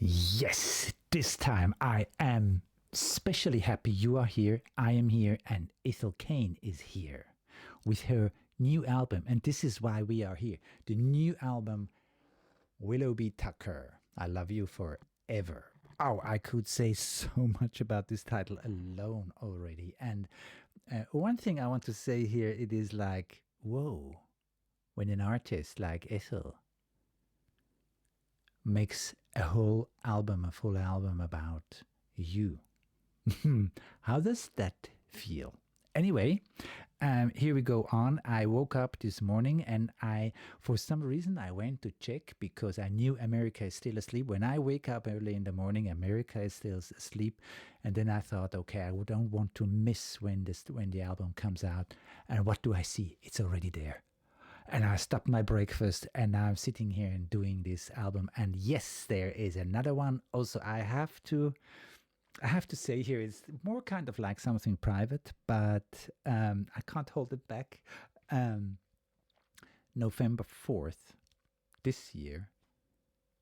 Yes, this time I am especially happy you are here, I am here, and Ethel Cain is here with her new album. And this is why we are here. The new album, Willoughby Tucker, I Love You Forever. Oh, I could say so much about this title alone already. And one thing I want to say here, it is like, whoa, when an artist like Ethel makes a whole album, a full album about you. How does that feel? Anyway, here we go on. I woke up this morning and for some reason, I went to check because I knew America is still asleep. When I wake up early in the morning, America is still asleep. And then I thought, okay, I don't want to miss when the album comes out. And what do I see? It's already there. And I stopped my breakfast and now I'm sitting here and doing this album. And yes, there is another one. Also, I have to say here, it's more kind of like something private, but I can't hold it back. November 4th, this year,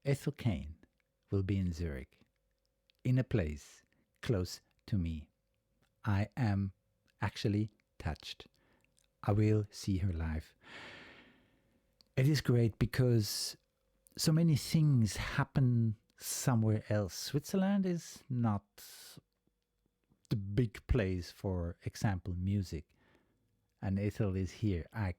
Ethel Cain will be in Zurich, in a place close to me. I am actually touched. I will see her live. It is great because so many things happen somewhere else. Switzerland is not the big place, for example, music. And Ethel is here. I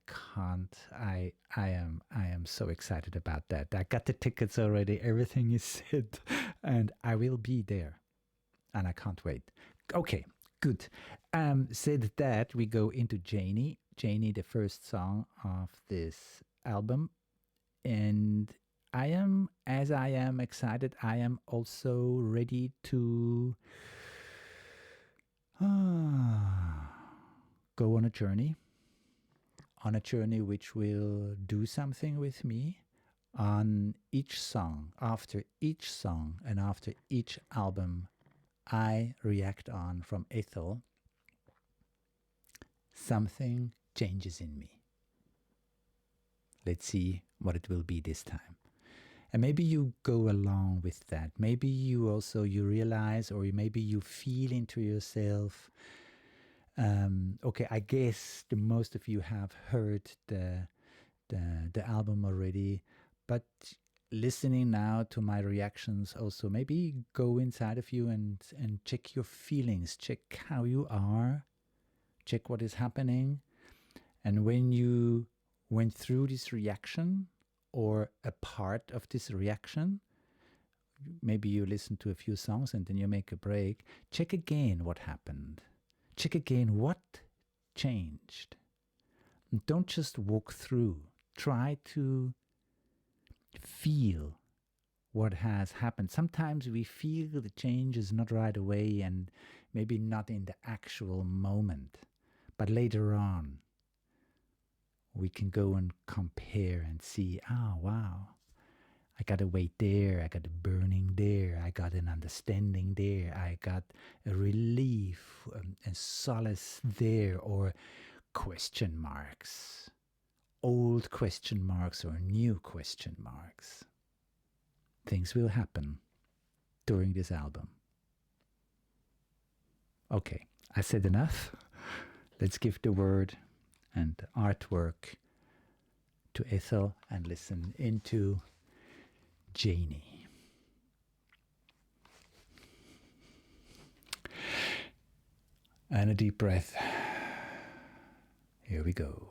am so excited about that. I got the tickets already. Everything is set. And I will be there. And I can't wait. Okay, good. Said that, we go into Janie. Janie, the first song of this album. And I am excited. I am also ready to go on a journey which will do something with me. On each song, after each song, and after each album I react on from Ethel, something changes in me. Let's see what it will be this time. And maybe you go along with that. Maybe you realize, or maybe you feel into yourself. Okay, I guess the most of you have heard the album already, but listening now to my reactions also, maybe go inside of you and check your feelings, check how you are, check what is happening. And when you went through this reaction, or a part of this reaction, maybe you listen to a few songs and then you make a break, check again what happened. Check again what changed. And don't just walk through. Try to feel what has happened. Sometimes we feel the change is not right away and maybe not in the actual moment, but later on. We can go and compare and see, wow, I got a weight there, I got a burning there, I got an understanding there, I got a relief and solace there, or question marks, old question marks or new question marks. Things will happen during this album. Okay, I said enough. Let's give the word and artwork to Ethel and listen into Janie. And a deep breath. Here we go.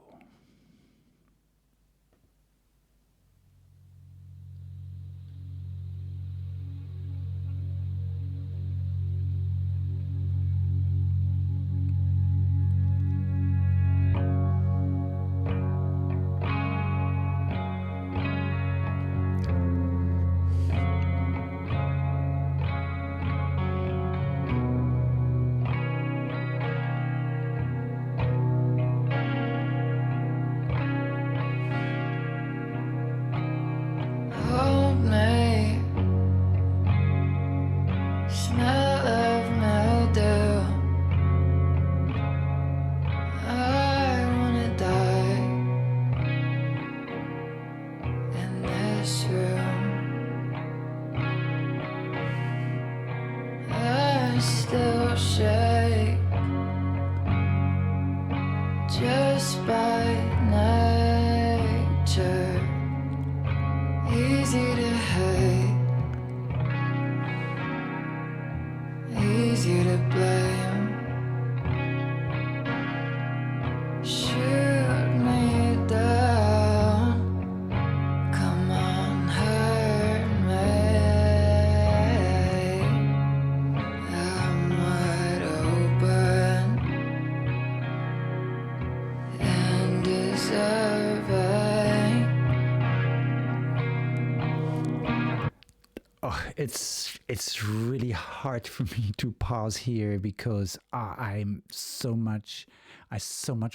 shake just by nature. Easy to hate, easy to blame. Shoot me down, come on, hurt me. I'm wide open and deserving. Oh, it's really hard for me to pause here because I so much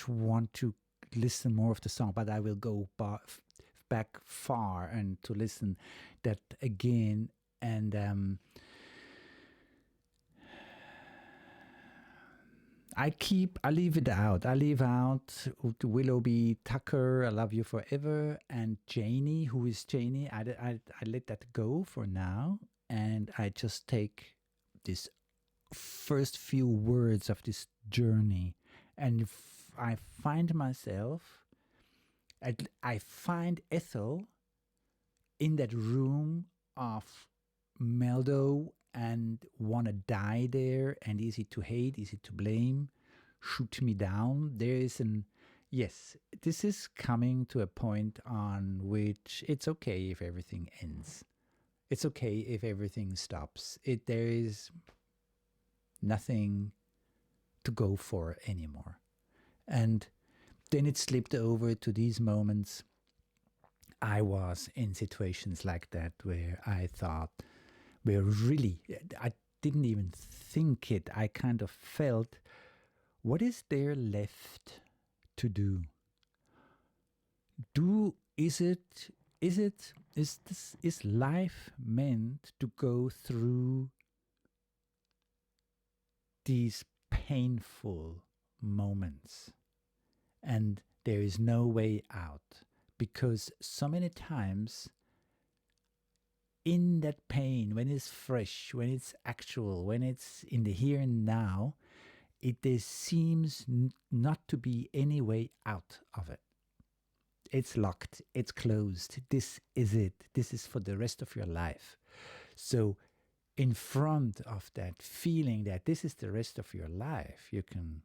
want to listen more of the song, but I will go back far and to listen that again. And I leave it out. I leave out Willoughby Tucker, I Love You Forever, and Janie. Who is Janie? I let that go for now, and I just take this first few words of this journey, and I find myself, I find Ethel in that room of mellow and want to die there, and easy to hate, easy to blame, shoot me down. There is yes, this is coming to a point on which it's okay if everything ends. It's okay if everything stops. There is nothing to go for anymore. And then it slipped over to these moments. I was in situations like that where I thought, where really, I didn't even think it. I kind of felt, what is there left to do? Is life meant to go through these painful moments and there is no way out? Because so many times in that pain, when it's fresh, when it's actual, when it's in the here and now, there seems not to be any way out of it. It's locked, it's closed, this is it, this is for the rest of your life. So in front of that feeling that this is the rest of your life, you can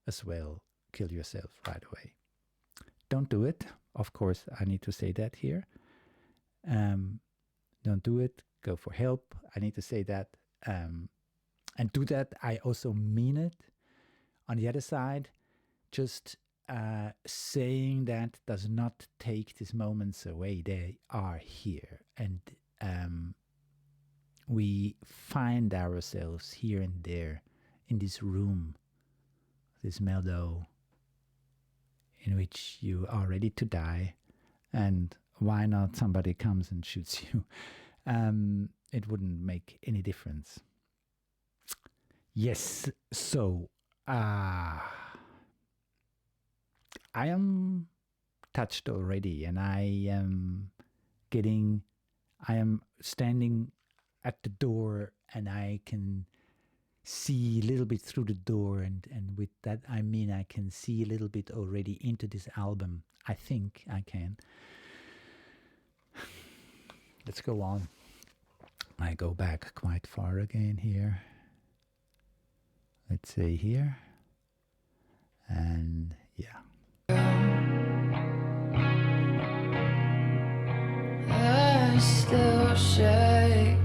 as well kill yourself right away. Don't do it. Of course, I need to say that here. Don't do it. Go for help. I need to say that. And do that. I also mean it. On the other side, just saying that does not take these moments away. They are here. And we find ourselves here and there in this room, this meadow, in which you are ready to die, and why not somebody comes and shoots you? It wouldn't make any difference. Yes, so I am touched already, and I am standing at the door, and I can see a little bit through the door, and with that I mean I can see a little bit already into this album. I think I can. Let's go on. I go back quite far again here. Let's say here. And yeah. I still shake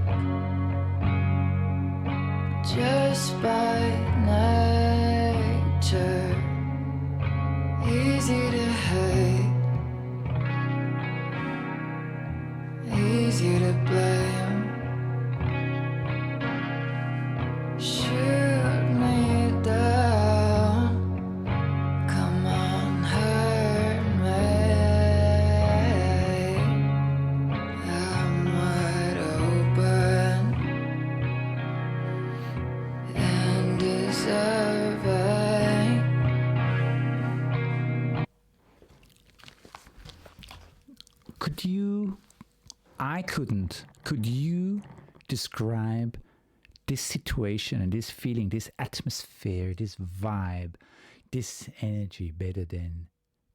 just by nature. Easy to hate, easy to blame. Shoot me down, come on, hurt me. I'm wide open and deserving. Could you describe this situation and this feeling, this atmosphere, this vibe, this energy better than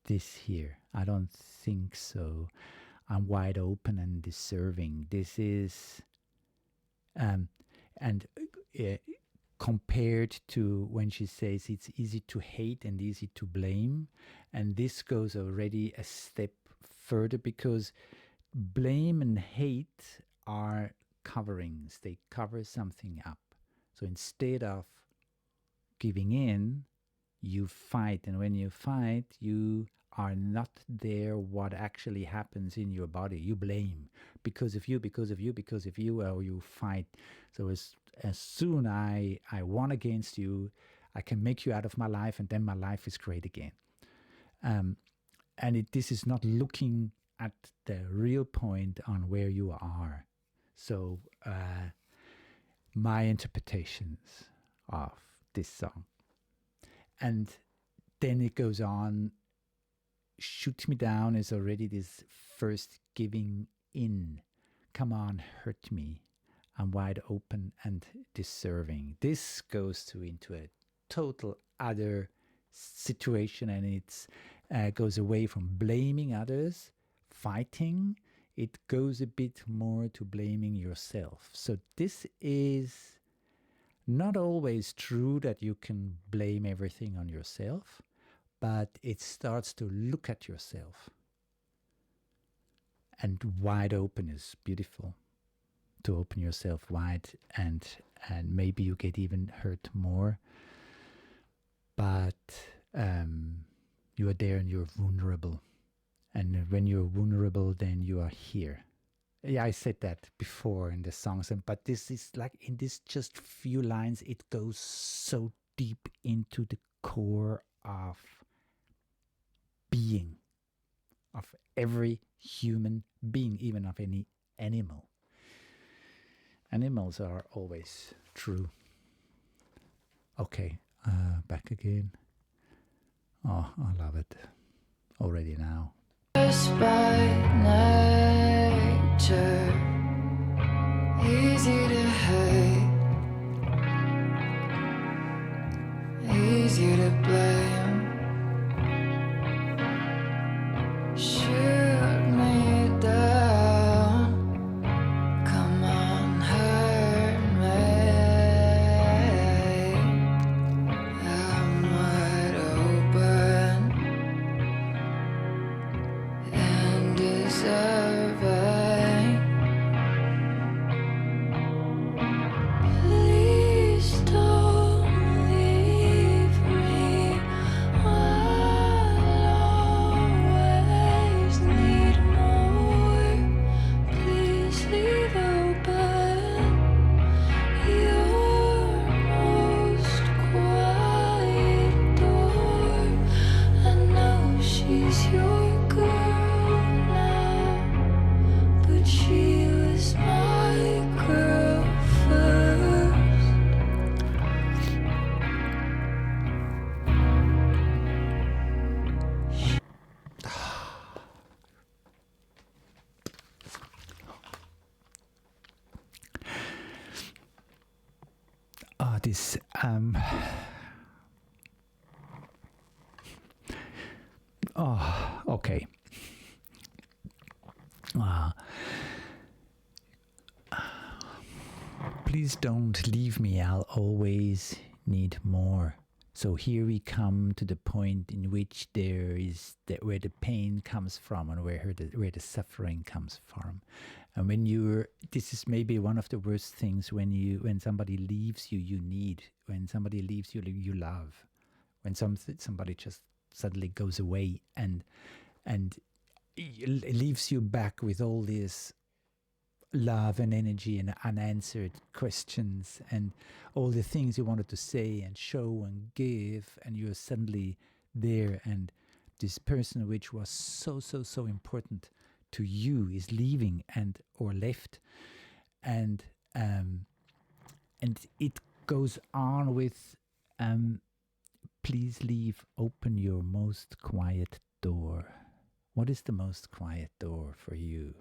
this here? I don't think so. I'm wide open and deserving. This is, and compared to when she says it's easy to hate and easy to blame, and this goes already a step further, because blame and hate are coverings. They cover something up. So instead of giving in, you fight, and when you fight, you are not there what actually happens in your body. You blame because of you, because of you, because of you, or you fight. So as soon I won against you, I can make you out of my life, and then my life is great again. And this is not looking at the real point on where you are. So my interpretations of this song. And then it goes on. Shoot me down is already this first giving in. Come on, hurt me. I'm wide open and deserving. This goes into a total other situation, and it's goes away from blaming others, fighting. It goes a bit more to blaming yourself. So this is not always true that you can blame everything on yourself, but it starts to look at yourself. And wide open is beautiful. To open yourself wide, and maybe you get even hurt more. But you are there and you're vulnerable. And when you're vulnerable, then you are here. Yeah, I said that before in the songs, but this is like in this just few lines, it goes so deep into the core of being, of every human being, even of any animal. Animals are always true. Okay, back again. Oh, I love it already now. Just by nature, easy to hate, easy to blame. Shoot me down, come on, hurt me. I'm wide open and deserving. Please don't leave me. I'll always need more. Please leave open your most quiet door. I know she's your girl now, but she was my girl first. This okay. Please don't leave me. I'll always need more. So here we come to the point in which there is where the pain comes from, and where the suffering comes from. And when this is maybe one of the worst things when somebody leaves you, you need. When somebody leaves you, you love. When somebody just suddenly goes away and leaves you back with all this love and energy and unanswered questions and all the things you wanted to say and show and give, and you're suddenly there, and this person which was so important to you is leaving or left, and it goes on with please leave open your most quiet door. What is the most quiet door for you?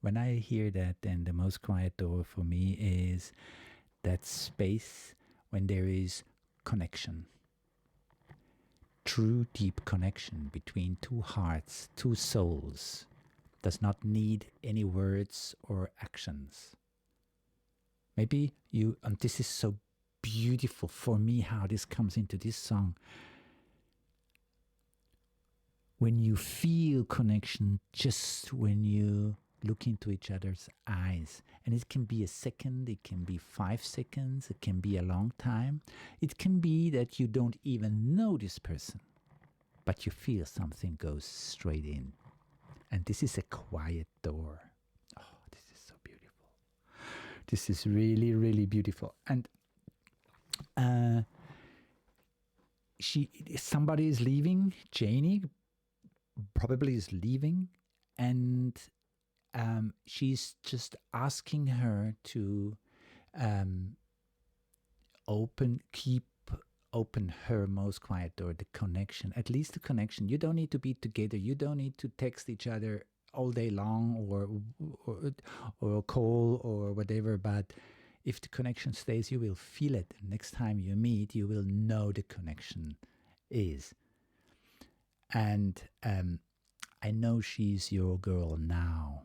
When I hear that, then the most quiet door for me is that space when there is connection. True deep connection between two hearts, two souls, does not need any words or actions. Maybe you, and this is so beautiful for me how this comes into this song. When you feel connection, just when you look into each other's eyes, and it can be a second, it can be 5 seconds, it can be a long time. It can be that you don't even know this person, but you feel something goes straight in. And this is a quiet door. Oh, this is so beautiful. This is really, really beautiful. And somebody is leaving. Janie probably is leaving, and she's just asking her to keep open her most quiet door, the connection, at least the connection. You don't need to be together. You don't need to text each other all day long or call or whatever, but if the connection stays, you will feel it. Next time you meet, you will know the connection is. And I know she's your girl now,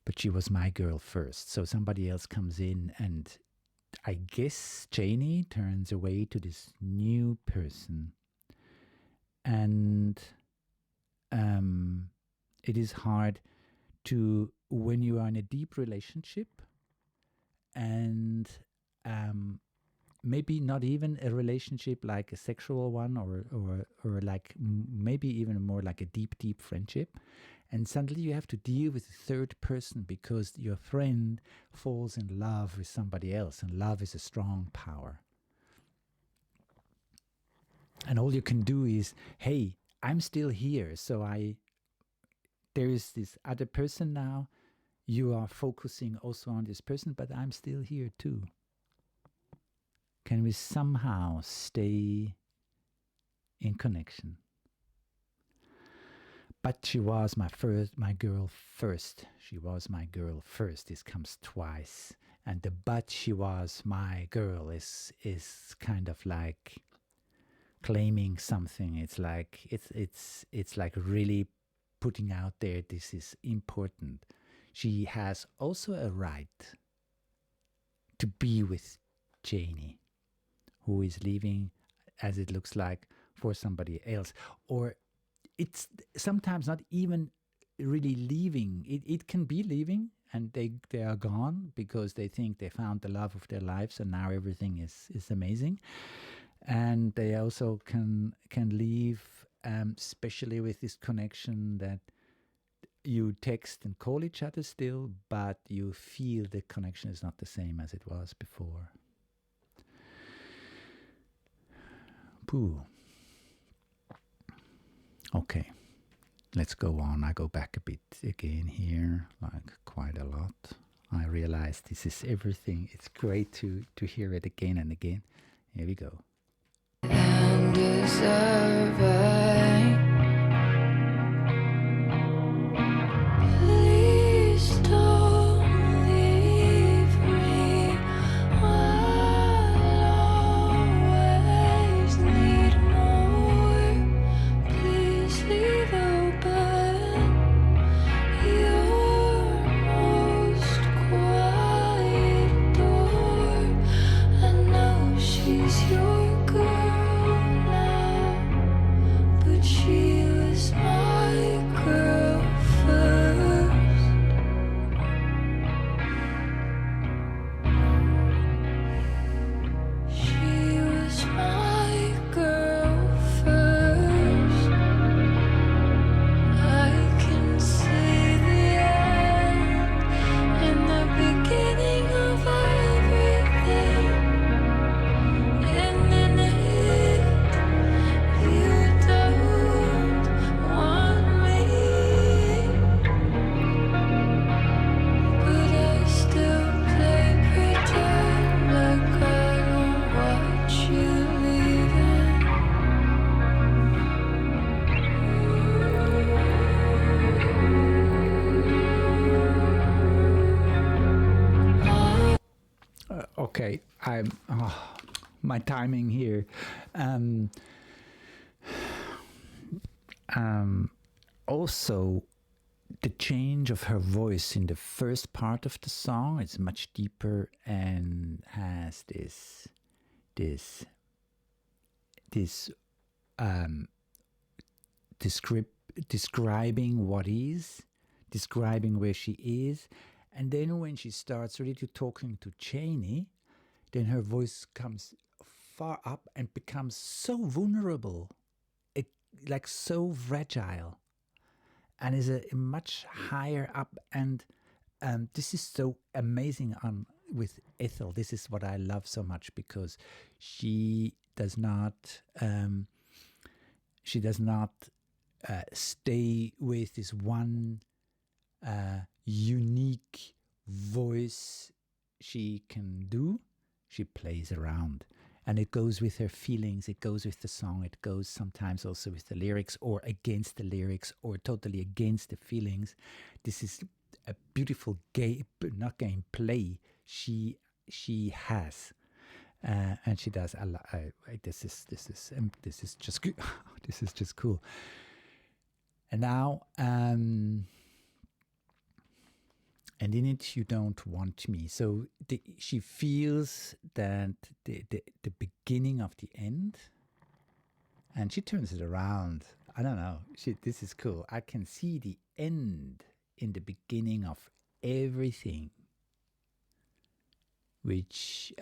but she was my girl first. So somebody else comes in, and I guess Janie turns away to this new person. And it is hard to, when you are in a deep relationship, and maybe not even a relationship like a sexual one, or like maybe even more like a deep friendship, and suddenly you have to deal with a third person because your friend falls in love with somebody else, and love is a strong power. And all you can do is, hey, I'm still here, so there is this other person now. You are focusing also on this person, but I'm still here too. Can we somehow stay in connection? But she was my girl first. She was my girl first. This comes twice. And the but she was my girl is kind of like claiming something. It's like it's like really putting out there, this is important. She has also a right to be with Janie, who is leaving, as it looks like, for somebody else. Or it's sometimes not even really leaving. It can be leaving, and they are gone because they think they found the love of their lives, and now everything is amazing. And they also can leave, especially with this connection that you text and call each other still, but you feel the connection is not the same as it was before. Pooh. Okay, let's go on. I go back a bit again here, like quite a lot. I realize this is everything. It's great to hear it again and again. Here we go. And deserving. Please don't leave me. I'll always need more. Please leave open your most quiet door. I know she's your girl now, but she Okay, my timing here. Also, the change of her voice in the first part of the song is much deeper and has this describing what is, describing where she is, and then when she starts really to talking to Janie, then her voice comes far up and becomes so vulnerable, like so fragile, and is a much higher up. And this is so amazing with Ethel. This is what I love so much, because she does not stay with this one unique voice she can do. She plays around, and it goes with her feelings, it goes with the song, it goes sometimes also with the lyrics, or against the lyrics, or totally against the feelings. This is a beautiful play she has, and she does a lot. This is just this is just cool. And now, and in it, you don't want me. So she feels that the beginning of the end, and she turns it around. I don't know. This is cool. I can see the end in the beginning of everything, which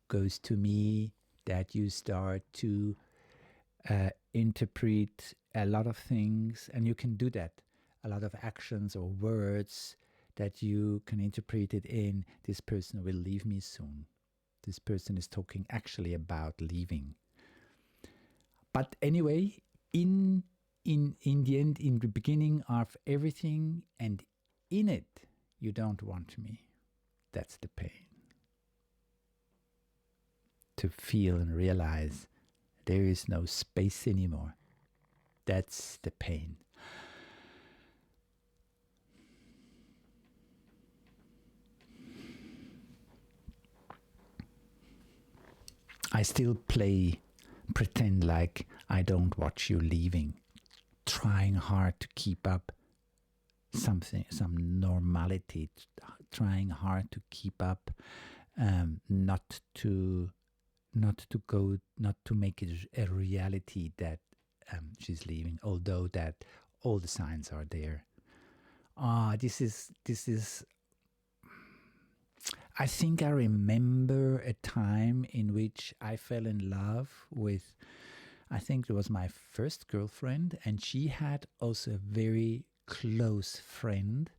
goes to me that you start to interpret a lot of things, and you can do that. A lot of actions or words that you can interpret it in, this person will leave me soon. This person is talking actually about leaving. But anyway, in the end, in the beginning of everything, and in it, you don't want me. That's the pain. To feel and realize there is no space anymore. That's the pain. I still pretend like I don't watch you leaving, trying hard to keep up some normality, trying hard to keep up, not to make it a reality that she's leaving, although that all the signs are there. This is. I think I remember a time in which I fell in love with, I think it was my first girlfriend, and she had also a very close friend,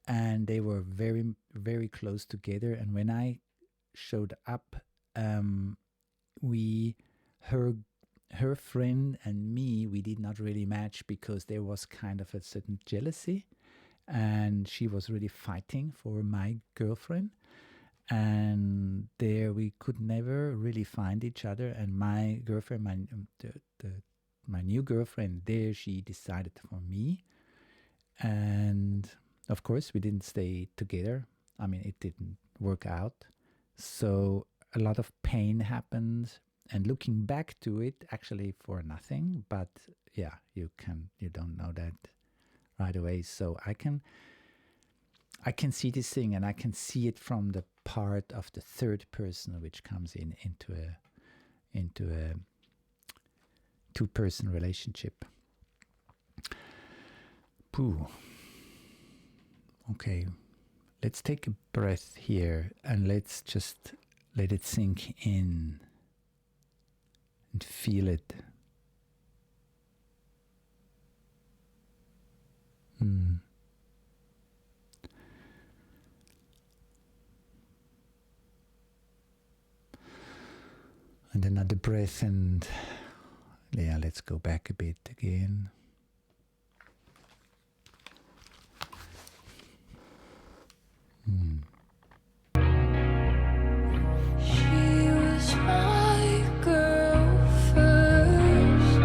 and they were very, very close together. And when I showed up, her friend and me, we did not really match, because there was kind of a certain jealousy, and she was really fighting for my girlfriend, and there we could never really find each other. And my girlfriend, my new girlfriend, there she decided for me, and of course we didn't stay together. I mean, it didn't work out, so a lot of pain happened. And looking back to it, actually for nothing, but yeah, you don't know that right away. So I can see this thing, and I can see it from the part of the third person, which comes into a two-person relationship. Pooh. Okay, let's take a breath here, and let's just let it sink in and feel it. And another breath, and yeah, let's go back a bit again. She was my girl first.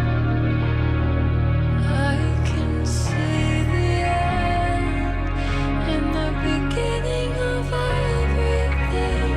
I can see the end and the beginning of everything.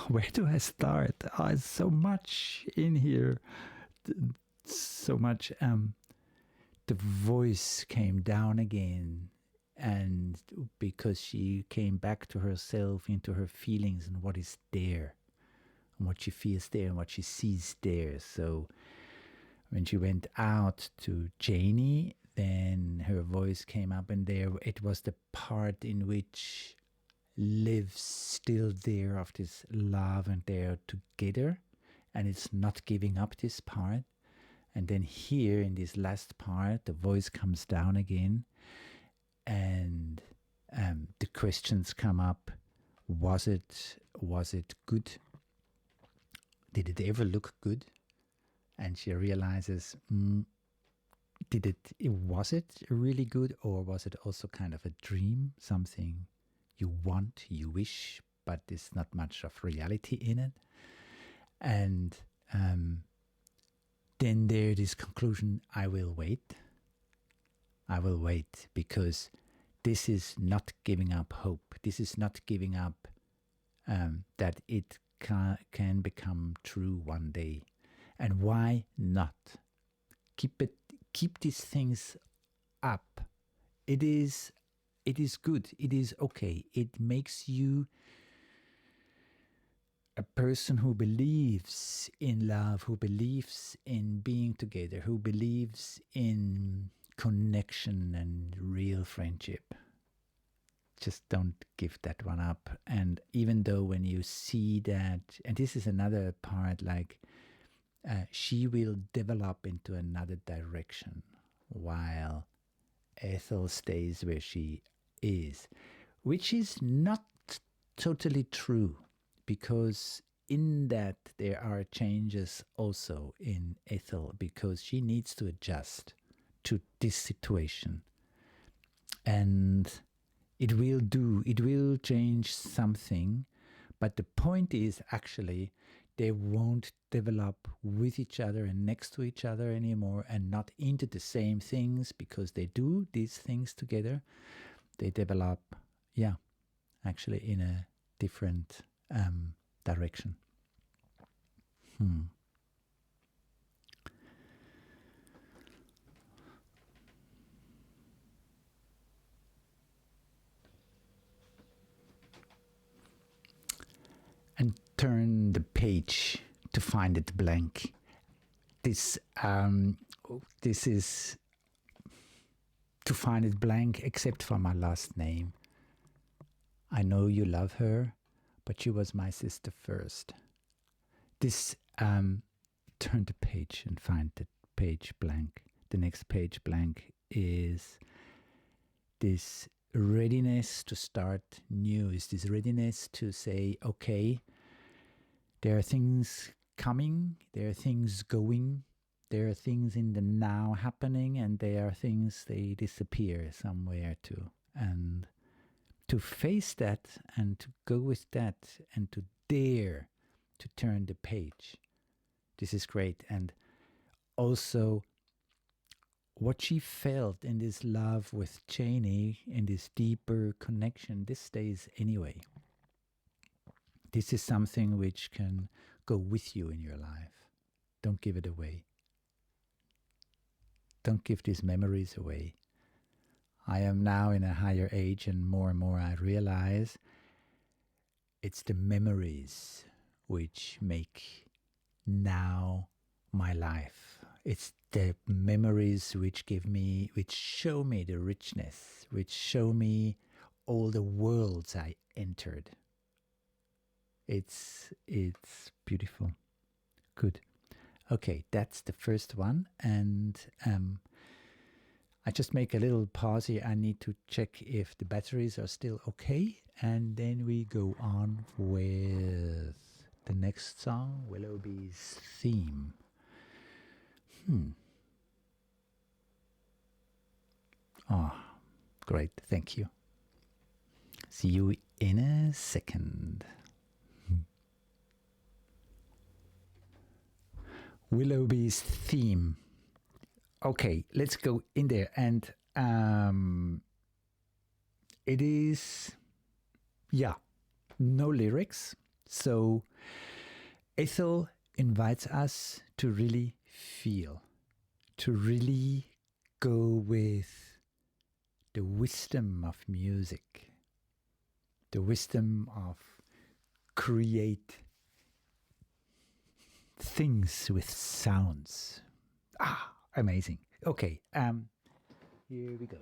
where do I start? It's so much in here. So much. The voice came down again, and because she came back to herself, into her feelings and what is there, and what she feels there, and what she sees there. So when she went out to Janie, then her voice came up, and there it was the part in which lives still there of this love, and they're together, and it's not giving up this part. And then here in this last part, the voice comes down again, and the questions come up. Was it good? Did it ever look good? And she realizes, was it really good, or was it also kind of a dream, something you want, you wish, but there's not much of reality in it? And then there this conclusion, I will wait, because this is not giving up hope. This is not giving up that it can become true one day. And why not? Keep these things up. It is good. It is okay. It makes you a person who believes in love, who believes in being together, who believes in connection and real friendship. Just don't give that one up. And even though when you see that, and this is another part, like she will develop into another direction while Ethel stays where she is, which is not totally true, because in that there are changes also in Ethel, because she needs to adjust to this situation. And it will change something, but the point is actually they won't develop with each other and next to each other anymore, and not into the same things, because they do these things together. They develop, actually in a different direction. And turn the page to find it blank. This is to find it blank, except for my last name. I know you love her, but she was my sister first. This turn the page and find the page blank. The next page blank is this readiness to start new, is this readiness to say, okay, there are things coming, there are things going, there are things in the now happening, and there are things, they disappear somewhere too. And to face that and to go with that and to dare to turn the page. This is great. And also what she felt in this love with Janie, in this deeper connection, this stays anyway. This is something which can go with you in your life. Don't give it away. Don't give these memories away. I am now in a higher age, and more I realize it's the memories which make now my life. It's the memories which show me the richness, which show me all the worlds I entered. It's beautiful. Good. Okay, that's the first one. And I just make a little pause here. I need to check if the batteries are still okay. And then we go on with the next song, Willoughby's theme. Oh, great. Thank you. See you in a second. Willoughby's theme. Okay, let's go in there. And it is, no lyrics. So Ethel invites us to really feel, to really go with the wisdom of music, the wisdom of create things with sounds. Amazing. Okay, here we go.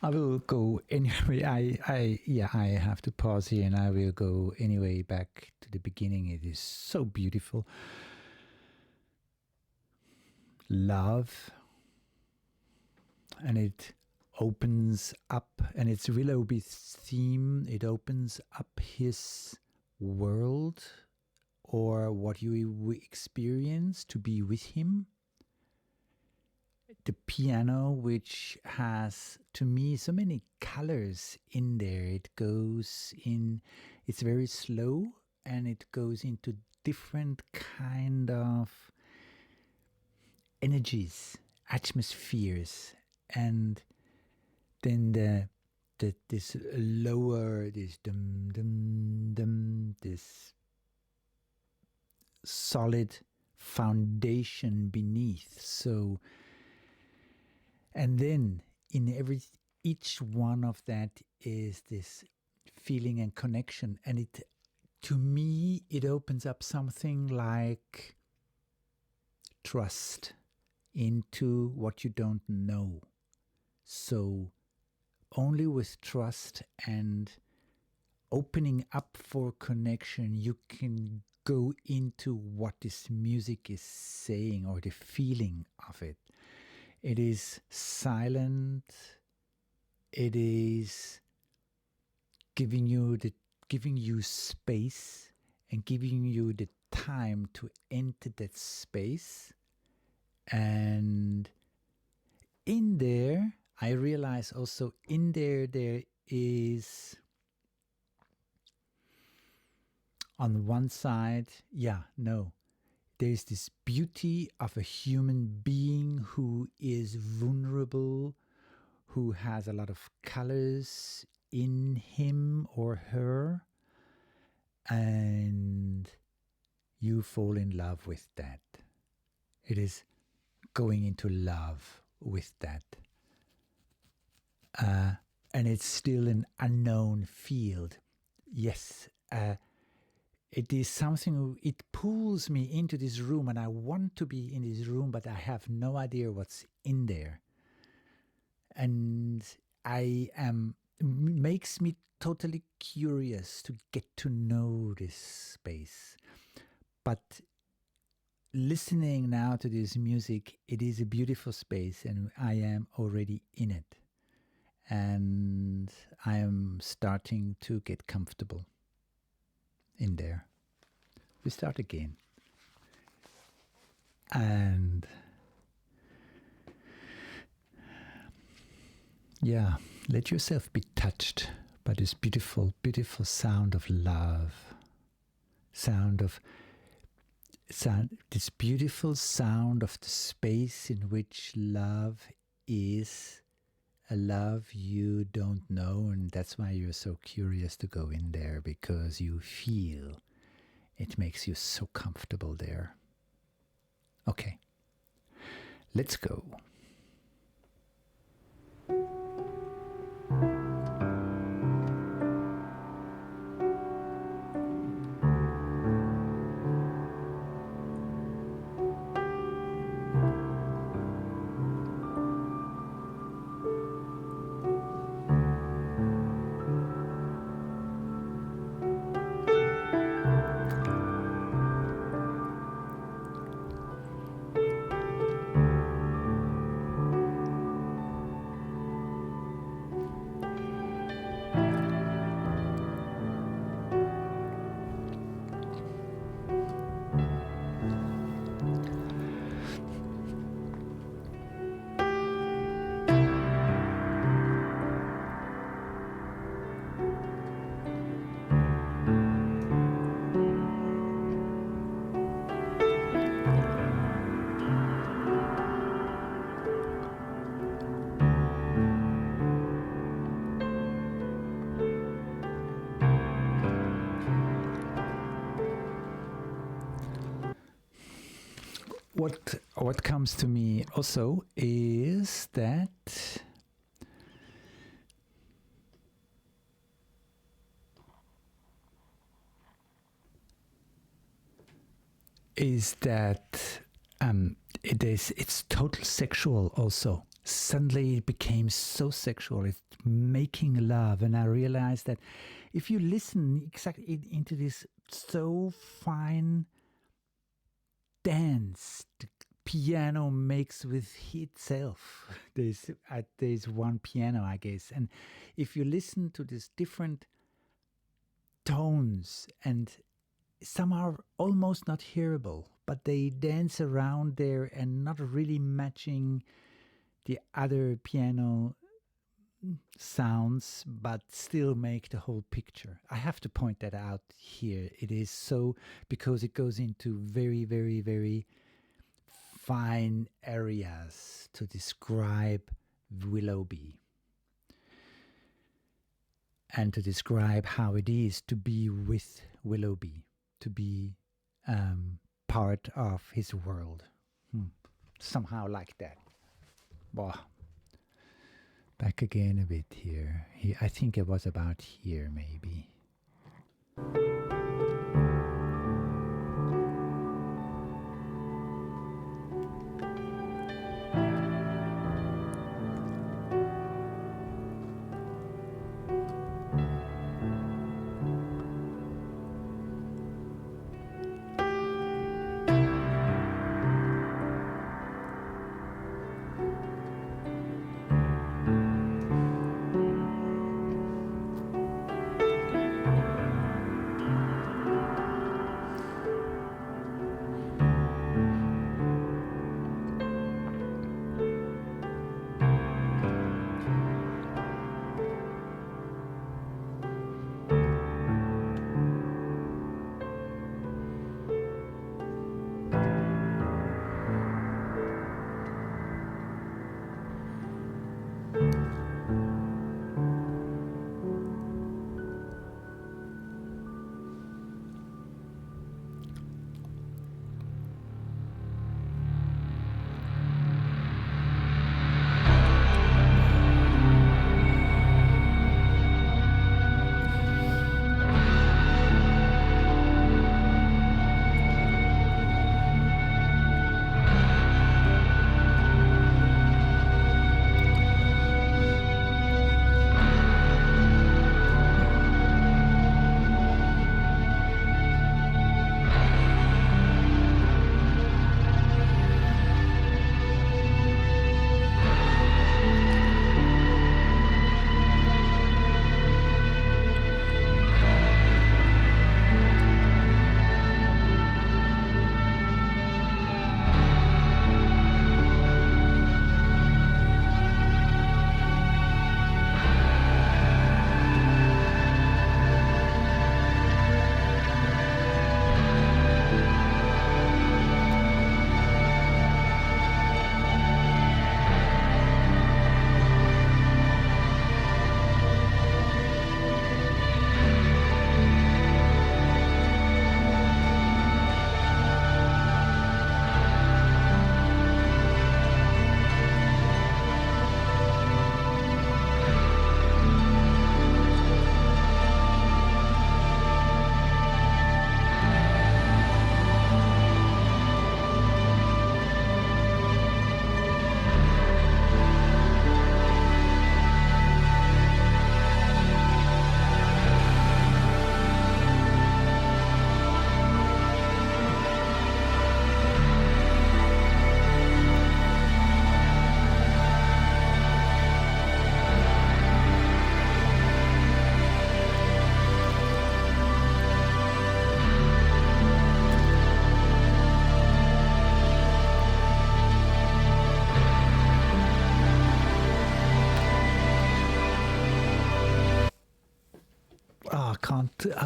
I will go anyway. I have to pause here, and I will go anyway back to the beginning. It is so beautiful. Love, and it opens up, and it's Willoughby's theme. It opens up his world, or what you experience to be with him. The piano, which has, to me, so many colors in there. It goes in, it's very slow, and it goes into different kind of energies, atmospheres, and then this lower, this dum dum dum, this solid foundation beneath. So. And then in each one of that is this feeling and connection. And it, to me, it opens up something like trust into what you don't know. So only with trust and opening up for connection, you can go into what this music is saying, or the feeling of it. It is silent. It is giving you space, and giving you the time to enter that space. And in there, I realize also in there is on one side, there's this beauty of a human being who is vulnerable, who has a lot of colors in him or her, and you fall in love with that. It is going into love with that. And it's still an unknown field. Yes, it is something, it pulls me into this room, and I want to be in this room, but I have no idea what's in there. And makes me totally curious to get to know this space. But listening now to this music, it is a beautiful space, and I am already in it. And I am starting to get comfortable in there. We start again. And let yourself be touched by this beautiful, beautiful sound of love. This beautiful sound of the space in which love is a love you don't know, and that's why you're so curious to go in there, because you feel it makes you so comfortable there. Okay, let's go. What comes to me also is that it's total sexual also. Suddenly it became so sexual. It's making love, and I realized that if you listen exactly into this so fine dance the piano makes with itself. There's one piano, I guess, and if you listen to these different tones, and some are almost not hearable, but they dance around there and not really matching the other piano sounds, but still make the whole picture. I have to point that out here. It is so, because it goes into very, very, very fine areas to describe Willoughby and to describe how it is to be with Willoughby, to be part of his world. Somehow like that. Wow. Back again a bit here. I think it was about here, maybe.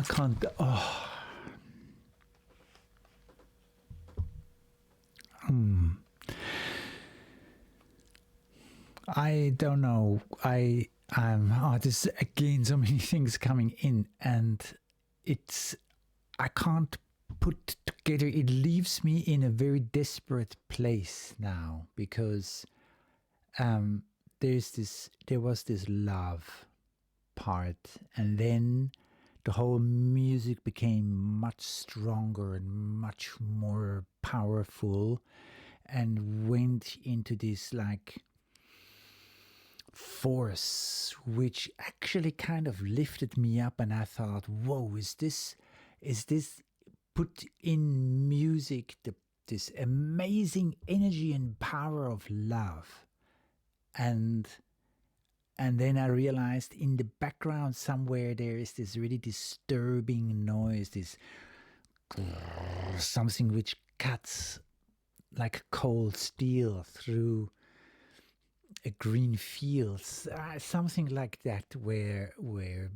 can't. Oh. I don't know. There's again so many things coming in, and I can't put together. It leaves me in a very desperate place now because there was this love part, and then the whole music became much stronger and much more powerful, and went into this like force which actually kind of lifted me up, and I thought, whoa, is this put in music this amazing energy and power of love. And then I realized in the background somewhere there is this really disturbing noise, this something which cuts like cold steel through a green field, something like that, where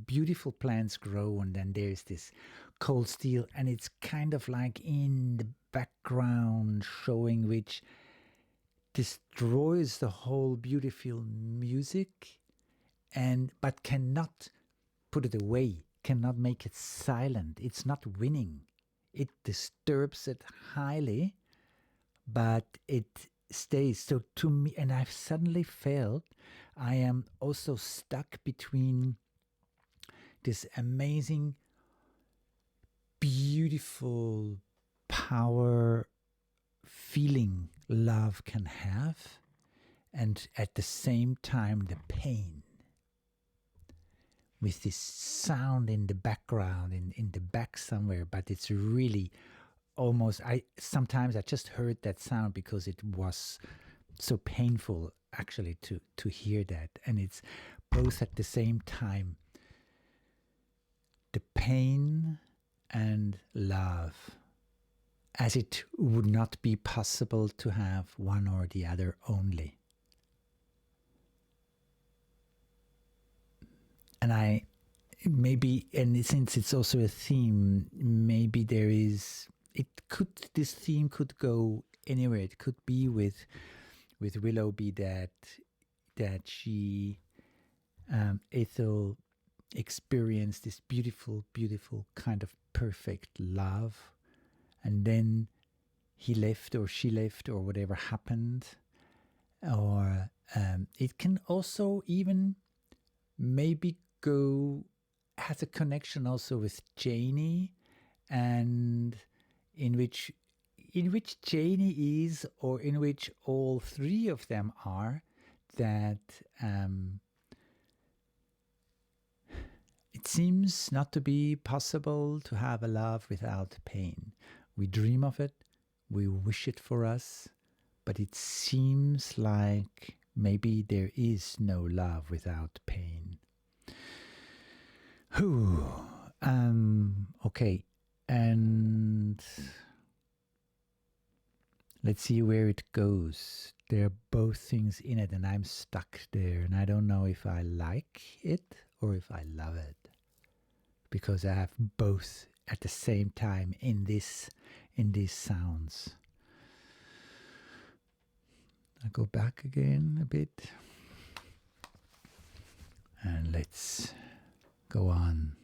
beautiful plants grow, and then there's this cold steel, and it's kind of like in the background showing, which destroys the whole beautiful music, but cannot put it away, cannot make it silent. It's not winning. It disturbs it highly, but it stays. So to me, and I've suddenly felt I am also stuck between this amazing, beautiful power feeling love can have, and at the same time the pain, with this sound in the background, in the back somewhere, but it's really almost, sometimes I just heard that sound because it was so painful actually to hear that. And it's both at the same time the pain and love, as it would not be possible to have one or the other only. And and since it's also a theme, maybe this theme could go anywhere. It could be with Willoughby that she, Ethel, experienced this beautiful, beautiful kind of perfect love, and then he left or she left or whatever happened. Or it can also even maybe has a connection also with Janie, and in which Janie is, or in which all three of them are, that it seems not to be possible to have a love without pain. We dream of it, we wish it for us, but it seems like maybe there is no love without pain. Okay, and let's see where it goes. There are both things in it, and I'm stuck there, and I don't know if I like it or if I love it, because I have both at the same time in these sounds. I'll go back again a bit, and let's go on.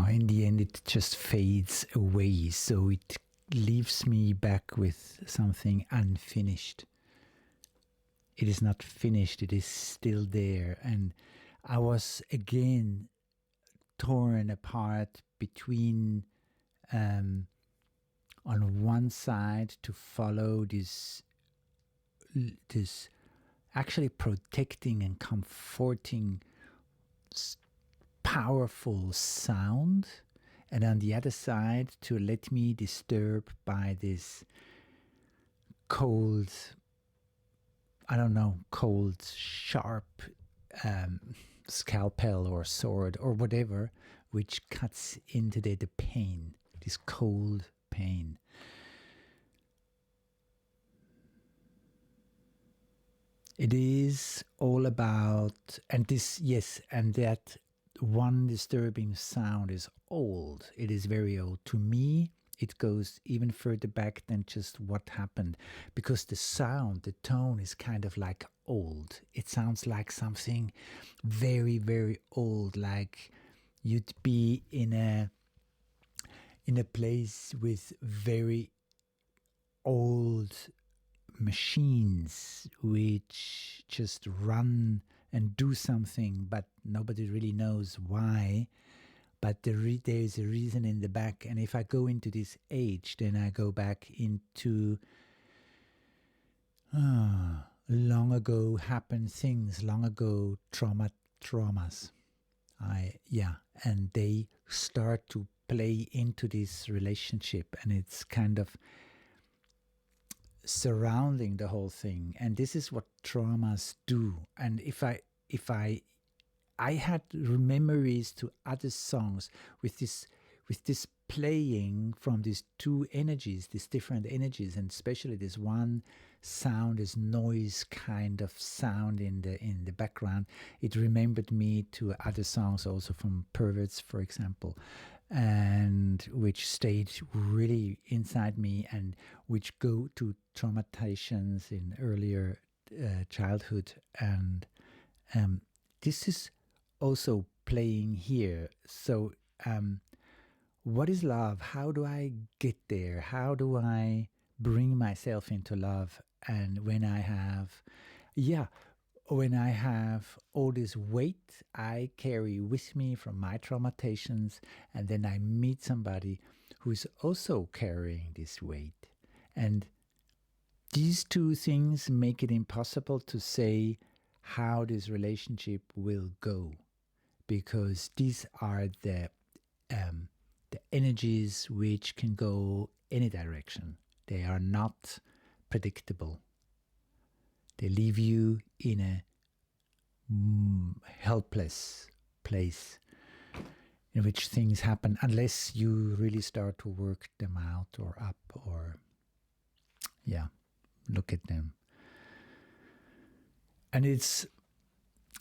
in the end it just fades away, so it leaves me back with something unfinished. It is not finished, it is still there. And I was again torn apart between on one side to follow this actually protecting and comforting powerful sound, and on the other side to let me disturb by this cold, I don't know, cold, sharp scalpel or sword or whatever, which cuts into the pain, this cold pain. It is all about, and this, yes, and that one disturbing sound is old. It is very old. To me, it goes even further back than just what happened, because the sound, the tone is kind of like old. It sounds like something very, very old, like you'd be in a place with very old machines which just run and do something, but nobody really knows why. But there is a reason in the back. And if I go into this age, then I go back into long ago happened things, long ago traumas. And they start to play into this relationship, and it's kind of surrounding the whole thing. And this is what traumas do. And if I had memories to other songs with this playing from these two energies, these different energies, and especially this one sound, this noise kind of sound in the background. It remembered me to other songs also from Perverts, for example, and which stayed really inside me, and which go to traumatizations in earlier childhood. And this is also playing here. So what is love? How do I get there? How do I bring myself into love? And when I have all this weight I carry with me from my traumatizations, and then I meet somebody who is also carrying this weight, and these two things make it impossible to say how this relationship will go, because these are the energies which can go any direction. They are not predictable. They leave you in a helpless place in which things happen unless you really start to work them out or up, or look at them.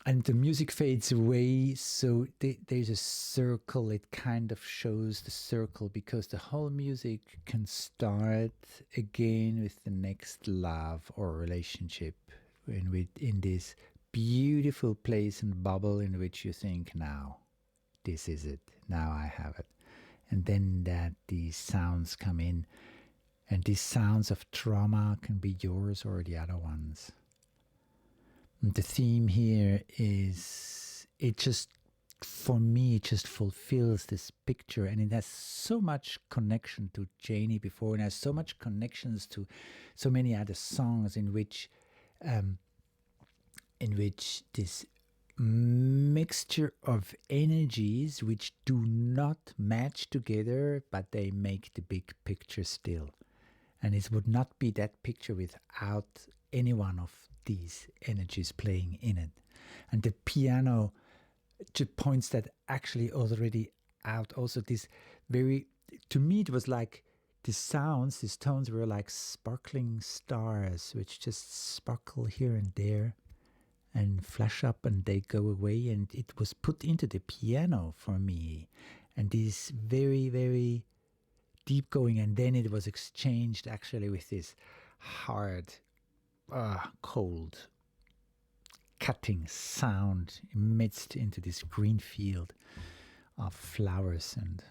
And the music fades away, so there's a circle. It kind of shows the circle, because the whole music can start again with the next love or relationship in this beautiful place and bubble in which you think, now, this is it. Now I have it. And then these sounds come in, and these sounds of trauma can be yours or the other ones. The theme here is, it just, for me, it just fulfills this picture, and it has so much connection to Janie before, and has so much connections to so many other songs in which this mixture of energies which do not match together, but they make the big picture still. And it would not be that picture without any one of these energies playing in it. And the piano just points that actually already out. Also this very, to me it was like these sounds, these tones were like sparkling stars which just sparkle here and there and flash up and they go away, and it was put into the piano for me. And this very, very deep going, and then it was exchanged actually with this hard, cold, cutting sound amidst into this green field of flowers and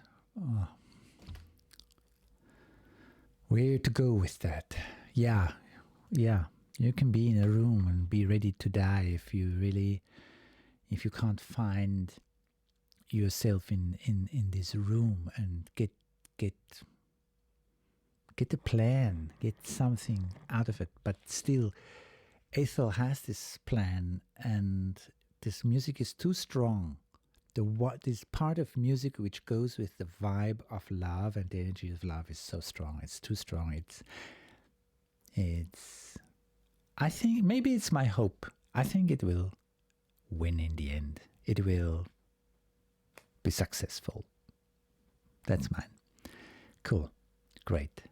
where to go with that. Yeah, you can be in a room and be ready to die if you can't find yourself in this room and get a plan, get something out of it. But still, Ethel has this plan, and this music is too strong. This part of music which goes with the vibe of love and the energy of love is so strong. It's too strong. It's. I think maybe it's my hope. I think it will win in the end. It will be successful. That's mine. Cool. Great.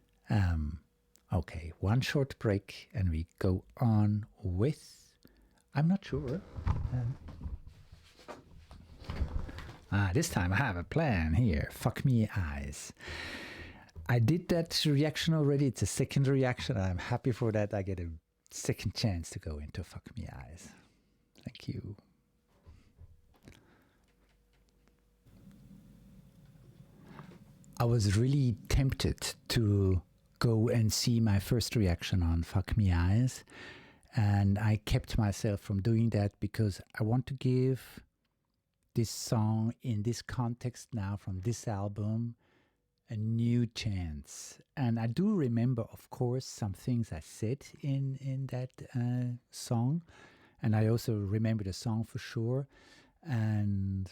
Okay, one short break and we go on with, I'm not sure. This time I have a plan here. Fuck me eyes. I did that reaction already. It's a second reaction. I'm happy for that. I get a second chance to go into Fuck Me Eyes. Thank you. I was really tempted to go and see my first reaction on Fuck Me Eyes, and I kept myself from doing that because I want to give this song in this context now from this album a new chance. And I do remember, of course, some things I said in that song, and I also remember the song for sure.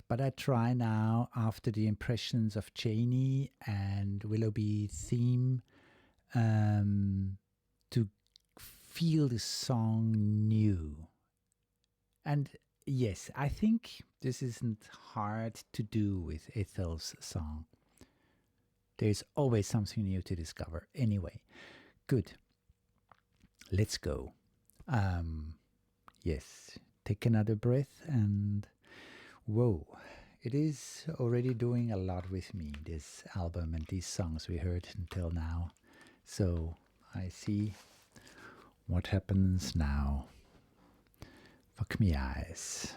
But I try now, after the impressions of Janie and Willoughby theme, to feel the song new. And yes, I think this isn't hard to do with Ethel's song. There's always something new to discover. Anyway, good. Let's go. Yes, take another breath and whoa, it is already doing a lot with me, this album and these songs we heard until now. So I see what happens now. Fuck me eyes.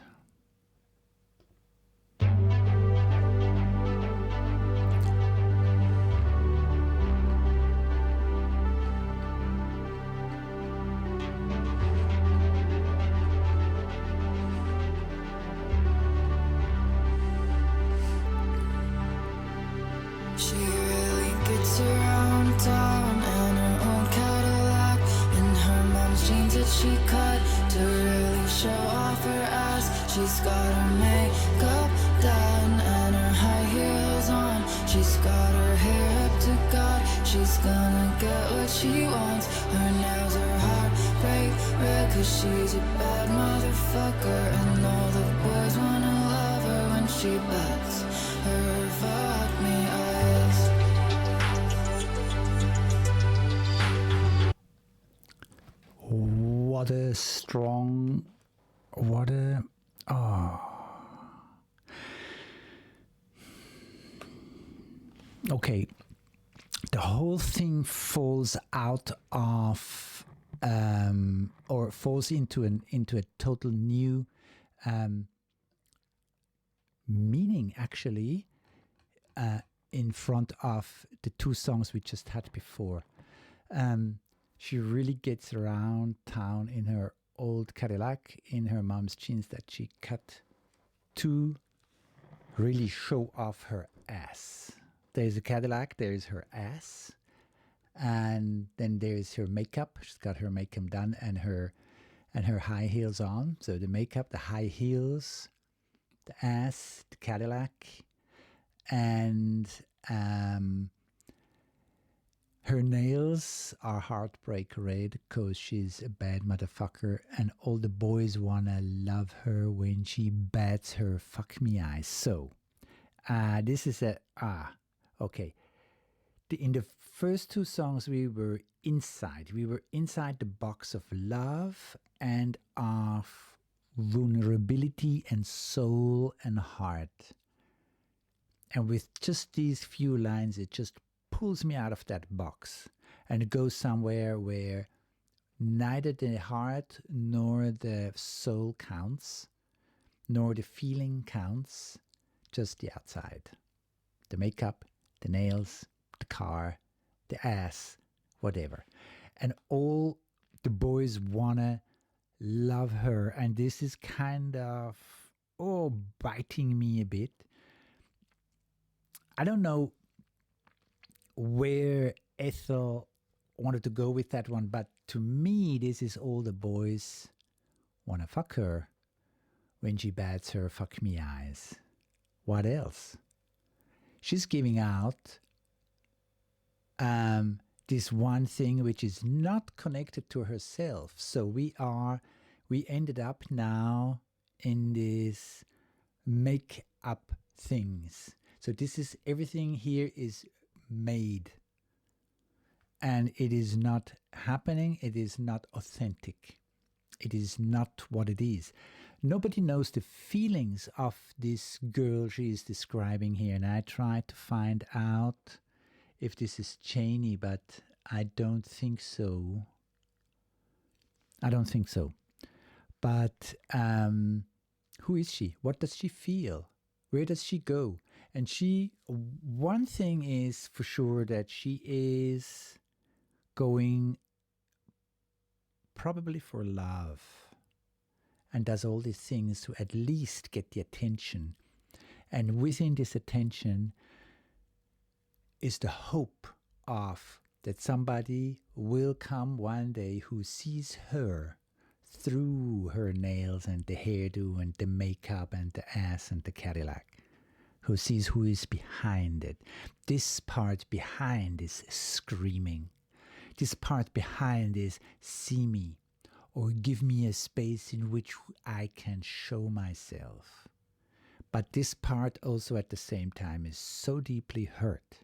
She really gets around town in her own Cadillac, in her mom's jeans that she cut to really show off her ass. She's got her makeup done and her high heels on. She's got her hair up to God. She's gonna get what she wants. Her nails are heartbreak red, 'cause she's a bad motherfucker, and all the boys wanna love her when she bets her fuck me eyes. What a strong, Okay, the whole thing falls out of, or falls into a total new meaning, actually, in front of the two songs we just had before. She really gets around town in her old Cadillac, in her mom's jeans that she cut to really show off her ass. There's a Cadillac, there's her ass, and then there's her makeup. She's got her makeup done and her high heels on. So the makeup, the high heels, the ass, the Cadillac, and her nails are heartbreak red because she's a bad motherfucker, and all the boys wanna love her when she bats her fuck me eyes. So, this is okay. In the first two songs, we were inside the box of love and of vulnerability and soul and heart. And with just these few lines, it just pulls me out of that box and it goes somewhere where neither the heart nor the soul counts, nor the feeling counts. just the outside. The makeup, the nails, the car, the ass, whatever. And all the boys wanna love her. And this is kind of, biting me a bit. I don't know where Ethel wanted to go with that one, but to me, this is all the boys wanna fuck her when she bats her fuck me eyes. What else? She's giving out this one thing which is not connected to herself. So we ended up now in this make-up things. So this is, everything here is made. And it is not happening, it is not authentic. It is not what it is. Nobody knows the feelings of this girl she is describing here. And I tried to find out if this is Janie, but I don't think so. But who is she? What does she feel? Where does she go? And one thing is for sure, that she is going probably for love, and does all these things to at least get the attention. And within this attention is the hope of that somebody will come one day who sees her through her nails and the hairdo and the makeup and the ass and the Cadillac, who sees who is behind it. This part behind is screaming. This part behind is see me, or give me a space in which I can show myself. But this part also at the same time is so deeply hurt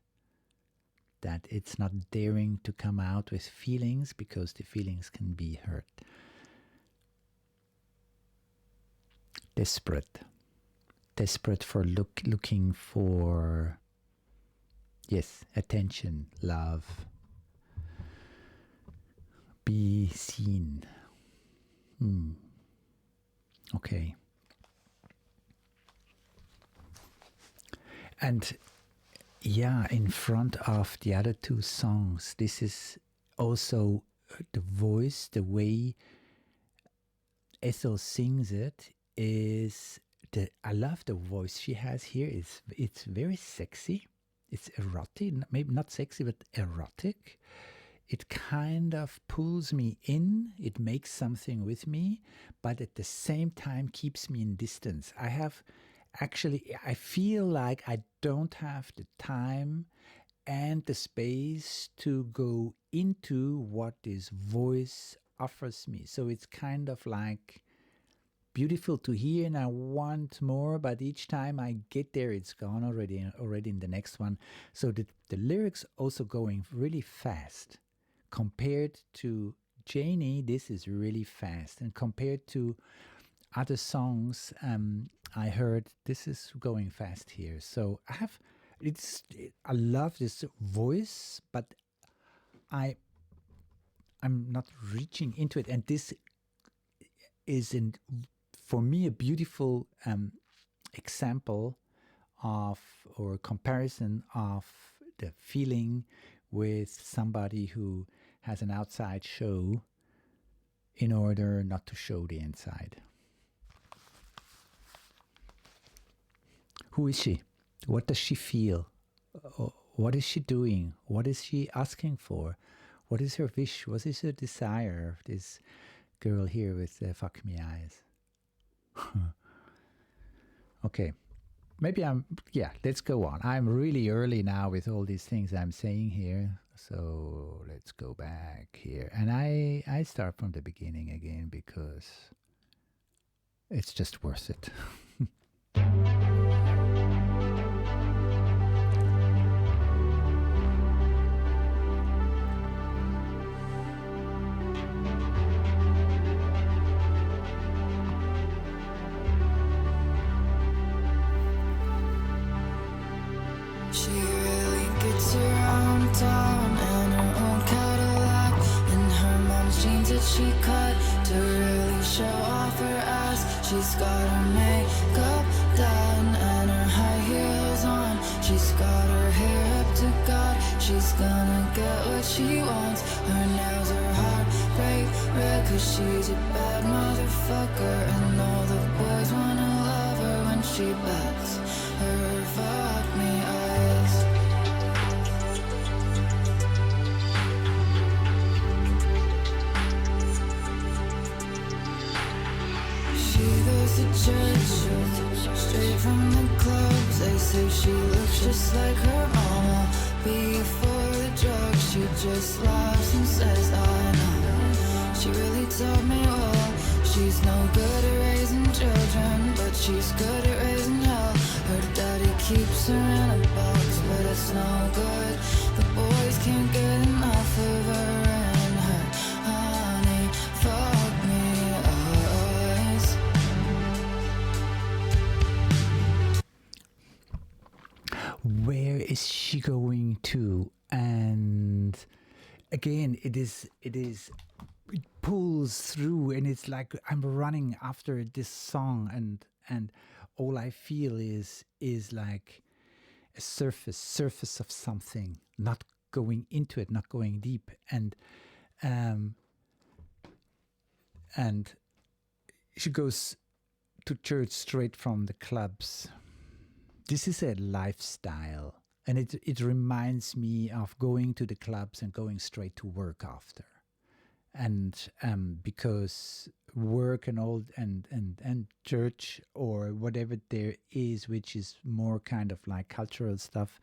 that it's not daring to come out with feelings, because the feelings can be hurt. Desperate for looking for, yes, attention, love, be seen. Okay. And yeah, in front of the other two songs, this is also the voice, the way Ethel sings it is I love the voice she has here. It's very sexy. It's erotic, maybe not sexy, but erotic. It kind of pulls me in. It makes something with me, but at the same time keeps me in distance. I feel like I don't have the time and the space to go into what this voice offers me. So it's kind of like beautiful to hear, and I want more, but each time I get there, it's gone already in the next one. So the lyrics also going really fast. Compared to Janie, this is really fast. And compared to other songs I heard, this is going fast here. So I love this voice, but I'm not reaching into it. And this is, for me, a beautiful example of, or comparison of, the feeling with somebody who has an outside show in order not to show the inside. Who is she? What does she feel? What is she doing? What is she asking for? What is her wish? What is her desire? This girl here with the fuck me eyes. Okay. Maybe let's go on. I'm really early now with all these things I'm saying here. So let's go back here. And I start from the beginning again, because it's just worth it. She really gets around town in her own Cadillac, in her mom's jeans that she cut to really show off her ass. She's got her makeup done and her high she's gonna get what she wants. Her nails are heartbreak red, cause she's a bad motherfucker. And all the boys wanna love her when she bets her fuck me eyes. She goes to church, straight from the clubs. They say she looks just like her mama. Before the drugs, she just laughs and says, I know. She really taught me well. She's no good at raising children, but she's good at raising hell. Her daddy keeps her in a box, but it's no good. The boys can't get enough of her and her honey. Fuck me eyes. Where is she going to? And again, it pulls through, and it's like I'm running after this song, and all I feel is like a surface of something, not going into it, not going deep, and she goes to church straight from the clubs. This is a lifestyle, and it reminds me of going to the clubs and going straight to work after. And because work and all and church or whatever there is, which is more kind of like cultural stuff,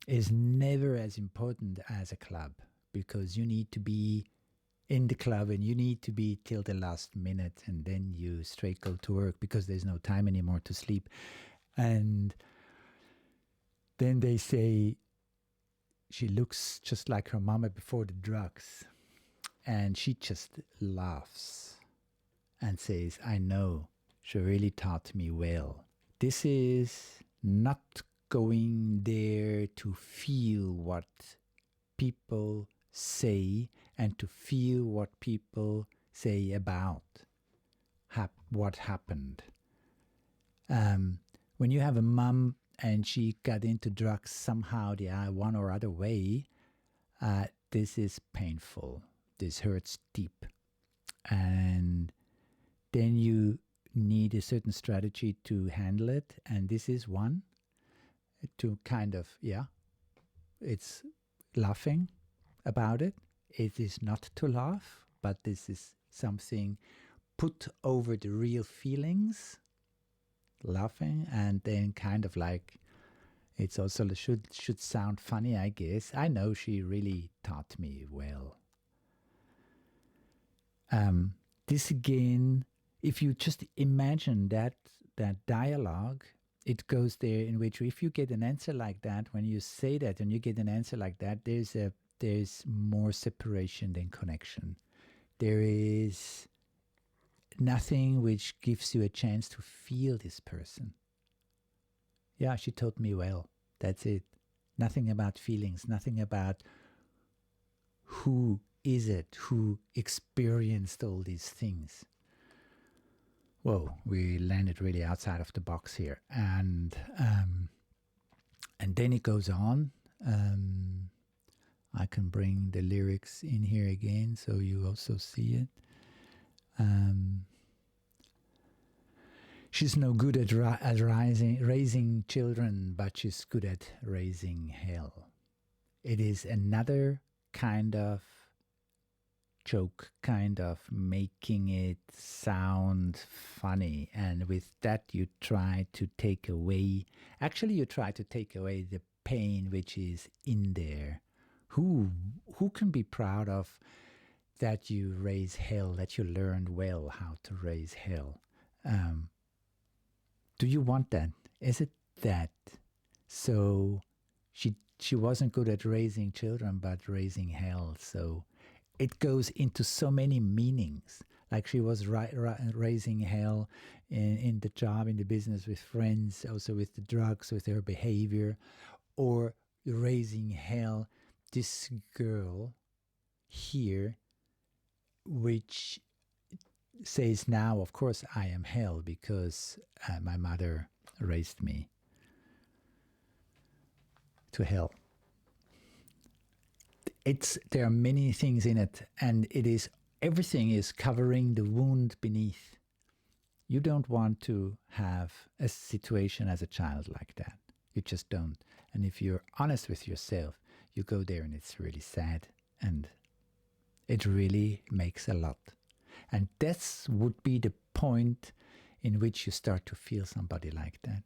is never as important as a club, because you need to be in the club and you need to be till the last minute, and then you straight go to work because there's no time anymore to sleep. And then they say she looks just like her mama before the drugs, and she just laughs and says, I know, she really taught me well. This is not going there to feel what people say and to feel what people say about what happened. When you have a mom and she got into drugs somehow, one or other way, this is painful. This hurts deep. And then you need a certain strategy to handle it. And this is one, to kind of, it's laughing about it. It is not to laugh, but this is something put over the real feelings, laughing, and then kind of like, it's also should sound funny, I guess. I know she really taught me well. This again, if you just imagine that dialogue, it goes there in which if you get an answer like that, when you say that and you get an answer like that, there's more separation than connection. There is nothing which gives you a chance to feel this person. Yeah, she taught me well. That's it. Nothing about feelings, nothing about who is it who experienced all these things. Whoa, we landed really outside of the box here. And then it goes on. I can bring the lyrics in here again so you also see it. She's no good at raising children, but she's good at raising hell. It is another kind of joke, kind of making it sound funny. And with that, you try to take away the pain which is in there. Who can be proud of that you raise hell, that you learned well how to raise hell? Do you want that? Is it that? So she wasn't good at raising children, but raising hell. So it goes into so many meanings. Like she was raising hell in the job, in the business, with friends, also with the drugs, with her behavior, or raising hell. This girl here, which says now, of course, I am hell because my mother raised me to hell. there are many things in it, and everything is covering the wound beneath. You don't want to have a situation as a child like that. You just don't. And if you're honest with yourself, you go there and it's really sad, and it really makes a lot. And that would be the point in which you start to feel somebody like that.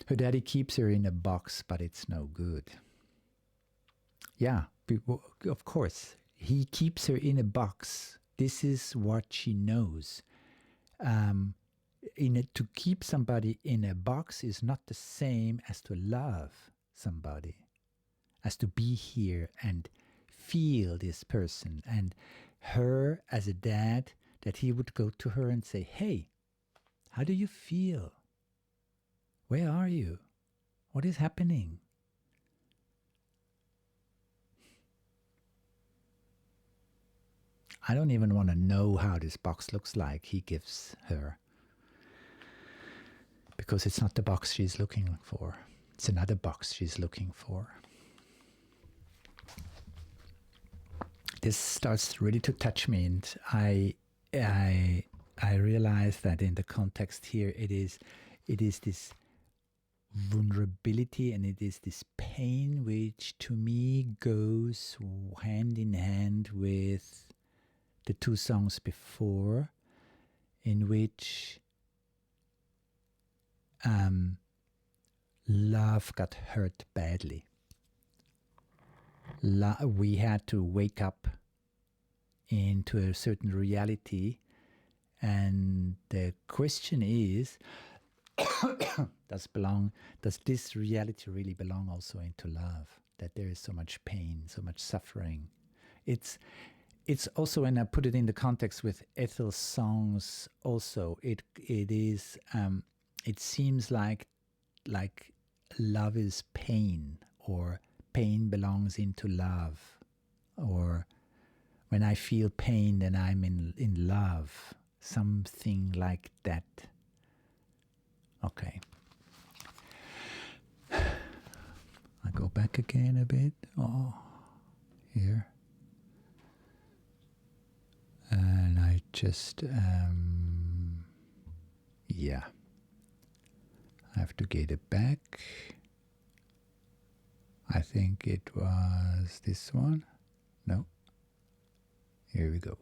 Her daddy keeps her in a box, but it's no good. Yeah, of course, he keeps her in a box. This is what she knows. To keep somebody in a box is not the same as to love somebody, as to be here and feel this person. And her as a dad, that he would go to her and say, hey, how do you feel? Where are you? What is happening? I don't even want to know how this box looks like he gives her, because it's not the box she's looking for. It's another box she's looking for. This starts really to touch me, and I realize that in the context here, it is this vulnerability, and it is this pain which to me goes hand in hand with the two songs before, in which love got hurt badly. We had to wake up into a certain reality, and the question is, does this reality really belong also into love? That there is so much pain, so much suffering. It's also, when I put it in the context with Ethel's songs also, it seems like love is pain, or pain belongs into love, or when I feel pain, then I'm in love, something like that. Okay. I go back again a bit. Oh, here. And I just, yeah. I have to get it back. I think it was this one. No. Here we go.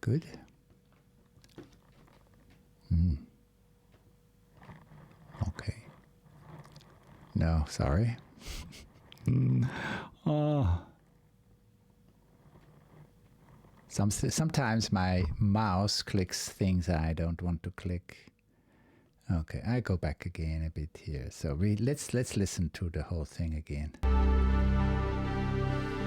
Good. Okay. No, sorry. Oh. Sometimes my mouse clicks things I don't want to click. Okay, I go back again a bit here. So let's listen to the whole thing again.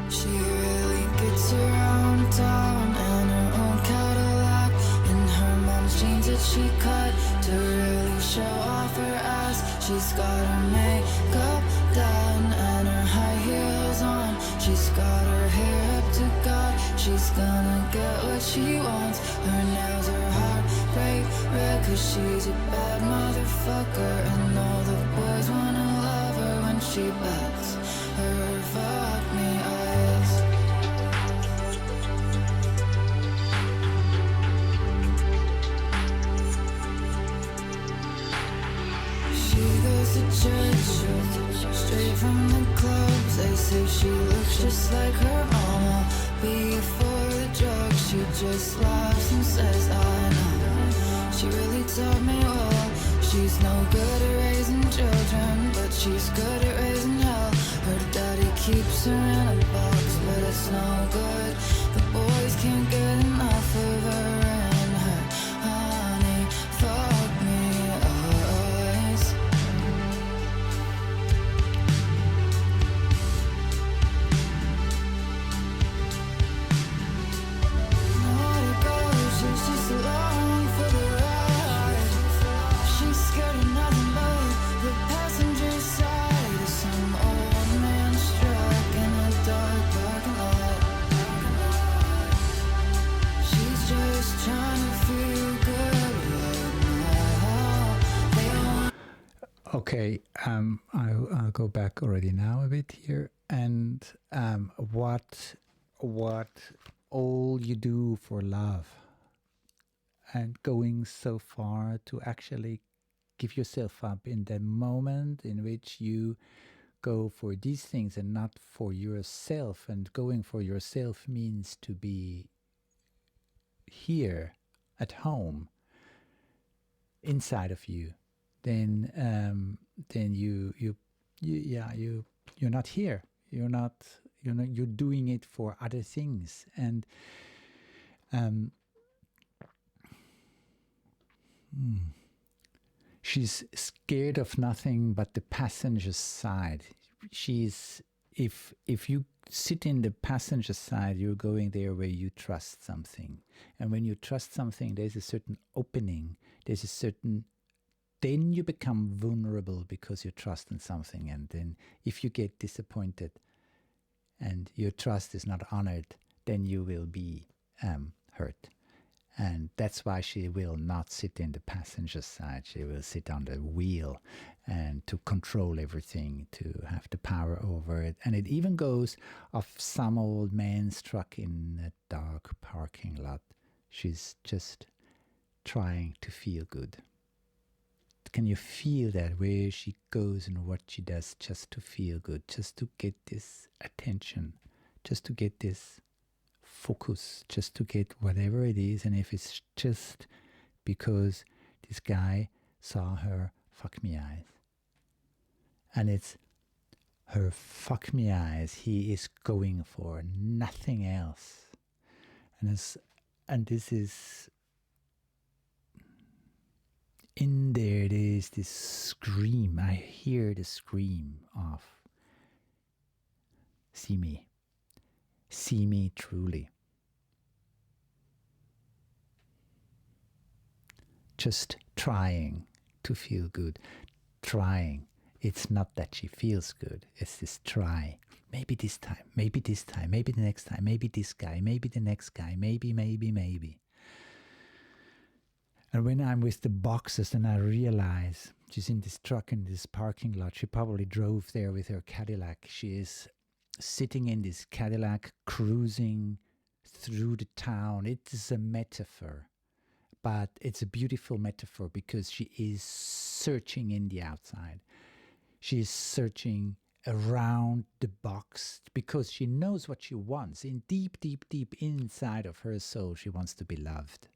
She really gets around town in her own Cadillac, in her mom's jeans that she cut to really show off her ass. She's got her makeup done and her high heels on. She's got her hair up to God. She's gonna get what she wants. Her nails are heartbreak red, 'cause she's a bad motherfucker, and all the boys wanna love her when she bats her fuck me eyes. She goes to church straight from the clubs. They say she looks just like her mama before the drugs. She just laughs and says, I know. She really taught me well. She's no good at raising children, but she's good at raising hell. Her daddy keeps her in a box, but it's no good. The boys can't get enough of her and her honey fuck me eyes. Nowhere to go, she's just along for the ride. She's scared of nothing but the passenger side of some old man's truck in a dark parking lot. She's just trying to feel good right now. They don't Okay, I'll go back already now a bit here. And what all you do for love, and going so far to actually give yourself up in the moment in which you go for these things and not for yourself. And going for yourself means to be here at home inside of you. Then you're not here. You're doing it for other things. And she's scared of nothing but the passenger side. If you sit in the passenger side, you're going there where you trust something. And when you trust something, there's a certain opening. Then you become vulnerable because you trust in something. And then if you get disappointed and your trust is not honored, then you will be hurt. And that's why she will not sit in the passenger side. She will sit on the wheel and to control everything, to have the power over it. And it even goes of some old man's truck in a dark parking lot. She's just trying to feel good. Can you feel that, where she goes and what she does just to feel good, just to get this attention, just to get this focus, just to get whatever it is. And if it's just because this guy saw her fuck me eyes, and it's her fuck me eyes he is going for, nothing else. And this is in there. It is this scream. I hear the scream of see me truly. Just trying to feel good. Trying. It's not that she feels good. It's this try. Maybe this time. Maybe this time. Maybe the next time. Maybe this guy. Maybe the next guy. Maybe. And when I'm with the boxes and I realize she's in this truck in this parking lot, she probably drove there with her Cadillac. She is sitting in this Cadillac, cruising through the town. It is a metaphor, but it's a beautiful metaphor because she is searching in the outside. She is searching around the box because she knows what she wants. In deep inside of her soul, she wants to be loved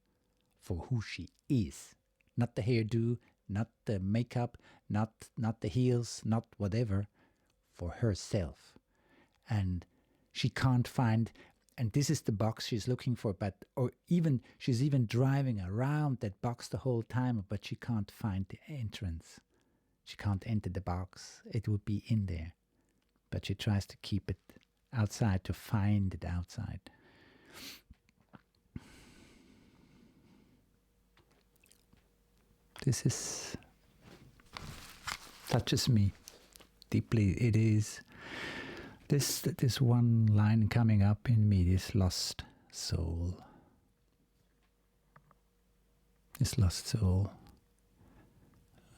for who she is. Not the hairdo, not the makeup, not the heels, not whatever, for herself. And she can't find, and this is the box she's looking for, she's even driving around that box the whole time, but she can't find the entrance. She can't enter the box. It would be in there. But she tries to keep it outside, to find it outside. This touches me deeply. It is this one line coming up in me, this lost soul. This lost soul.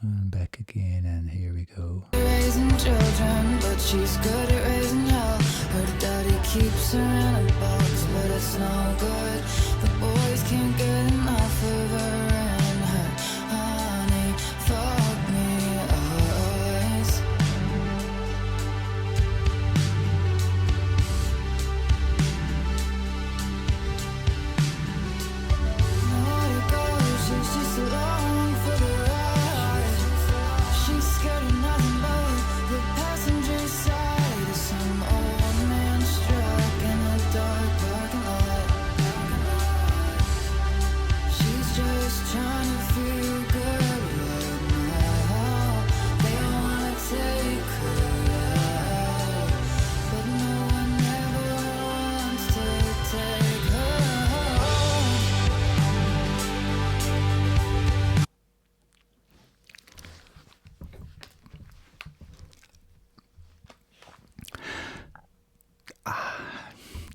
And back again, and here we go. Raising children, but she's good at raising hell. Her daddy keeps her in a box, but it's no good. The boys can't get enough of her and her honey. Fuck me eyes. Nowhere to go, she's just along for the ride. She's scared of nothing but the passenger side of some old man's truck in a dark parking lot. She's just trying to feel good right now. They wanna take her out, but no one ever wants to take her home.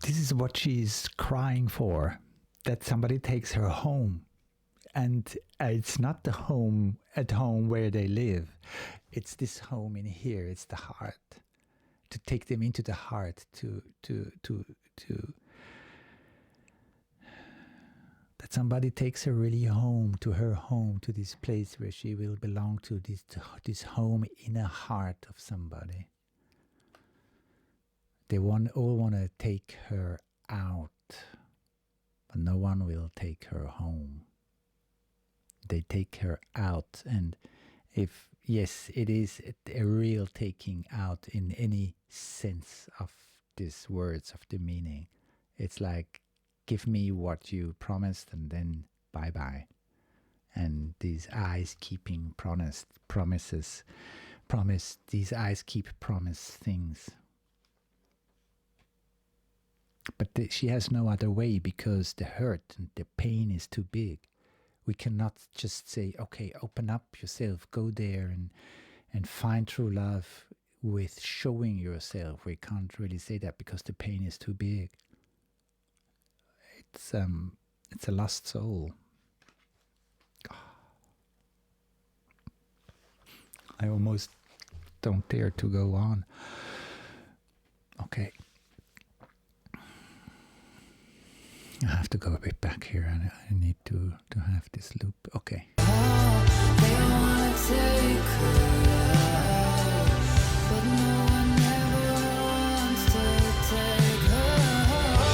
This is what she's crying for, that somebody takes her home. And it's not the home at home where they live. It's this home in here. It's the heart. to take them into the heart, to that somebody takes her really home, to her home, to this place where she will belong to, this home inner heart of somebody. They all want to take her out, but no one will take her home. They take her out, and if, yes, it is a real taking out in any sense of these words, of the meaning. It's like, give me what you promised and then bye-bye. And these eyes keeping promises, these eyes keep promise things. But she has no other way, because the hurt and the pain is too big. We cannot just say, okay, open up yourself, go there and find true love with showing yourself. We can't really say that because the pain is too big. It's a lost soul. I almost don't dare to go on. Okay. I have to go a bit back here, and I need to have this loop. Okay. They wanna take her, but no one ever wants to take her home.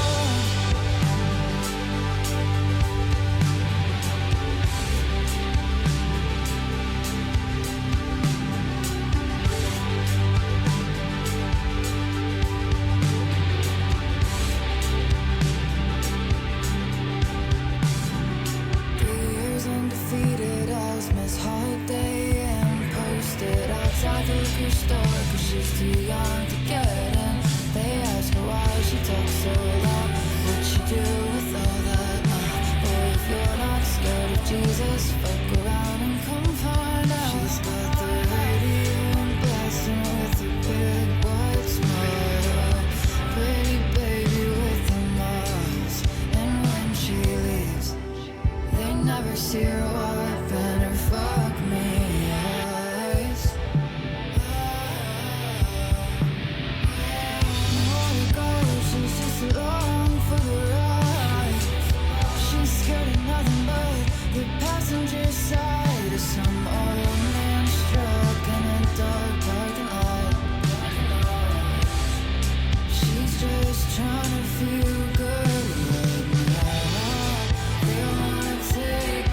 Undefeated as Miss Holiday, and posted outside the liquor store, 'cause she's too young to get in. They ask her why she talks so loud, what she do with all that mouth. Or if you're not scared of Jesus, fuck around and come find out. She's got the radio and blasting with a big white smile, pretty baby with the miles. And when she leaves, they never see her wipe and her fuck me eyes. Oh God, she's just along for the ride. She's scared of nothing but the passenger side of some old man's truck in a dark parking lot. She's just trying to feel good right now. They wanna take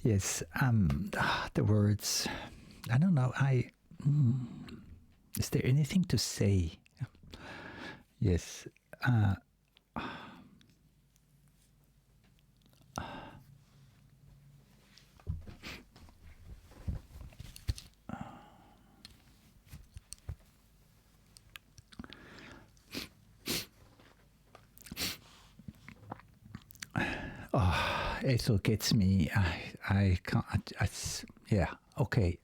Yes, the words. I don't know. Is there anything to say? Yes. Ethel gets me. I can't. Yeah. Okay.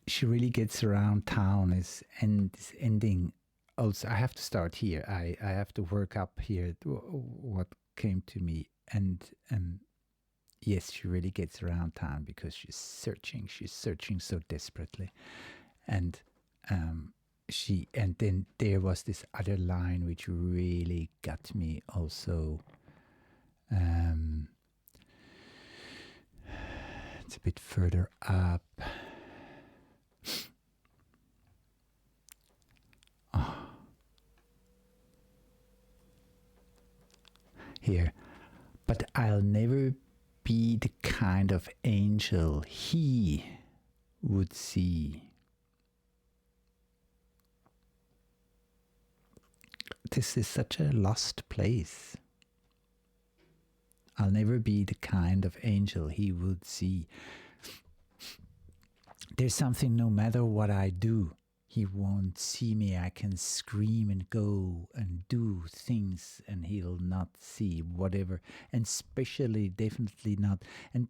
She really gets around town. Is ending. Also, I have to start here. I have to work up here. What came to me, and yes, she really gets around town because she's searching. She's searching so desperately, and and then there was this other line which really got me also. It's a bit further up. Here. But I'll never be the kind of angel he would see. This is such a lost place. I'll never be the kind of angel he would see. There's something, no matter what I do, he won't see me. I can scream and go and do things and he'll not see whatever. And especially, definitely not. And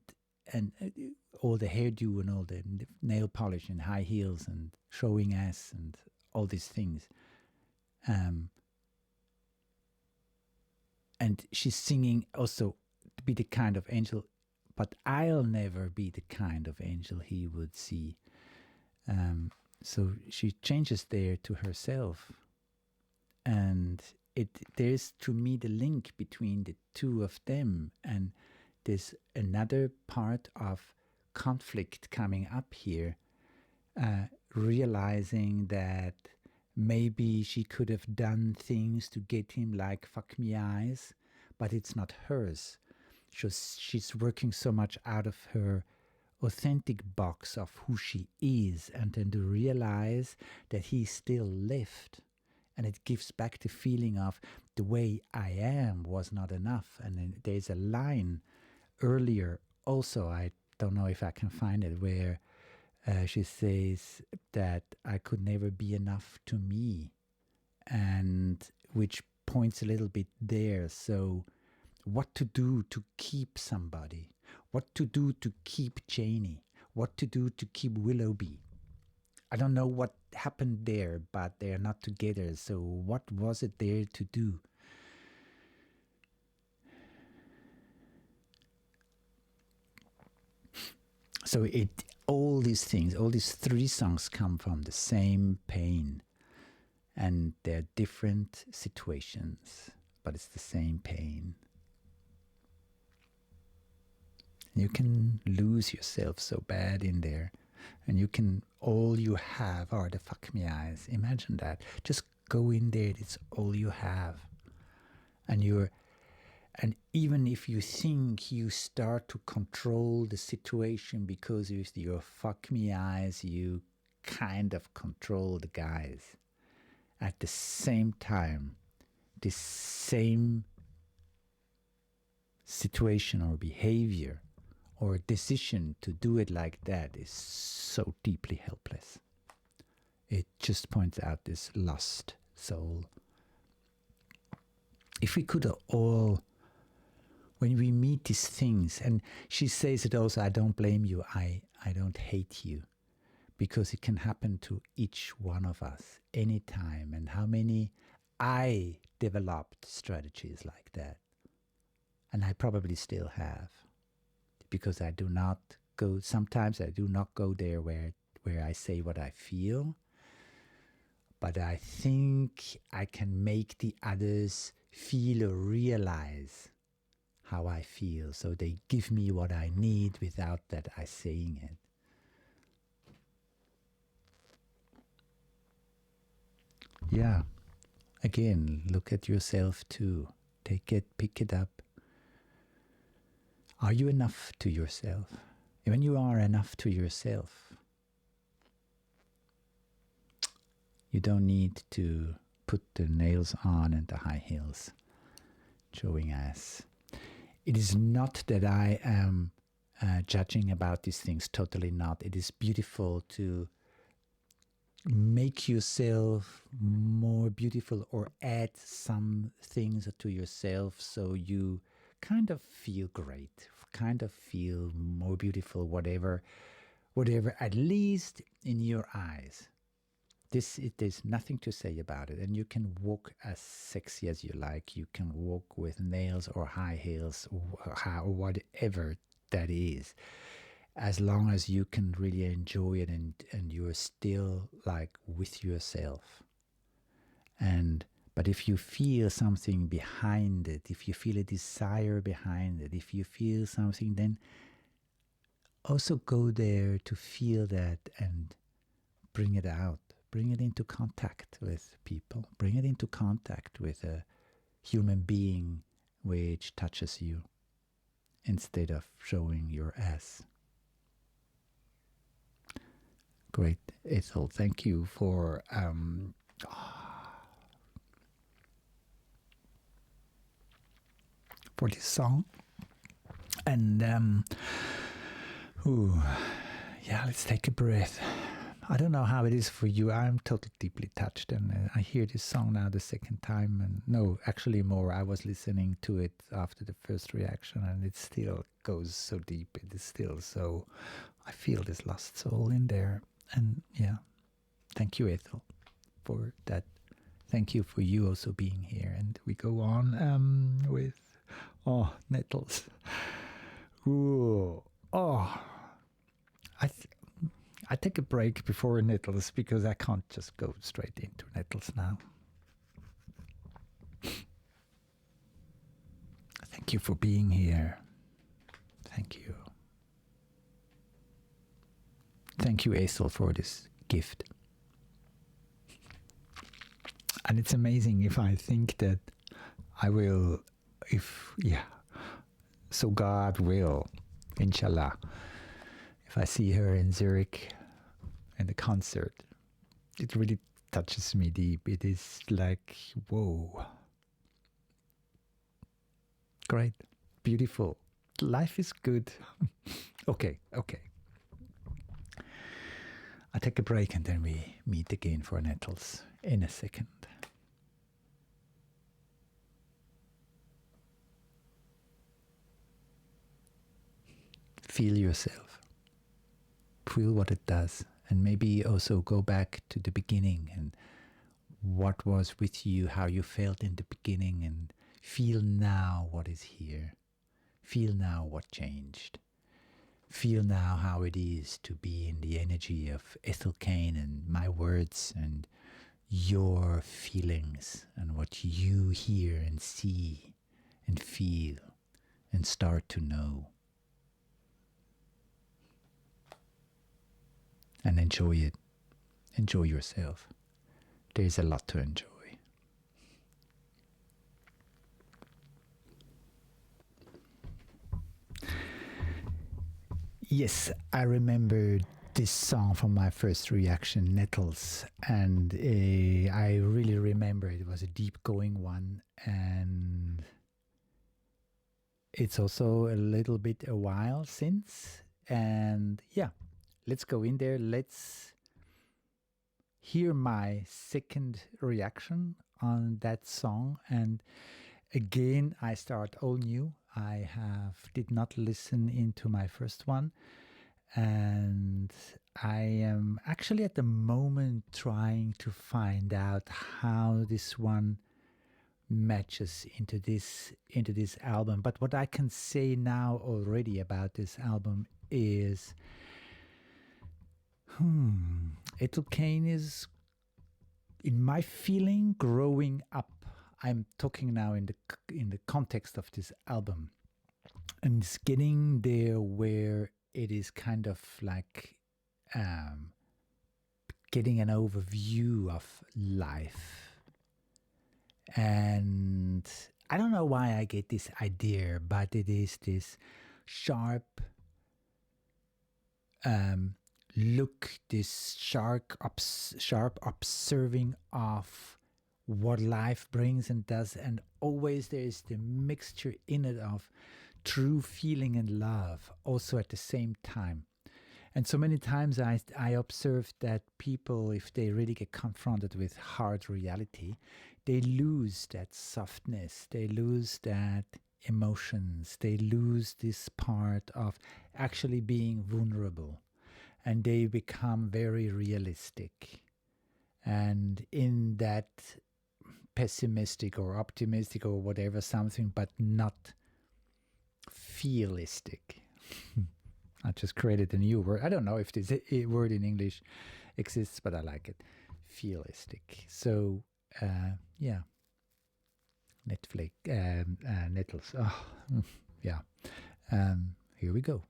all the hairdo and all the nail polish and high heels and showing ass and all these things. And she's singing also to be the kind of angel, but I'll never be the kind of angel he would see. So she changes there to herself. And there's, to me, the link between the two of them. And there's another part of conflict coming up here, realizing that maybe she could have done things to get him, like fuck me eyes, but it's not hers. She's working so much out of her authentic box of who she is, and then to realize that he's still left, and it gives back the feeling of the way I am was not enough. And then there's a line earlier also, I don't know if I can find it, where she says that I could never be enough to me, and which points a little bit there. So what to do to keep somebody, what to do to keep Janie, what to do to keep Willoughby. I don't know what happened there, but they're not together. So what was it there to do? So all these things, all these three songs come from the same pain, and they're different situations, but it's the same pain. You can lose yourself so bad in there, and all you have are the fuck me eyes. Imagine that. Just go in there, it's all you have. And even if you think you start to control the situation because with your fuck me eyes, you kind of control the guys. At the same time, this same situation or behavior or decision to do it like that is so deeply helpless. It just points out this lost soul. If we could all when we meet these things, and she says it also, I don't blame you, I don't hate you, because it can happen to each one of us anytime. And how many I developed strategies like that, and I probably still have, because I do not go, sometimes I do not go there where I say what I feel, but I think I can make the others feel or realize how I feel, so they give me what I need without that I saying it. Yeah, again, look at yourself too. Take it, pick it up. Are you enough to yourself? When you are enough to yourself, you don't need to put the nails on and the high heels, showing ass. It is not that I am judging about these things, totally not. It is beautiful to make yourself more beautiful or add some things to yourself so you kind of feel great, kind of feel more beautiful, whatever, at least in your eyes. There's nothing to say about it, and you can walk as sexy as you like. You can walk with nails or high heels or whatever that is, as long as you can really enjoy it and you're still like with yourself. But if you feel something behind it, if you feel a desire behind it, if you feel something, then also go there to feel that and bring it out. Bring it into contact with people. Bring it into contact with a human being which touches you, instead of showing your ass. Great, Ethel. Thank you for this song. And let's take a breath. I don't know how it is for you. I'm totally deeply touched, and I hear this song now the second time, and no, actually more. I was listening to it after the first reaction, and it still goes so deep. It is still so, I feel this lost soul in there. And yeah, thank you, Ethel, for that. Thank you for you also being here. And we go on with, Nettles. Ooh, I take a break before Nettles because I can't just go straight into Nettles now. Thank you for being here. Thank you. Thank you, Ethel, for this gift. And it's amazing if I think that I will, so God will, inshallah, if I see her in Zurich in the concert, it really touches me deep. It is like, whoa. Great. Beautiful. Life is good. Okay. I take a break and then we meet again for Nettles in a second. Feel yourself. Feel what it does. And maybe also go back to the beginning and what was with you, how you felt in the beginning, and feel now what is here. Feel now what changed. Feel now how it is to be in the energy of Ethel Cain and my words and your feelings and what you hear and see and feel and start to know. And enjoy it. Enjoy yourself. There's a lot to enjoy. Yes, I remember this song from my first reaction, Nettles, and I really remember it was a deep going one, and it's also a little bit a while since, and yeah, let's go in there. Let's hear my second reaction on that song, and again I start all new. I did not listen into my first one, and I am actually at the moment trying to find out how this one matches into this album. But what I can say now already about this album is, Ethel Cain is, in my feeling, growing up. I'm talking now in the context of this album, and it's getting there where it is kind of like getting an overview of life. And I don't know why I get this idea, but it is this sharp look, this sharp observing of what life brings and does, and always there is the mixture in it of true feeling and love also at the same time. And so many times I observed that people, if they really get confronted with hard reality, they lose that softness, they lose that emotions, they lose this part of actually being vulnerable, and they become very realistic. And in that pessimistic or optimistic or whatever something, but not feelistic. I just created a new word. I don't know if this word in English exists, but I like it. Feelistic. So, yeah. Netflix, Nettles. Oh, yeah. Here we go.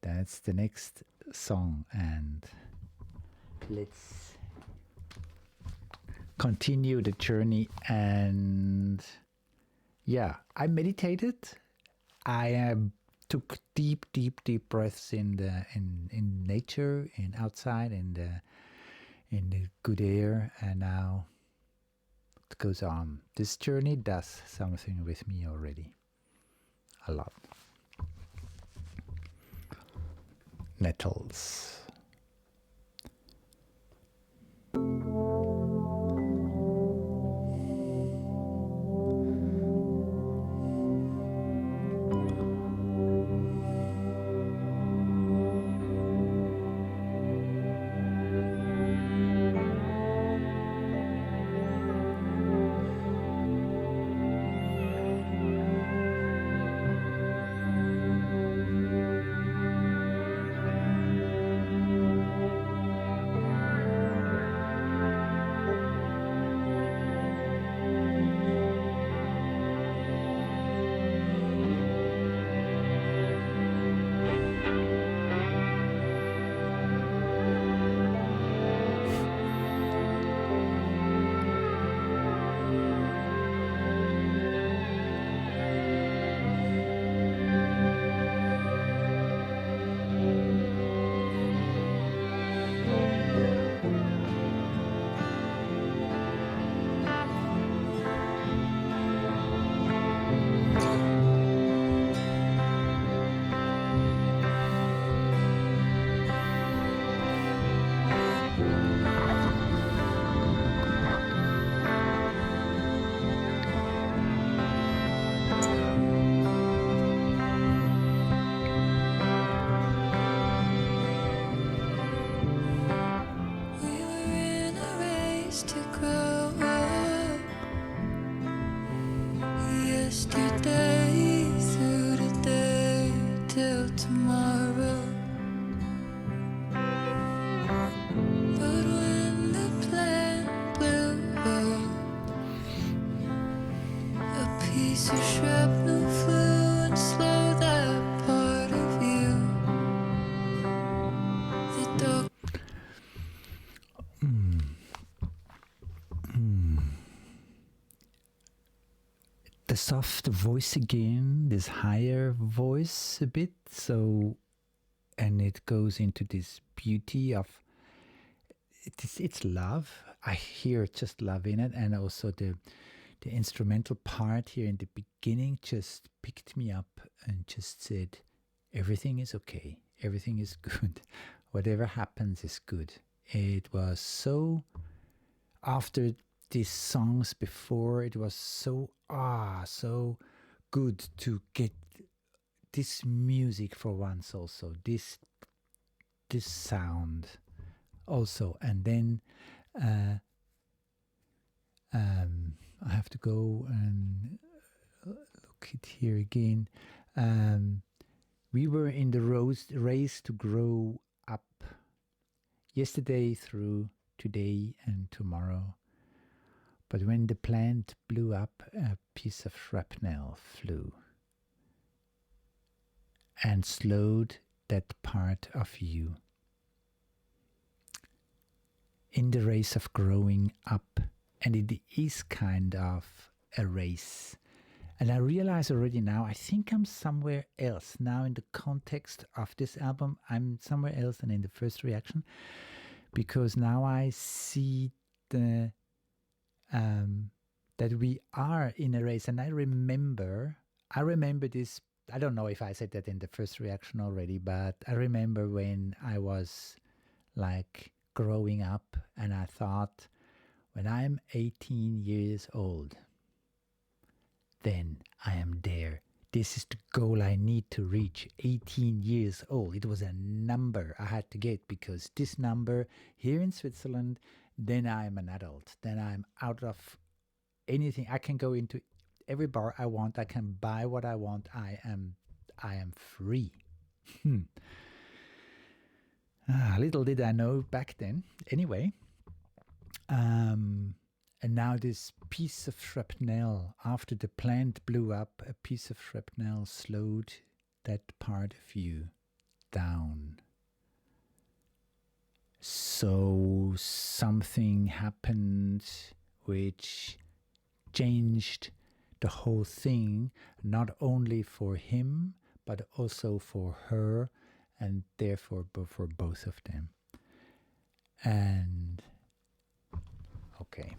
That's the next song, and let's continue the journey. And yeah, I meditated. I took deep breaths in nature, in outside, in the good air, and now it goes on. This journey does something with me already, a lot. Nettles. The soft voice again, this higher voice a bit, so, and it goes into this beauty of, it's love. I hear just love in it, and also the instrumental part here in the beginning just picked me up and just said, everything is okay, everything is good, whatever happens is good. It was so, after these songs before, it was so good to get this music for once also, this sound also. And then I have to go and look it here again. We were in the race to grow up yesterday through today and tomorrow. But when the plant blew up, a piece of shrapnel flew and slowed that part of you. In the race of growing up, and it is kind of a race. And I realize already now, I think I'm somewhere else. Now in the context of this album, I'm somewhere else than in the first reaction. Because now I see that we are in a race. And I remember this, I don't know if I said that in the first reaction already, but I remember when I was like growing up and I thought, when I'm 18 years old, then I am there. This is the goal I need to reach. 18 years old. It was a number I had to get, because this number here in Switzerland, then I'm an adult. Then I'm out of anything. I can go into every bar I want. I can buy what I want. I am free. Little did I know back then. Anyway. And now this piece of shrapnel, after the plant blew up, a piece of shrapnel slowed that part of you down. So something happened which changed the whole thing, not only for him, but also for her, and therefore for both of them. And okay.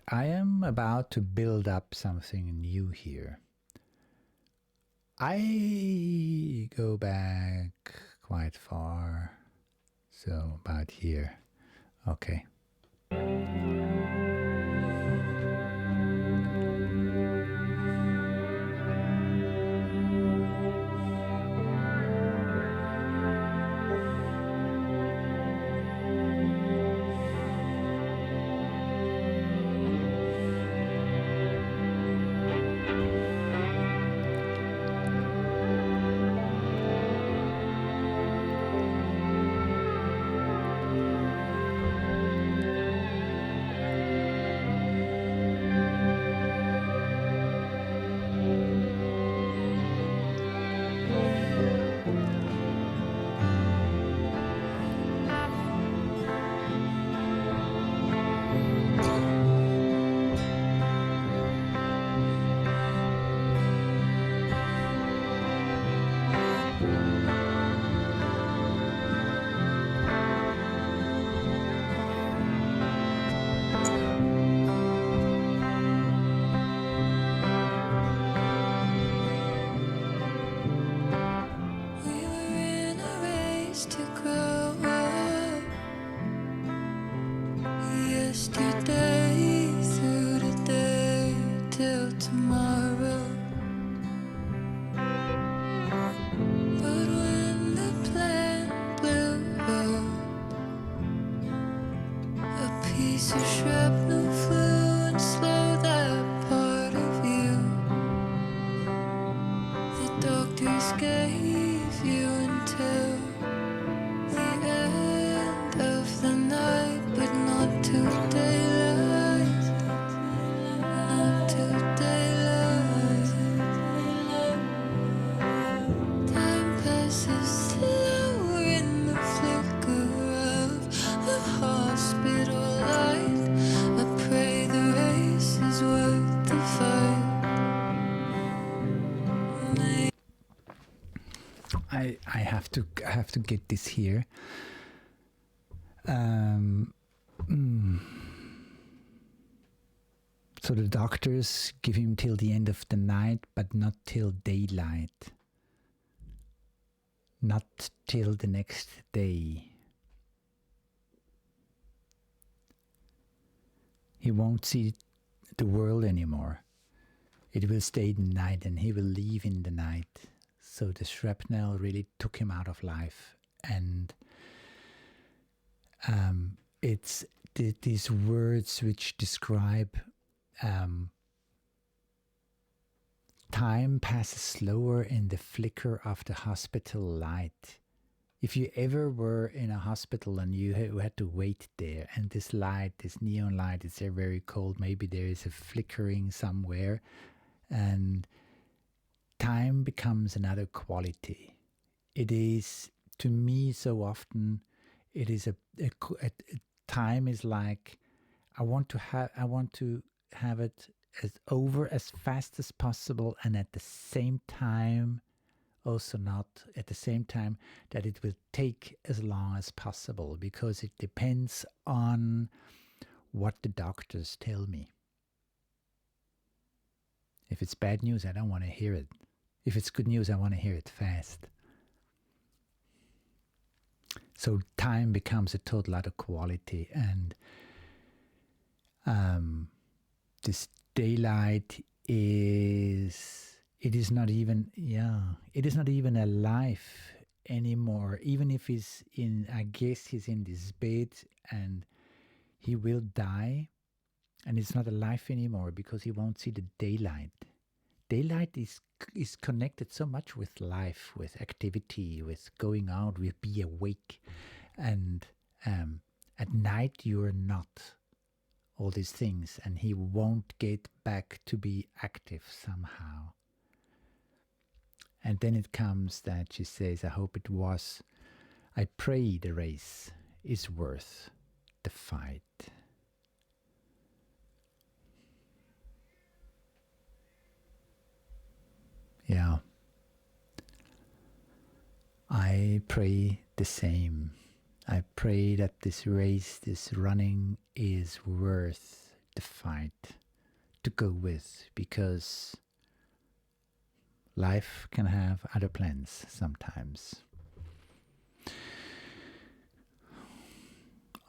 I am about to build up something new here. I go back quite far, so about here. Okay. I have to get this here. So the doctors give him till the end of the night, but not till daylight. Not till the next day. He won't see the world anymore. it will stay in the night and he will leave in the night. So the shrapnel really took him out of life. And it's these words which describe time passes slower in the flicker of the hospital light. If you ever were in a hospital and you had to wait there, and this light, this neon light, is very cold, maybe there is a flickering somewhere, and time becomes another quality. It is, to me, so often, it is a time is like, I want to have it as over as fast as possible, and at the same time, also not at the same time that it will take as long as possible, because it depends on what the doctors tell me. If it's bad news, I don't want to hear it. If it's good news, I want to hear it fast. So time becomes a total other quality, and this daylight it is not even a life anymore. Even if he's in, I guess he's in this bed and he will die, and it's not a life anymore because he won't see the daylight. Daylight is connected so much with life, with activity, with going out, with be awake. And at night you're not all these things, and he won't get back to be active somehow. And then it comes that she says, I pray the race is worth the fight. Yeah. I pray the same. I pray that this race, this running, is worth the fight to go with, because life can have other plans sometimes.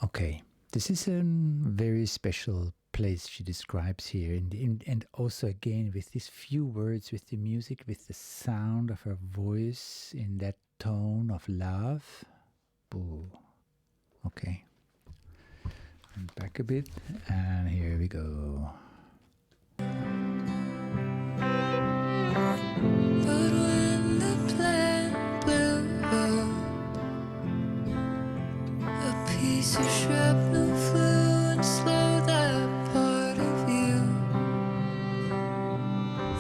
Okay, this is a very special place she describes here, and also again with these few words, with the music, with the sound of her voice in that tone of love. Ooh. Okay, and back a bit, and here we go. But when the plant blew up, a piece of shrapnel flew and slowed that part of you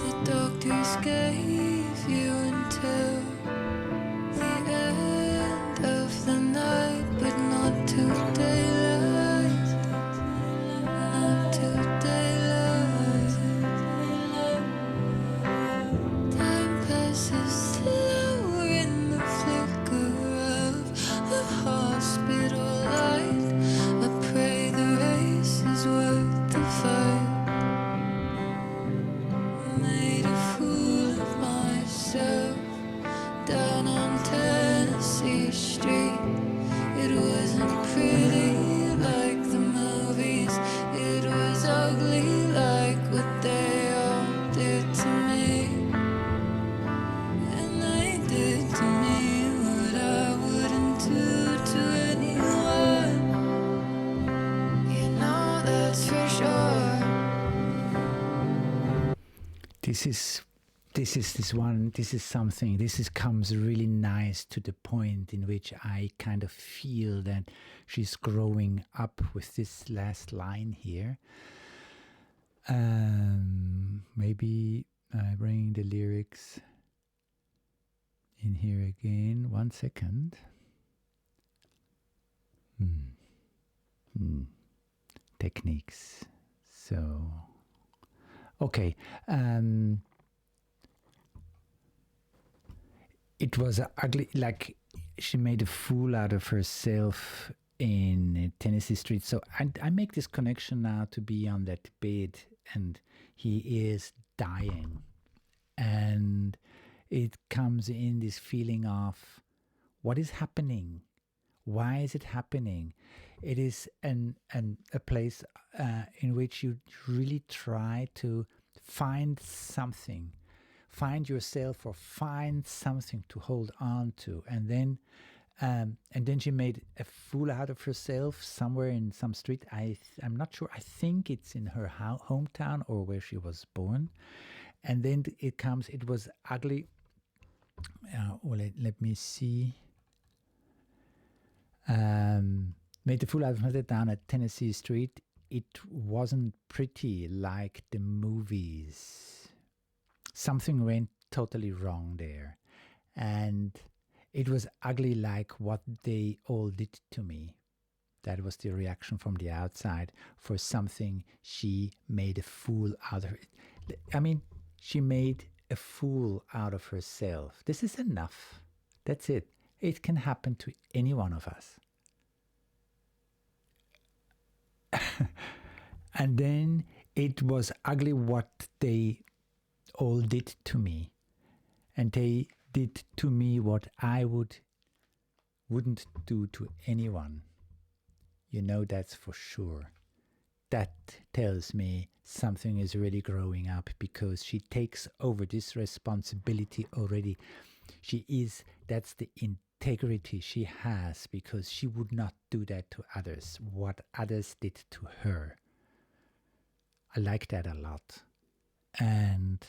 the doctors gave you until the end of the night, but not till daylight, not till daylight. Time passes slower in the flicker of the hospital light. I pray the race is worth the fight. Made a fool of myself down on Tennessee Street. It wasn't pretty like the movies. It was ugly like what they all did to me. And they did to me what I wouldn't do to anyone. You know that's for sure. This comes really nice to the point in which I kind of feel that she's growing up with this last line here. Maybe I bring the lyrics in here again. 1 second. Techniques. So, okay. It was ugly, like she made a fool out of herself in Tennessee Street. So I make this connection now to be on that bed and he is dying. And it comes in this feeling of what is happening? Why is it happening? It is a place in which you really try to find something, find yourself, or find something to hold on to. And then she made a fool out of herself somewhere in some street. I'm not sure. I think it's in her hometown or where she was born. And then it was ugly. Let me see. Made the fool out of herself down at Tennessee Street. It wasn't pretty like the movies. Something went totally wrong there. And it was ugly like what they all did to me. That was the reaction from the outside for something she made a fool out of. I mean, she made a fool out of herself. This is enough. That's it. It can happen to any one of us. And then it was ugly what they all did to me. And they did to me what I wouldn't do to anyone. You know, that's for sure. That tells me something is really growing up, because she takes over this responsibility already. That's the integrity she has, because she would not do that to others, what others did to her. I like that a lot. And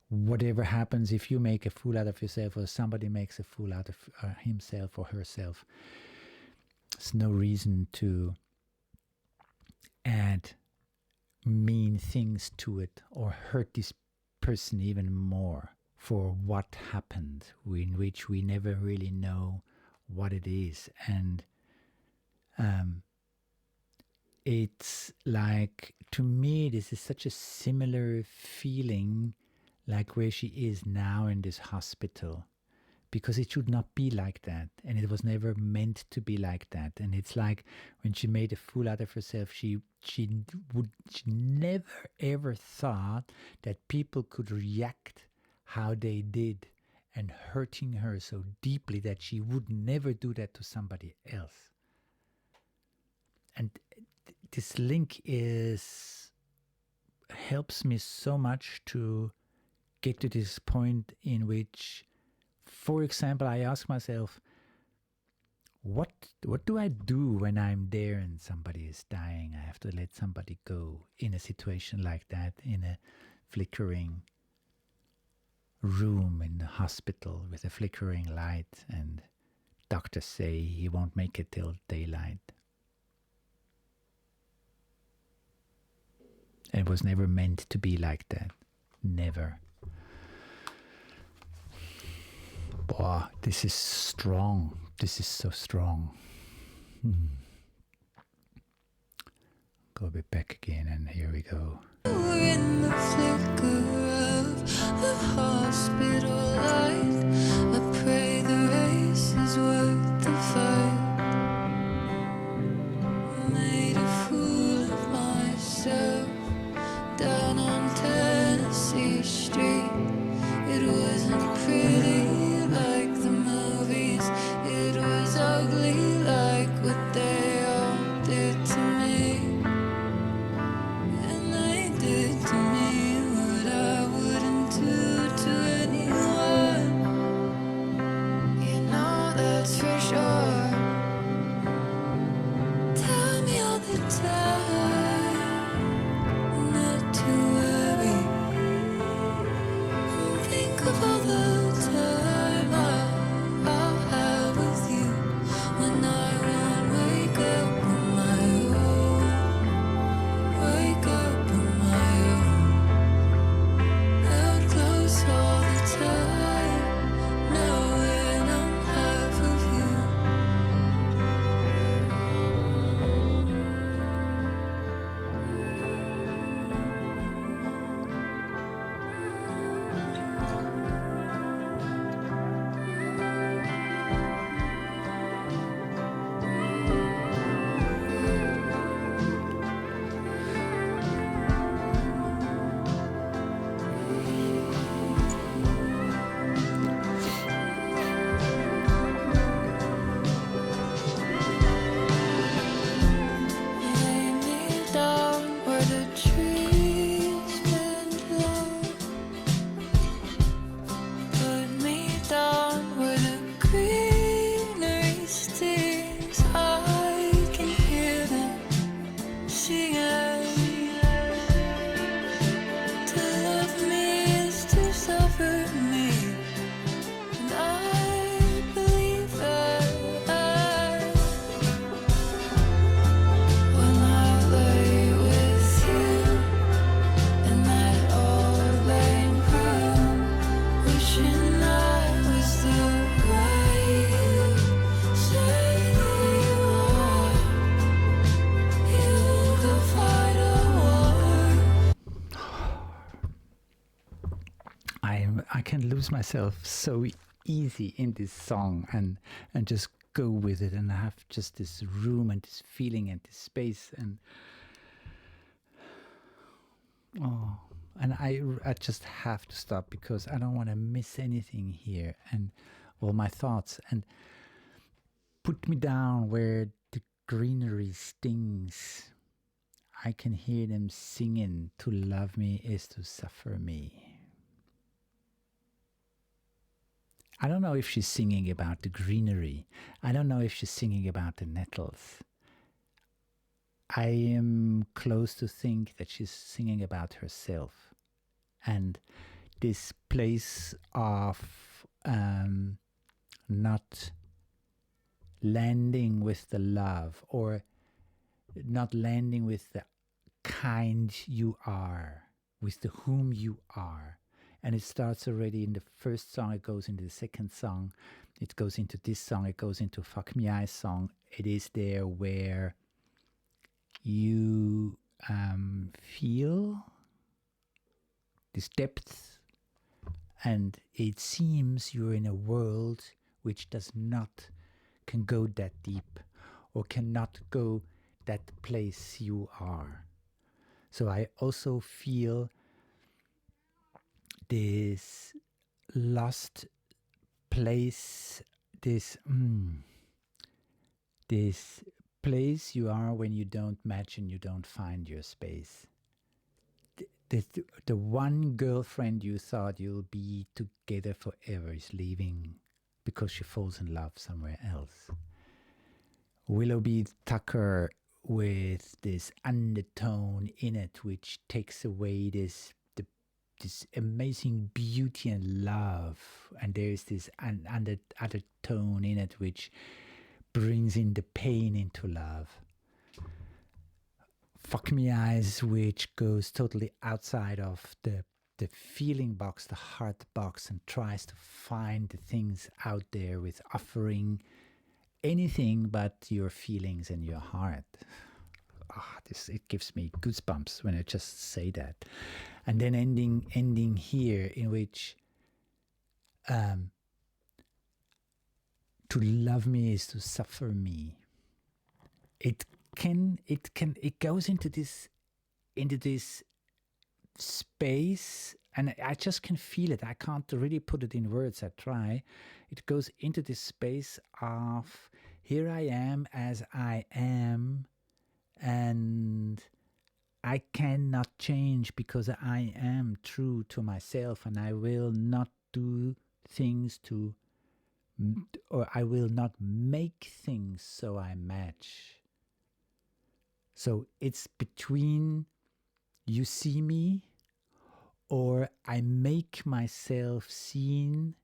whatever happens, if you make a fool out of yourself or somebody makes a fool out of himself or herself, there's no reason to add mean things to it or hurt this person even more for what happened, in which we never really know what it is. And it's like, to me, this is such a similar feeling like where she is now in this hospital, because it should not be like that, and it was never meant to be like that. And it's like when she made a fool out of herself, she never ever thought that people could react how they did and hurting her so deeply that she would never do that to somebody else. And this link helps me so much to get to this point in which, for example, I ask myself, what do I do when I'm there and somebody is dying? I have to let somebody go in a situation like that, in a flickering room in the hospital with a flickering light, and doctors say he won't make it till daylight. It was never meant to be like that. Never. Boy, this is strong. This is so strong. Go a bit back again, and here we go. We're in the flicker of the hospital light. I pray the race is worth the fight. Made a fool of myself down on Tennessee Street. It wasn't pretty like the movies. It was ugly like what they all did to me. And they did to me what I wouldn't do to anyone. You know that's for sure. can lose myself so easy in this song and just go with it, and I have just this room and this feeling and this space, and I just have to stop because I don't want to miss anything here, and all my thoughts, and put me down where the greenery stings. I can hear them singing, to love me is to suffer me. I don't know if she's singing about the greenery. I don't know if she's singing about the nettles. I am close to think that she's singing about herself. And this place of not landing with the love, or not landing with the kind you are, with the whom you are. And it starts already in the first song, it goes into the second song, it goes into this song, it goes into Fuck Me Eyes song. It is there where you feel this depth, and it seems you're in a world which can go that deep, or cannot go that place you are. So I also feel this lost place, this place you are when you don't match and you don't find your space. The one girlfriend you thought you'll be together forever is leaving because she falls in love somewhere else. Willoughby Tucker with this undertone in it, which takes away this amazing beauty and love, and there's this undertone in it which brings in the pain into love. Fuck Me Eyes, which goes totally outside of the feeling box, the heart box, and tries to find the things out there with offering anything but your feelings and your heart. It gives me goosebumps when I just say that. And then ending here, in which to love me is to suffer me. It goes into this space, and I just can feel it. I can't really put it in words. I try. It goes into this space of, here I am as I am, and I cannot change because I am true to myself, and I will not do things or I will not make things so I match. So it's between you see me, or I make myself seen,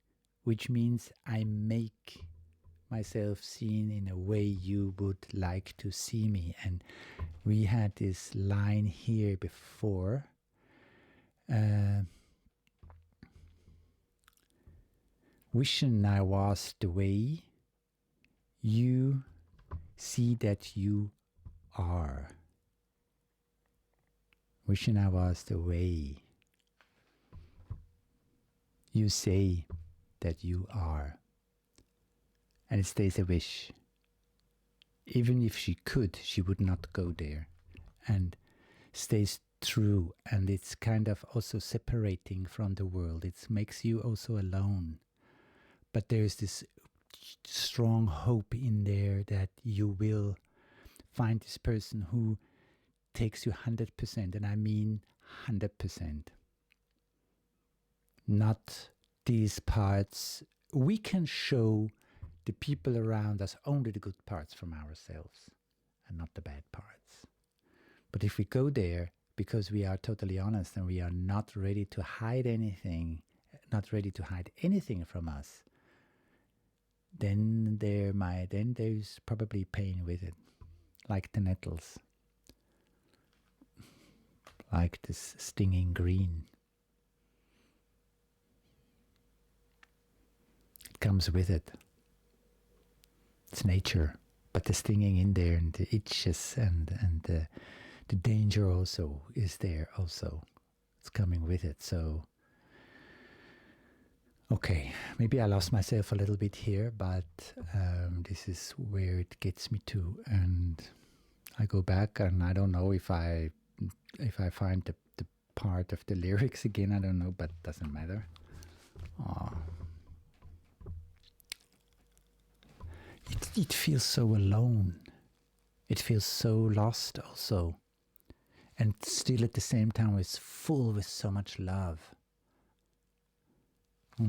which means I make myself seen in a way you would like to see me. And we had this line here before. Wishing I was the way you see that you are. Wishing I was the way you say that you are. And it stays a wish. Even if she could, she would not go there. And stays true. And it's kind of also separating from the world. It makes you also alone. But there's this strong hope in there that you will find this person who takes you 100%. And I mean 100%. Not these parts. We can show the people around us only the good parts from ourselves and not the bad parts. But if we go there because we are totally honest and we are not ready to hide anything, from us, then there's probably pain with it, like the nettles, like this stinging green. It comes with it. It's nature, but the stinging in there and the itches and the danger also is there also. It's coming with it. So Okay, maybe I lost myself a little bit here, but this is where it gets me to, and I go back, and I don't know if I find the part of the lyrics again. I don't know, but doesn't matter. It feels so alone. It feels so lost also, and still at the same time it's full with so much love. Lay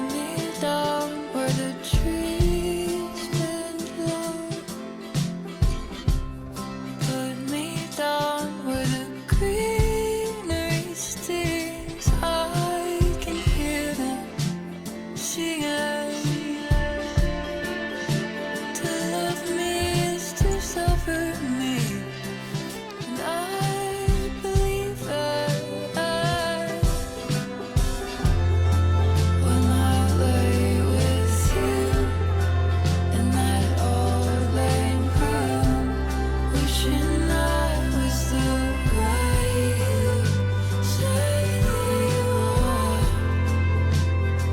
me down where the trees bend low. Put me down where the greenery stings. I can hear them singing. To love me is to suffer me, and I believe that. When I lay with you in that old lame room, wishing I was the way you say you are.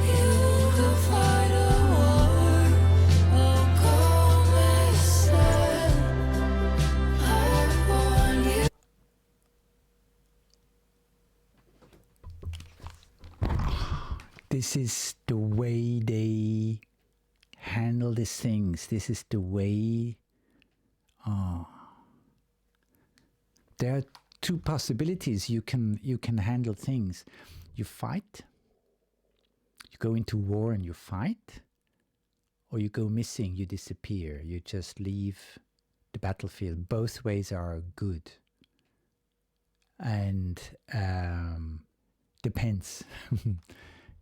You could fight a war, oh come and say, I want you. This is the way they handle these things. This is the way. There are two possibilities. You can handle things. You fight. You go into war and you fight, or you go missing. You disappear. You just leave the battlefield. Both ways are good, and depends.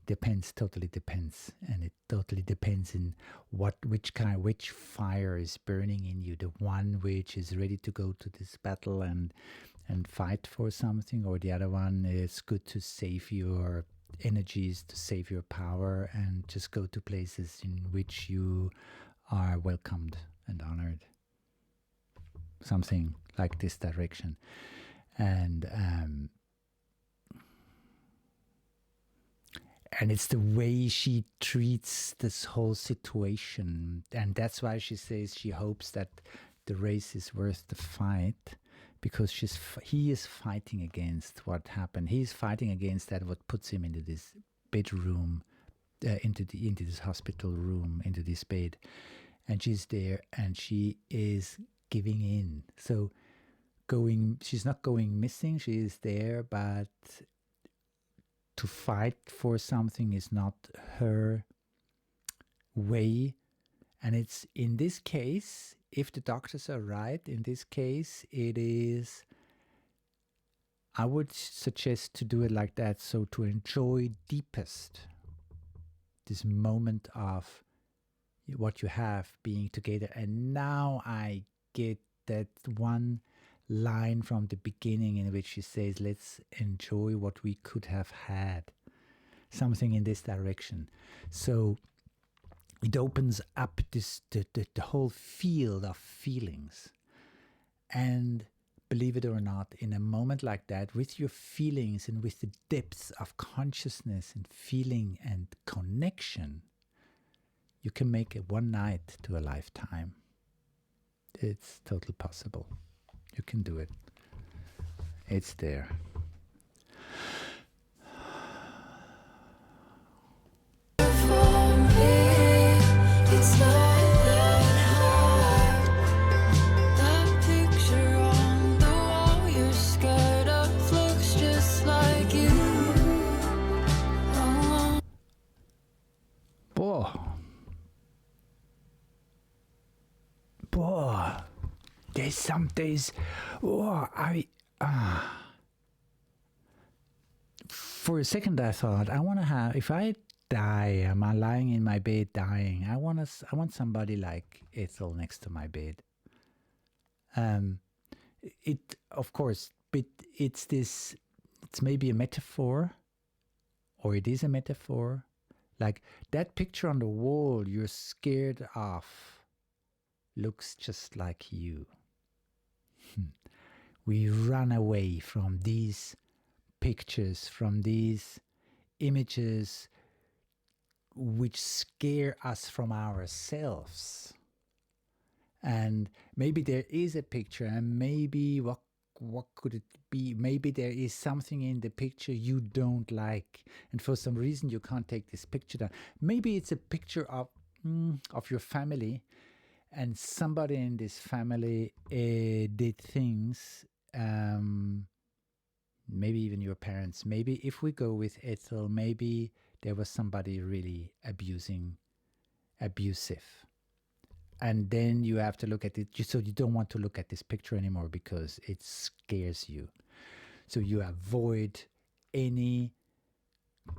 Depends, totally depends, and it totally depends in which fire is burning in you. The one which is ready to go to this battle and fight for something, or the other one is good to save your energies, to save your power, and just go to places in which you are welcomed and honored. Something like this direction, and it's the way she treats this whole situation. And that's why she says she hopes that the race is worth the fight, because he is fighting against what happened. He's fighting against that, what puts him into this bedroom, into this hospital room, into this bed. And she's there, and she is giving in. So she's not going missing. She is there, but to fight for something is not her way. And it's in this case, if the doctors are right, in this case, it is, I would suggest to do it like that. So to enjoy deepest this moment of what you have being together. And now I get that one line from the beginning in which she says, let's enjoy what we could have had. Something in this direction. So it opens up the whole field of feelings. And believe it or not, in a moment like that, with your feelings and with the depths of consciousness and feeling and connection, you can make it one night to a lifetime. It's totally possible. You can do it. It's there. For me, it's not that hard. That picture on the wall you're scared of looks just like you. Boy, there's some days, for a second I thought, I want to have, if I die, am I lying in my bed dying? I want somebody like Ethel next to my bed. It, of course, but it's maybe a metaphor, or it is a metaphor. Like that picture on the wall, you're scared of looks just like you. We run away from these pictures, from these images which scare us from ourselves. And maybe there is a picture, and maybe what could it be? Maybe there is something in the picture you don't like, and for some reason you can't take this picture down. Maybe it's a picture of your family, and somebody in this family did things, maybe even your parents. Maybe if we go with Ethel, maybe there was somebody really abusive. And then you have to look at it, so you don't want to look at this picture anymore because it scares you. So you avoid any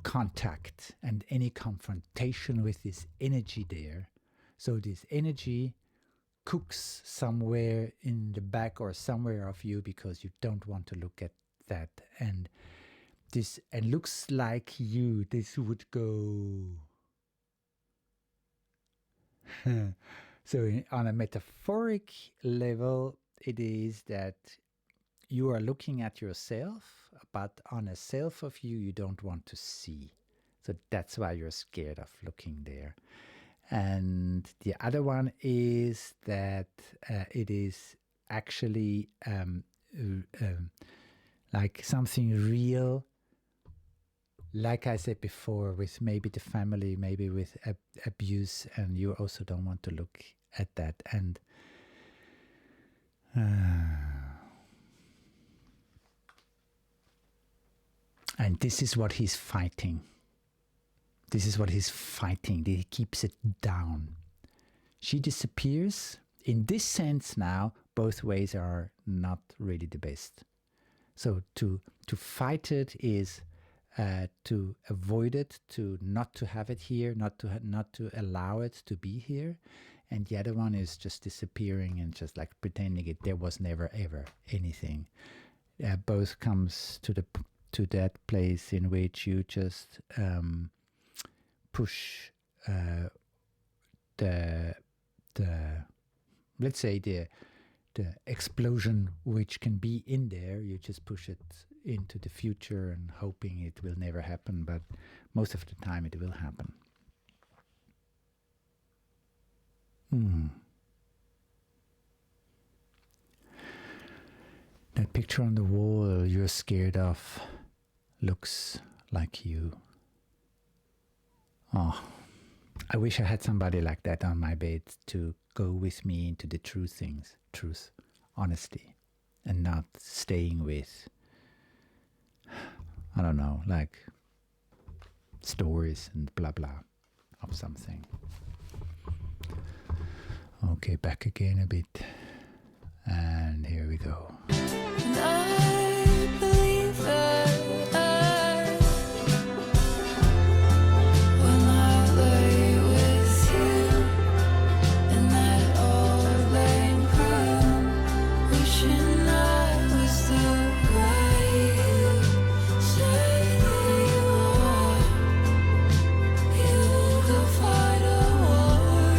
contact and any confrontation with this energy there. So this energy cooks somewhere in the back or somewhere of you because you don't want to look at that. And this, and looks like you, this would go. So on a metaphoric level, it is that you are looking at yourself, but on a self of you don't want to see. So that's why you're scared of looking there. And the other one is that it is actually like something real, like I said before, with maybe the family, maybe with abuse, and you also don't want to look at that. And this is what he's fighting. This is what he's fighting. He keeps it down. She disappears. In this sense now, both ways are not really the best. So to fight it is to avoid it, to not to have it here, not to allow it to be here. And the other one is just disappearing and just like pretending there was never ever anything. Both comes to that place in which you just push the let's say the explosion which can be in there. You just push it into the future and hoping it will never happen, but most of the time it will happen. That picture on the wall you're scared of looks like you. Oh, I wish I had somebody like that on my bed to go with me into the true things, truth, honesty, and not staying with, I don't know, like stories and blah blah of something. Okay, back again a bit, and here we go. And I believe that when I lay with you in that old lame room, wishing I was the way you say you are, you could fight a war,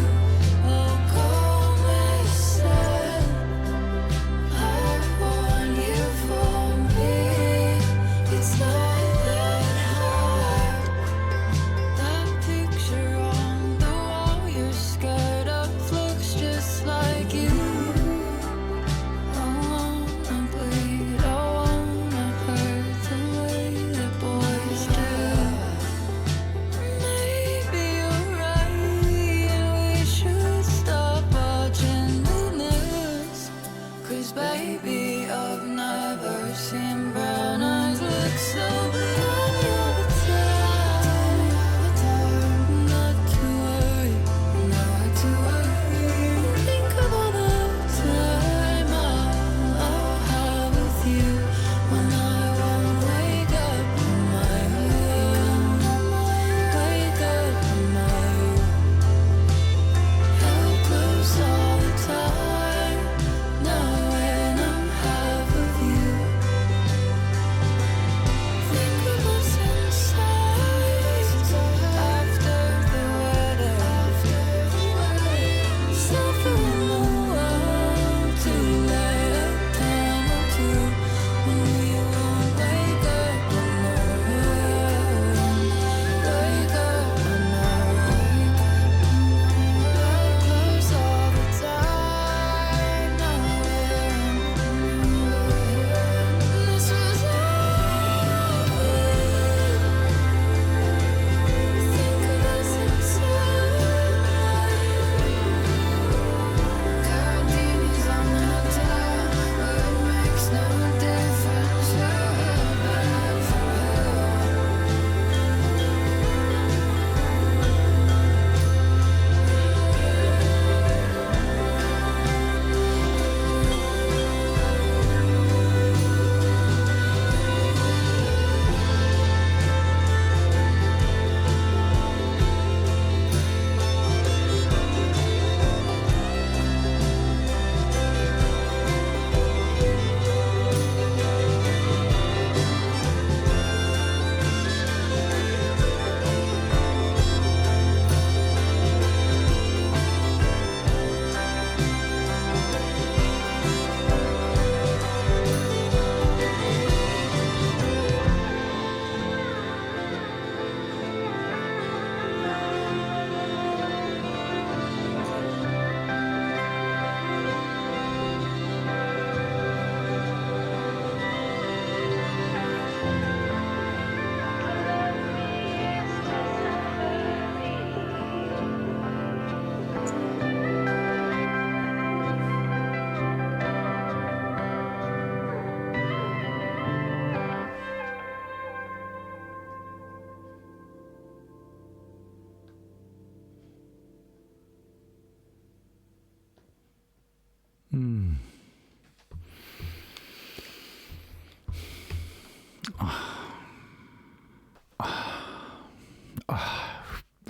oh come and said, I want you for me. It's not that hard. That picture on the wall you're scared of looks just like you. I wanna bleed, I wanna hurt the way that boys do. Maybe you're right, and we should stop watching the news. 'Cause baby, I've never seen brown eyes look so blue. All the time, not to worry, not to worry. Think of all the time I'll have with you when I won't wake up in my room. Wake up in my room. Held close all the time. Now when I'm half of you,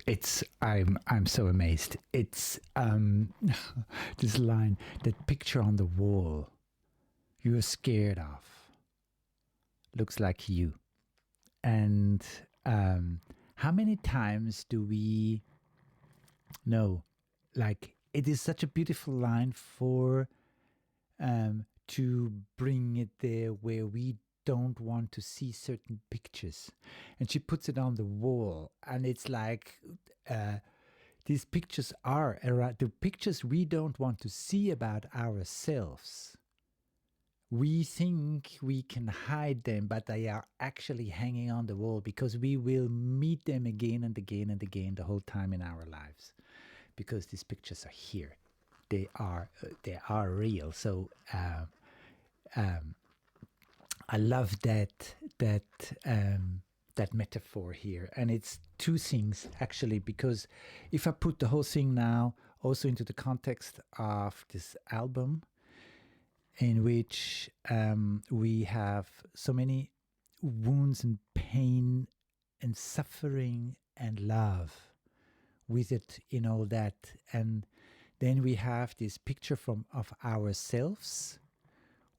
It's I'm so amazed. It's this line, that picture on the wall you're scared of looks like you. And how many times do we know, like, it is such a beautiful line for to bring it there where we don't want to see certain pictures, and she puts it on the wall, and it's like these pictures are around the pictures we don't want to see about ourselves. We think we can hide them, but they are actually hanging on the wall because we will meet them again and again and again the whole time in our lives, because these pictures are here. They are real. So I love that metaphor here, and it's two things actually, because if I put the whole thing now also into the context of this album, in which we have so many wounds and pain and suffering and love with it in all that, and then we have this picture of ourselves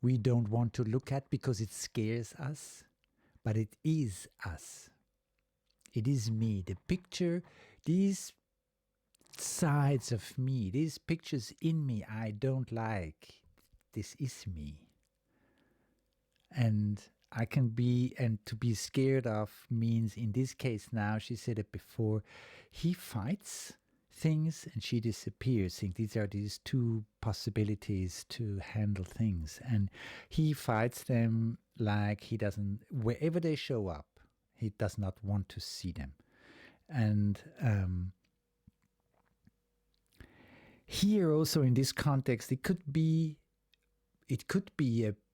we don't want to look at because it scares us, but it is us. It is me. The picture, these sides of me, these pictures in me I don't like, this is me. And I can be, and to be scared of means, in this case now, she said it before, he fights things and she disappears. These are these two possibilities to handle things, and he fights them like he doesn't, wherever they show up, he does not want to see them. And here also in this context, it could be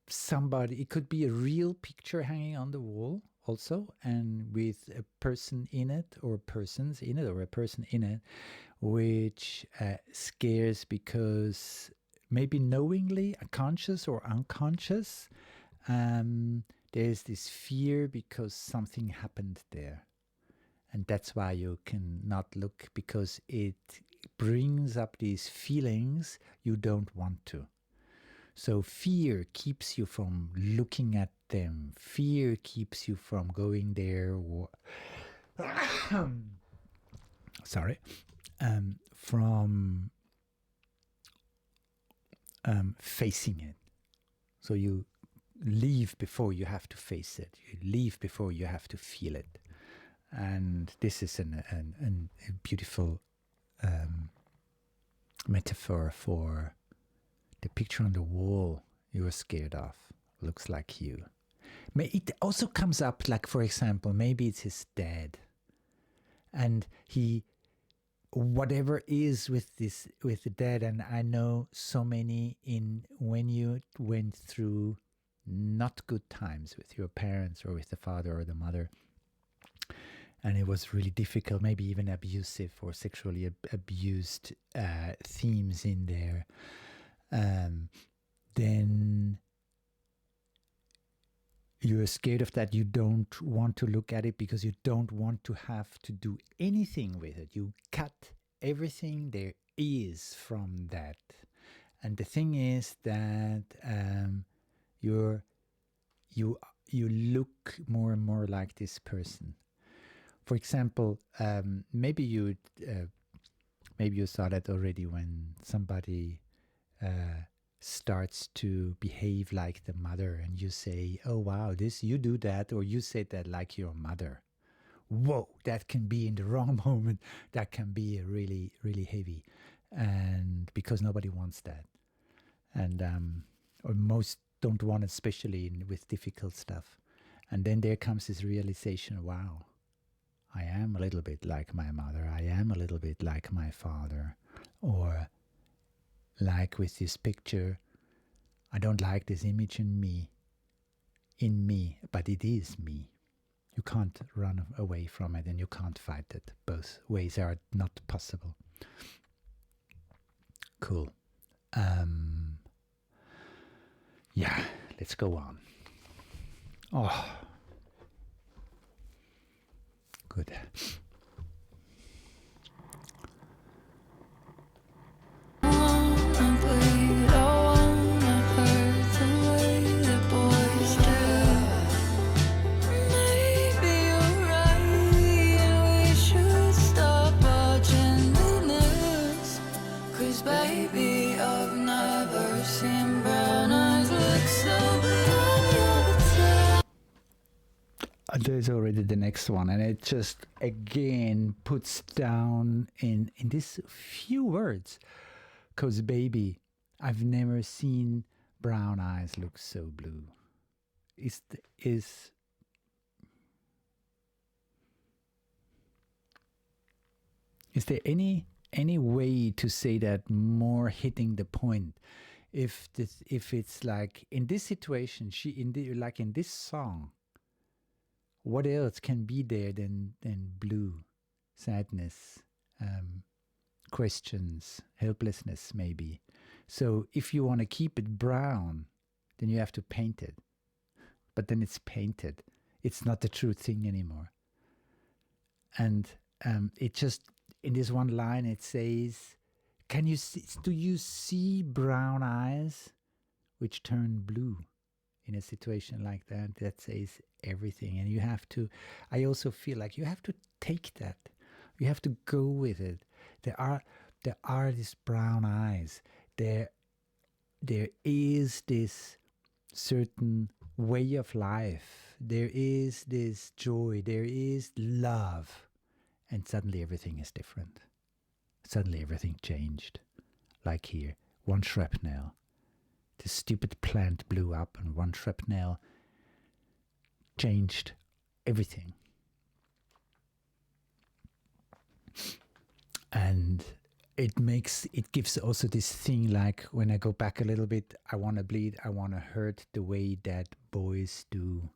somebody, it could be a real picture hanging on the wall also, and with a person in it, or persons in it, or a person in it, which scares because maybe knowingly, conscious or unconscious, there's this fear because something happened there. And that's why you cannot look, because it brings up these feelings you don't want to. So fear keeps you from looking at them. Fear keeps you from going there, or from facing it. So you leave before you have to face it. You leave before you have to feel it. And this is a beautiful metaphor for the picture on the wall you are scared of looks like you. It also comes up, like, for example, maybe it's his dad, and he, whatever is with the dad, and I know so many when you went through not good times with your parents or with the father or the mother, and it was really difficult, maybe even abusive or sexually abused themes in there, then you're scared of that. You don't want to look at it because you don't want to have to do anything with it. You cut everything there is from that. And the thing is that you look more and more like this person. For example, maybe you saw that already when somebody starts to behave like the mother, and you say, "Oh wow, you do that," or you say that like your mother. Whoa, that can be in the wrong moment. That can be really, really heavy, and because nobody wants that, and or most don't want it, especially with difficult stuff. And then there comes this realization: wow, I am a little bit like my mother. I am a little bit like my father, or like with this picture, I don't like this image in me, but it is me. You can't run away from it, and you can't fight it. Both ways are not possible. Cool. Yeah, let's go on. Oh, there's already the next one, and it just again puts down in these few words, 'cause baby, I've never seen brown eyes look so blue. Is there any way to say that more hitting the point? If it's like in this situation, like in this song, what else can be there than blue, sadness, questions, helplessness, maybe? So if you want to keep it brown, then you have to paint it. But then it's painted. It's not the true thing anymore. And it just, in this one line, it says, do you see brown eyes which turn blue? In a situation like that, that says everything. And you have to, I also feel like you have to take that. You have to go with it. There are these brown eyes. There is this certain way of life. There is this joy. There is love. And suddenly everything is different. Suddenly everything changed. Like here, one shrapnel. This stupid plant blew up, and one shrapnel changed everything. And it gives also this thing, like when I go back a little bit, I want to bleed, I want to hurt the way that boys do.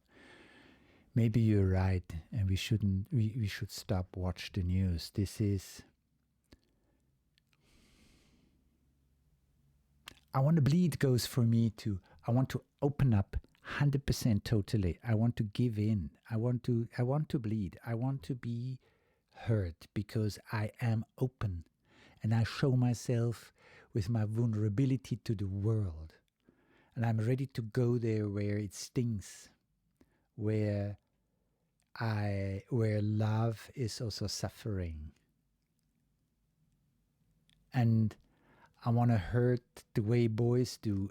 Maybe you're right, and we should stop watch the news. This is, I want to bleed goes for me to, I want to open up 100% totally. I want to give in. I want to bleed. I want to be hurt because I am open. And I show myself with my vulnerability to the world. And I'm ready to go there where it stings, where love is also suffering. And I want to hurt the way boys do.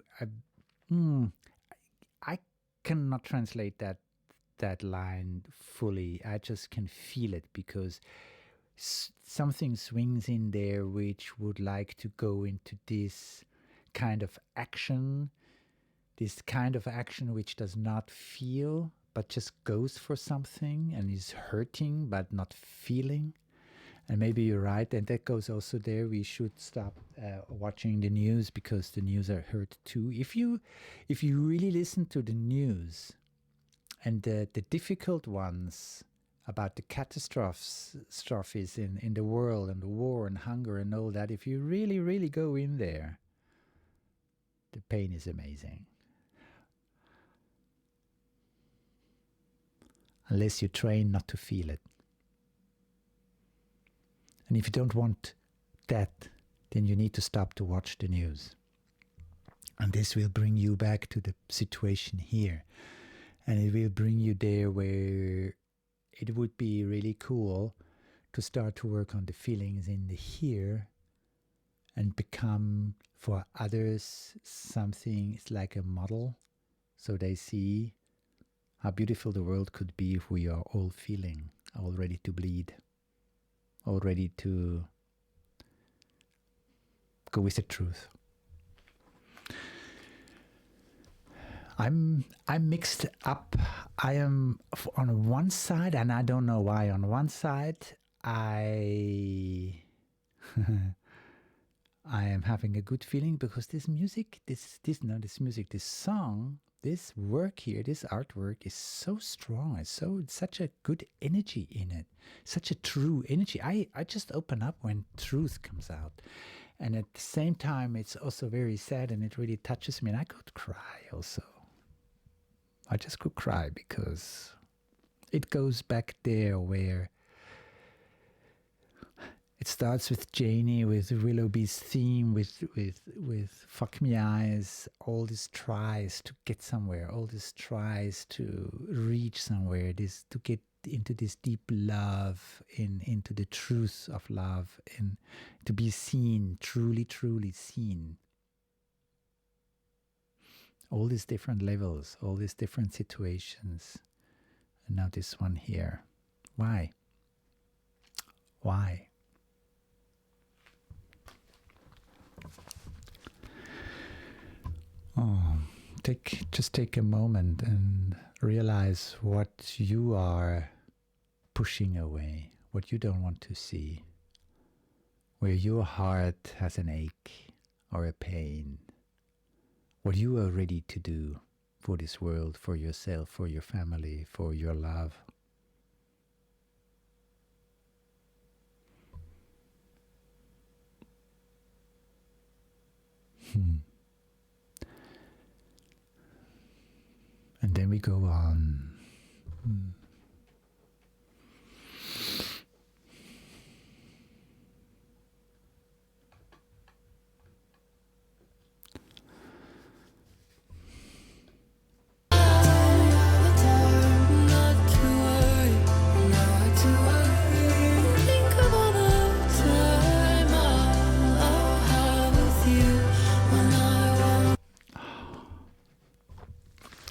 I cannot translate that line fully. I just can feel it because something swings in there which would like to go into this kind of action which does not feel but just goes for something and is hurting but not feeling. And maybe you're right, and that goes also there. We should stop watching the news because the news are hurt too. If you really listen to the news and the difficult ones about the catastrophes in the world and the war and hunger and all that, if you really, really go in there, the pain is amazing. Unless you train not to feel it. And if you don't want that, then you need to stop to watch the news. And this will bring you back to the situation here. And it will bring you there where it would be really cool to start to work on the feelings in the here and become for others something, it's like a model. So they see how beautiful the world could be if we are all feeling, all ready to bleed, all ready to go with the truth. I'm mixed up. I am on one side, and I don't know why. On one side, I am having a good feeling because this music, this song, this work here, this artwork is so strong. It's such a good energy in it, such a true energy. I just open up when truth comes out. And at the same time, it's also very sad and it really touches me. And I could cry also. I just could cry because it goes back there where it starts with Janie, with Willoughby's theme, with Fuck Me Eyes, all these tries to get somewhere, all these tries to reach somewhere, this to get into this deep love, into the truth of love, and to be seen, truly, truly seen. All these different levels, all these different situations. And now this one here. Why? Why? Oh, just take a moment and realize what you are pushing away, what you don't want to see, where your heart has an ache or a pain, what you are ready to do for this world, for yourself, for your family, for your love. And then we go on.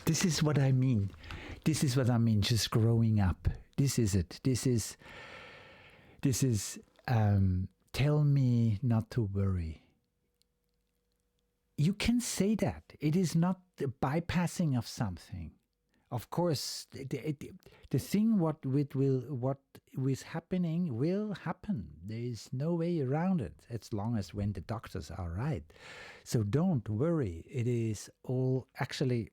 This is what I mean. This is what I mean, just growing up. This is it. This is tell me not to worry. You can say that. It is not the bypassing of something. Of course, the thing what is happening will happen. There is no way around it, as long as when the doctors are right. So don't worry. It is all actually...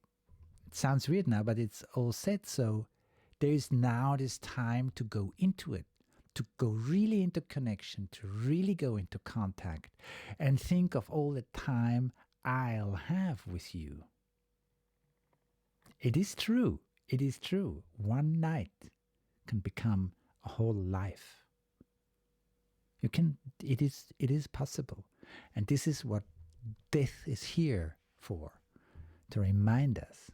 It sounds weird now, but it's all said. So there is now this time to go into it, to go really into connection, to really go into contact, and think of all the time I'll have with you. It is true. It is true. One night can become a whole life. You can. It is possible, and this is what death is here for, to remind us.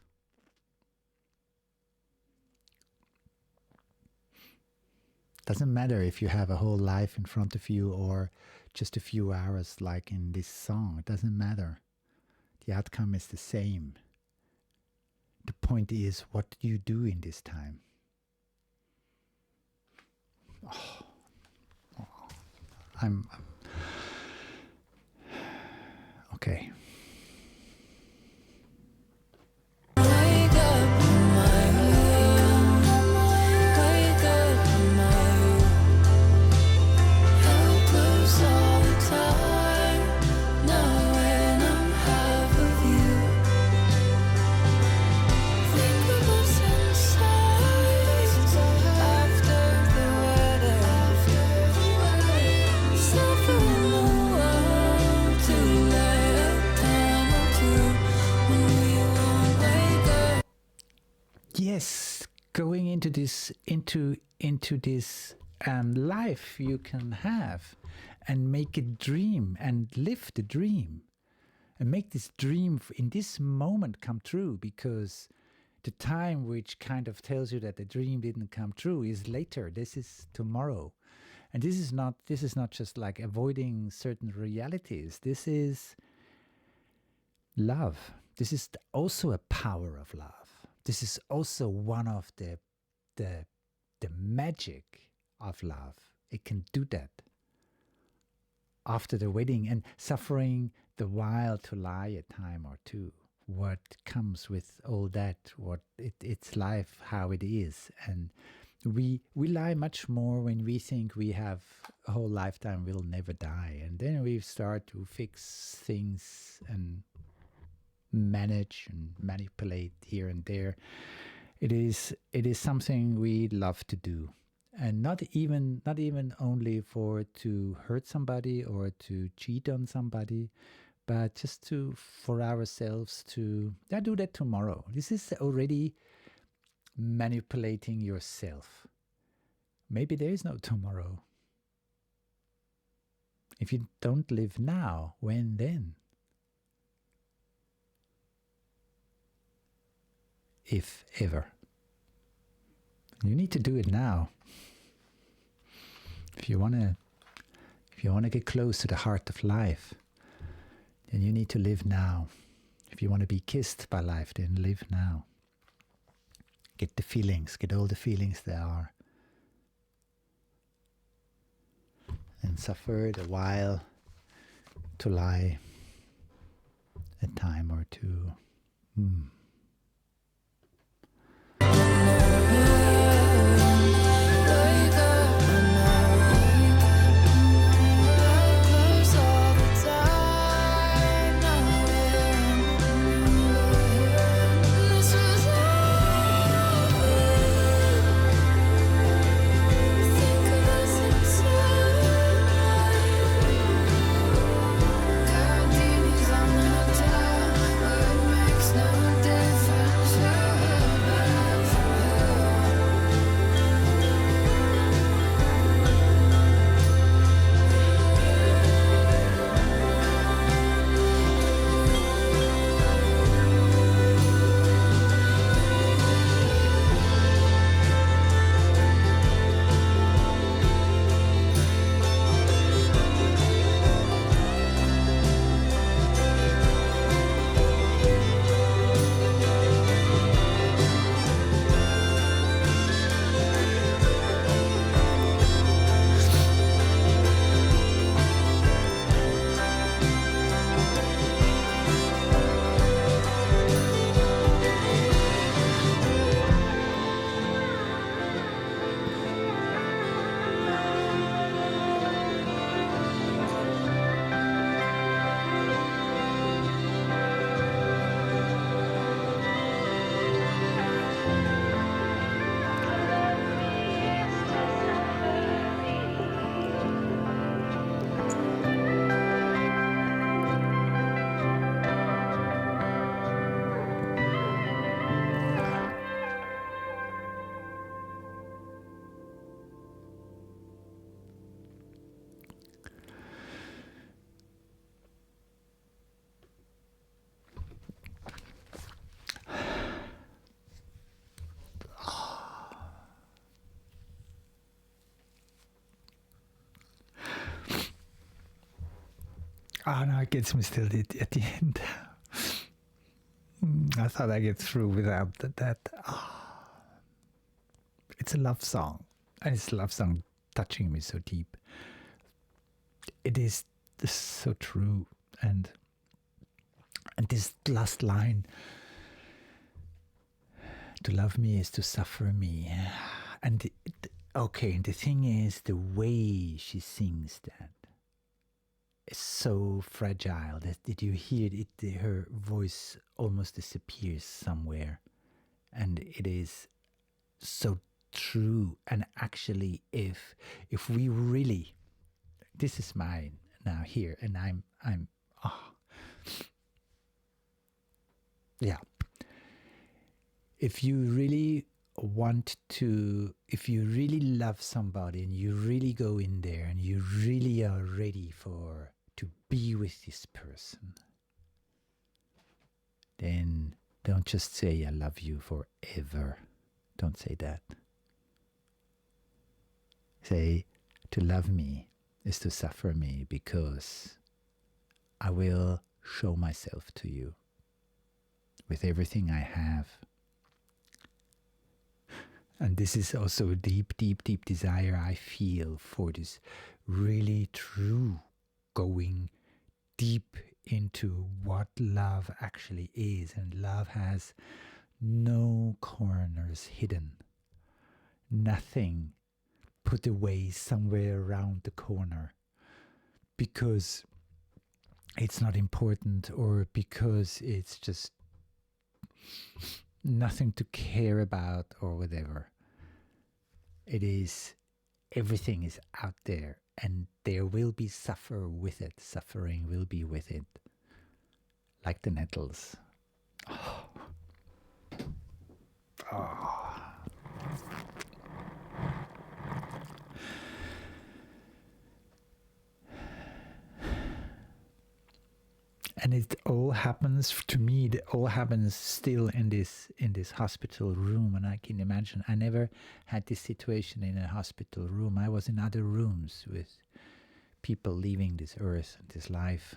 Doesn't matter if you have a whole life in front of you or just a few hours like in this song. It doesn't matter. The outcome is the same. The point is what do you do in this time? I'm okay. Yes, going into this life you can have, and make a dream and live the dream, and make this dream in this moment come true, because the time which kind of tells you that the dream didn't come true is later. This is tomorrow, and this is not just like avoiding certain realities. This is love. This is also a power of love. This is also one of the magic of love. It can do that. After the wedding and suffering the while to lie a time or two. What comes with all that? It's life, how it is. And we lie much more when we think we have a whole lifetime, we'll never die. And then we start to fix things and manage and manipulate here and there. It is something we love to do, and not even only to hurt somebody or to cheat on somebody, but just for ourselves to do that tomorrow. This is already manipulating yourself. Maybe there is no tomorrow. If you don't live now, when then? If ever. You need to do it now. If you want to get close to the heart of life, then you need to live now. If you want to be kissed by life, then live now. get the feelings, get all the feelings there are. And suffered a while to lie a time or two. Oh no, it gets me still at the end. I thought I'd get through without that. It's a love song. And it's a love song touching me so deep. It is so true. And this last line, to love me is to suffer me. And and the thing is, the way she sings that is so fragile. Did you hear it? Her voice almost disappears somewhere. And it is so true. And actually, if we really, this is mine now here, and I'm yeah. If you really if you really love somebody and you really go in there and you really are ready to be with this person, then don't just say I love you forever. Don't say that. Say, to love me is to suffer me, because I will show myself to you with everything I have. And this is also a deep, deep, deep desire I feel for this really true going deep into what love actually is. And love has no corners hidden. Nothing put away somewhere around the corner because it's not important or because it's just nothing to care about or whatever. It is, everything is out there, and there will be suffering will be with it, like the Nettles. And it all happens, to me, it all happens still in this hospital room. And I can imagine, I never had this situation in a hospital room. I was in other rooms with people leaving this earth, this life.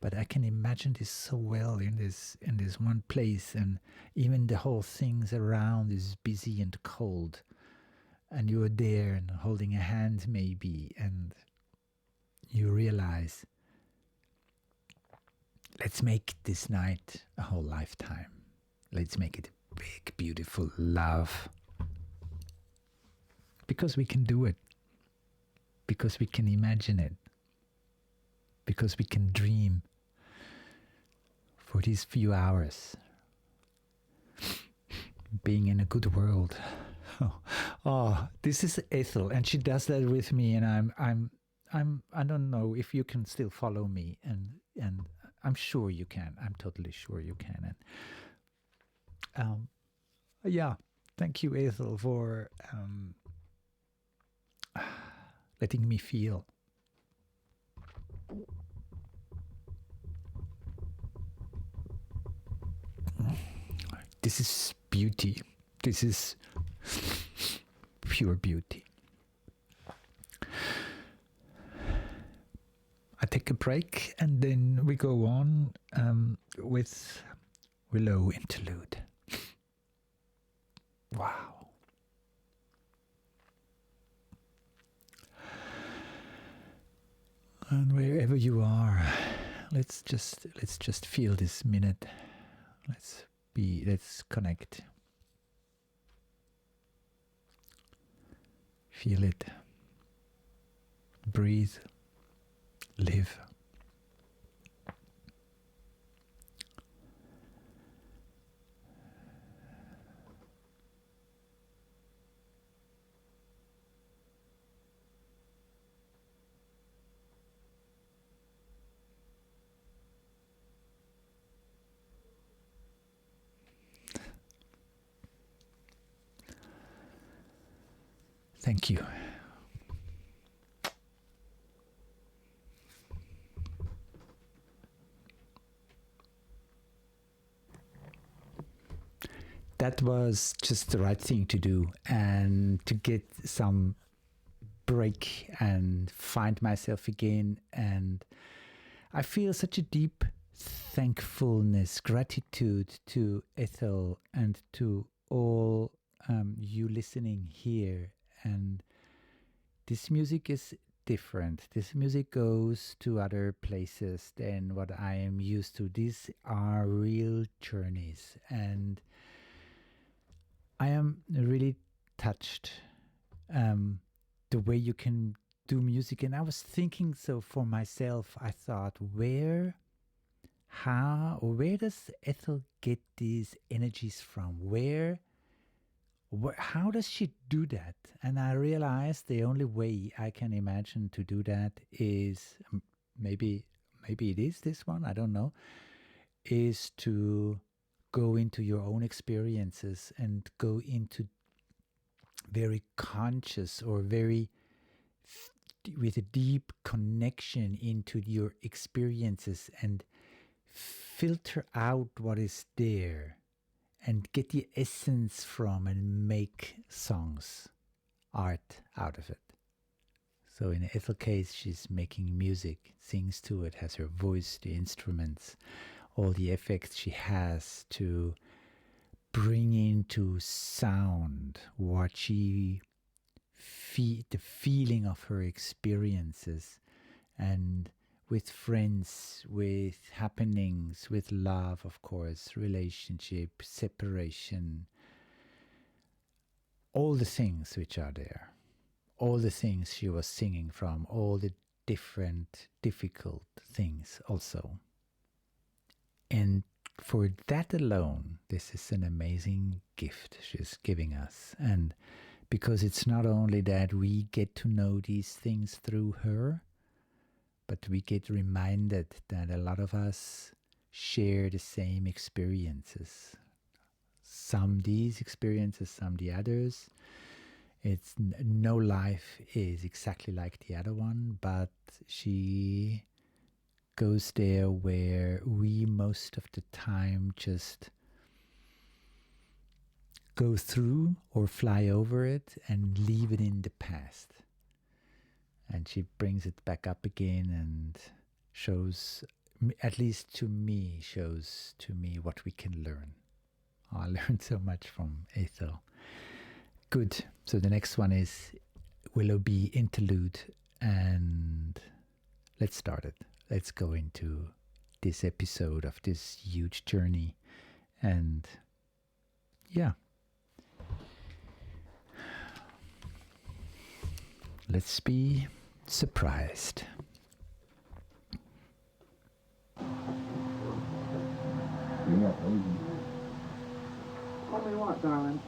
but I can imagine this so well in this one place, and even the whole things around is busy and cold, and you are there and holding a hand maybe, and you realize, let's make this night a whole lifetime. Let's make it a big, beautiful love. Because we can do it. Because we can imagine it. Because we can dream for these few hours. Being in a good world. Oh, this is Ethel, and she does that with me, and I don't know if you can still follow me, and I'm sure you can. I'm totally sure you can. And yeah, thank you, Ethel, for letting me feel. This is beauty. This is pure beauty. I take a break and then we go on with Willoughby Interlude. Wow. And wherever you are, let's just feel this minute. Let's connect. Feel it. Breathe. Live. Thank you. That was just the right thing to do, and to get some break and find myself again. And I feel such a deep thankfulness, gratitude to Ethel and to all you listening here. And this music is different. This music goes to other places than what I am used to. These are real journeys, and I am really touched the way you can do music. And I was thinking, so for myself, I thought, where does Ethel get these energies from? How does she do that? And I realized the only way I can imagine to do that is, maybe it is this one, I don't know, is to go into your own experiences and go into very conscious or with a deep connection into your experiences, and filter out what is there and get the essence from, and make songs, art out of it. So in Ethel's case, she's making music, sings to it, has her voice, the instruments, all the effects she has to bring into sound what she the feeling of her experiences, and with friends, with happenings, with love, of course, relationship, separation, all the things which are there, all the things she was singing from, all the different difficult things also. And for that alone, this is an amazing gift she's giving us. And because it's not only that we get to know these things through her, but we get reminded that a lot of us share the same experiences. Some these experiences, some the others. It's no life is exactly like the other one, but she goes there where we most of the time just go through or fly over it and leave it in the past. And she brings it back up again and shows at least to me, shows to me what we can learn. I learned so much from Ethel. Good. So the next one is Willoughby Interlude, and let's start it. Let's go into this episode of this huge journey, and yeah. Let's be surprised. Tell me what, darling?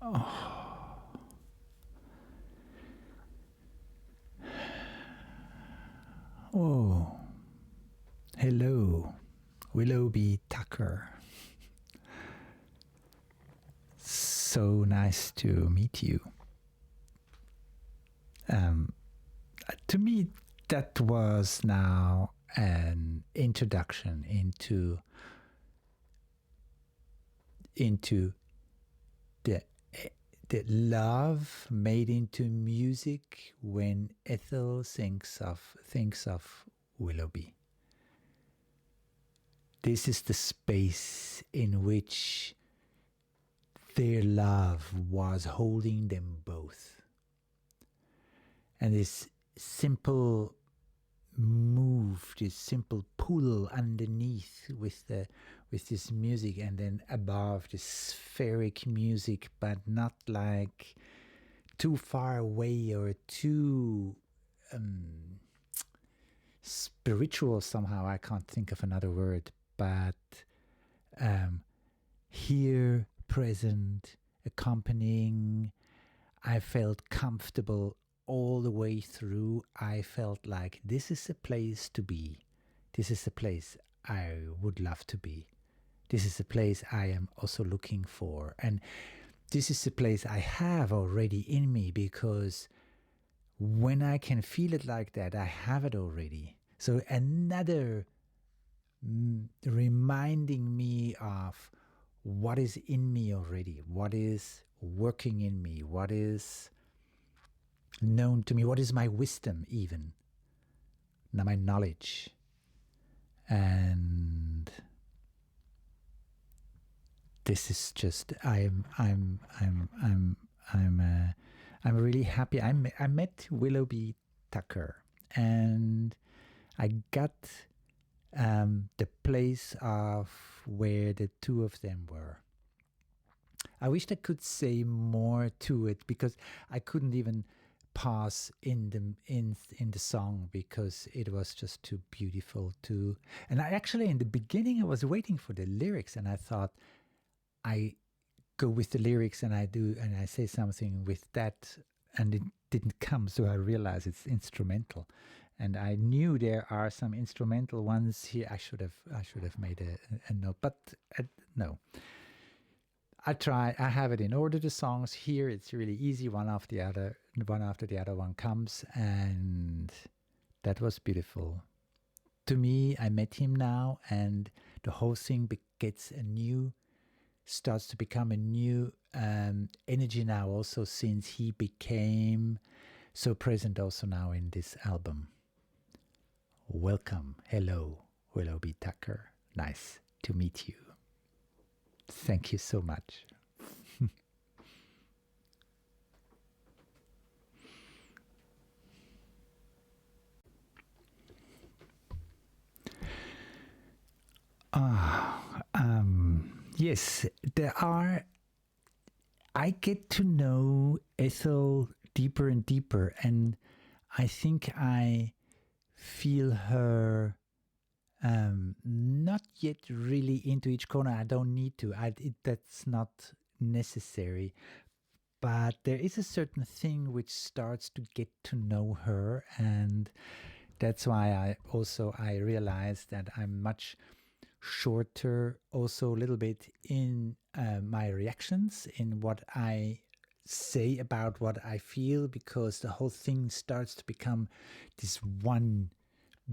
Oh, hello, Willoughby Tucker. So nice to meet you. To me, that was now an introduction into the the love made into music when Ethel thinks of Willoughby. This is the space in which their love was holding them both. And this simple move, this simple pull underneath with this music, and then above this spheric music, but not like too far away or too spiritual somehow. I can't think of another word, but here, present, accompanying. I felt comfortable all the way through. I felt like this is a place to be. This is a place I would love to be. This is a place I am also looking for. And this is a place I have already in me, because when I can feel it like that, I have it already. So another reminding me of what is in me already, what is working in me, what is known to me, what is my wisdom even, now my knowledge. And this is just I'm really happy. I met Willoughby Tucker, and I got the place of where the two of them were. I wished I could say more to it, because I couldn't even pause in the song, because it was just too beautiful to. And I actually, in the beginning, I was waiting for the lyrics, and I thought I go with the lyrics and I say something with that, and it didn't come. So I realized it's instrumental, and I knew there are some instrumental ones here. I should have made a note, but no. I try. I have it in order. The songs here, it's really easy. One after the other one comes, and that was beautiful. To me, I met him now, and the whole thing starts to become a new energy now. Also, since he became so present also now in this album. Welcome, hello, Willoughby Tucker. Nice to meet you. Thank you so much. Yes, I get to know Ethel deeper and deeper, and I think I feel her not yet really into each corner. I don't need to. That's not necessary. But there is a certain thing which starts to get to know her, and that's why I realized that I'm much shorter, also a little bit in my reactions, in what I say about what I feel, because the whole thing starts to become this one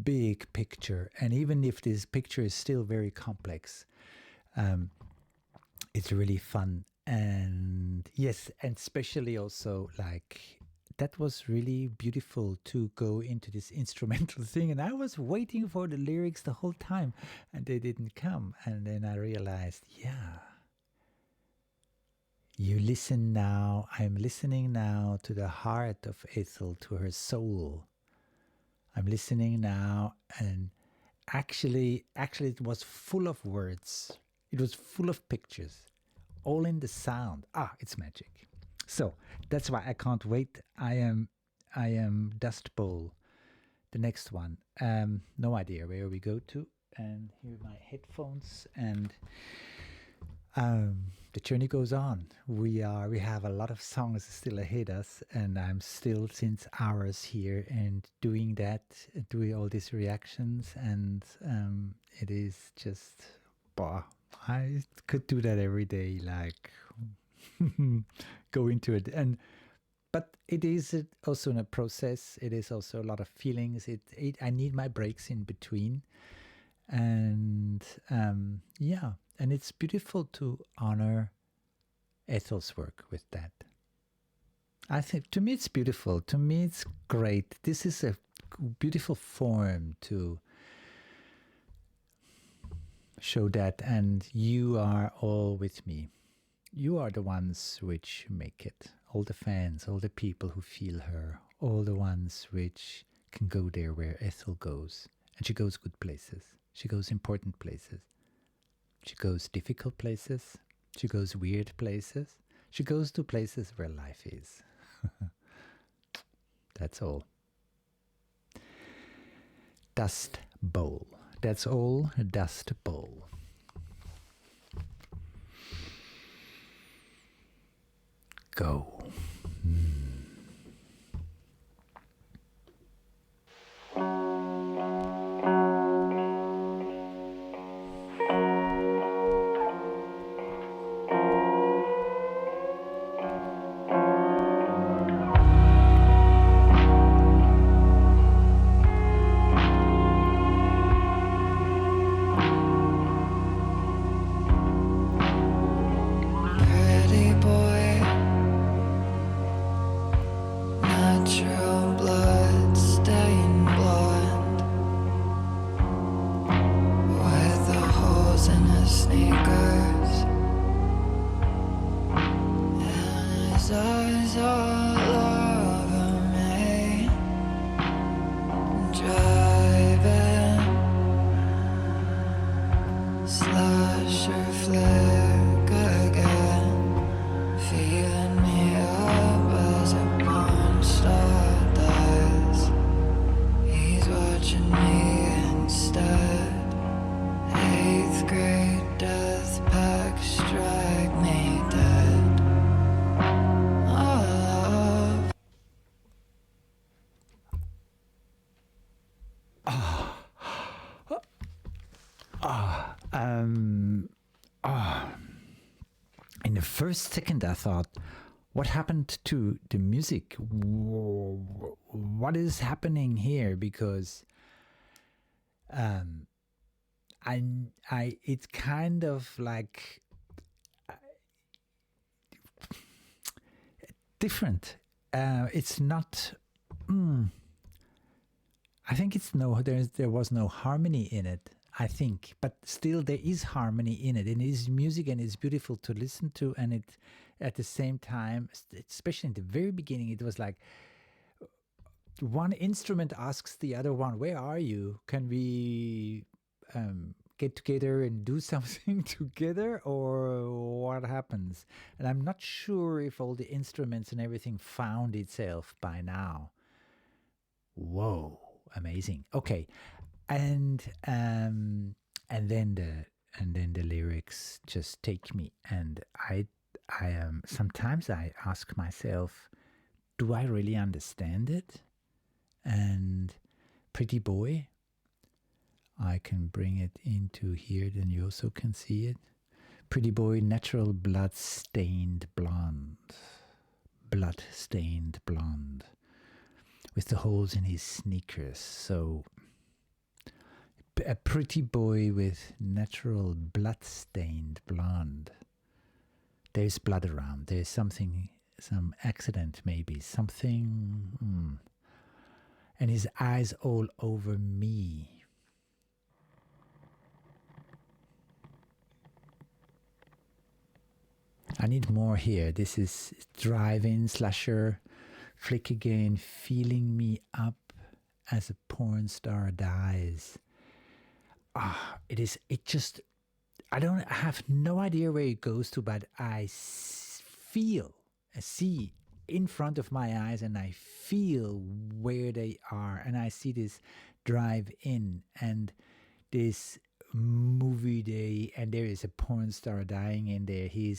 big picture. And even if this picture is still very complex, it's really fun. And yes, and especially also, like, that was really beautiful to go into this instrumental thing. And I was waiting for the lyrics the whole time, and they didn't come. And then I realized, yeah, you listen now. I'm listening now to the heart of Ethel, to her soul. I'm listening now, and actually it was full of words. It was full of pictures, all in the sound. It's magic. So that's why I can't wait. I am Dust Bowl, the next one. No idea where we go to. And here are my headphones, and the journey goes on. We have a lot of songs still ahead us, and I'm still since hours here and doing that, doing all these reactions, and it is just, I could do that every day, like go into it, but it is also in a process. It is also a lot of feelings. I need my breaks in between, and yeah. And it's beautiful to honor Ethel's work with that. I think, to me, it's beautiful. To me, it's great. This is a beautiful form to show that. And you are all with me. You are the ones which make it. All the fans, all the people who feel her, all the ones which can go there where Ethel goes. And she goes good places. She goes important places. She goes difficult places. She goes weird places. She goes to places where life is. That's all. Dust Bowl. That's all. Dust Bowl. Go. Pretty boy, natural blood stained blonde, with the holes in his sneakers, and his eyes all over me, driving, slasher flick again, feeling me up as a porn star does. He's watching me instead. 8th grade death pack, strike me dead. Oh, In the first second, I thought, what happened to the music? What is happening here? Because it's kind of like different. It's not. I think there was no harmony in it. I think, but still there is harmony in it, and it is music, and it's beautiful to listen to, and it at the same time, especially in the very beginning, it was like one instrument asks the other one, "Where are you? Can we get together and do something together, or what happens?" And I'm not sure if all the instruments and everything found itself by now. Whoa, amazing. Okay. And then the lyrics just take me, and I sometimes I ask myself, do I really understand it? And Pretty Boy, I can bring it into here, then you also can see it. Pretty Boy, natural blood-stained blonde, with the holes in his sneakers. So a pretty boy with natural blood-stained blonde. There's blood around. There's something, some accident maybe, something. And his eyes all over me. I need more here. This is drive-in slasher, flick again, feeling me up as a porn star dies. I have no idea where it goes to, but I see in front of my eyes, and I feel where they are, and I see this drive in and this movie day and there is a porn star dying in there. He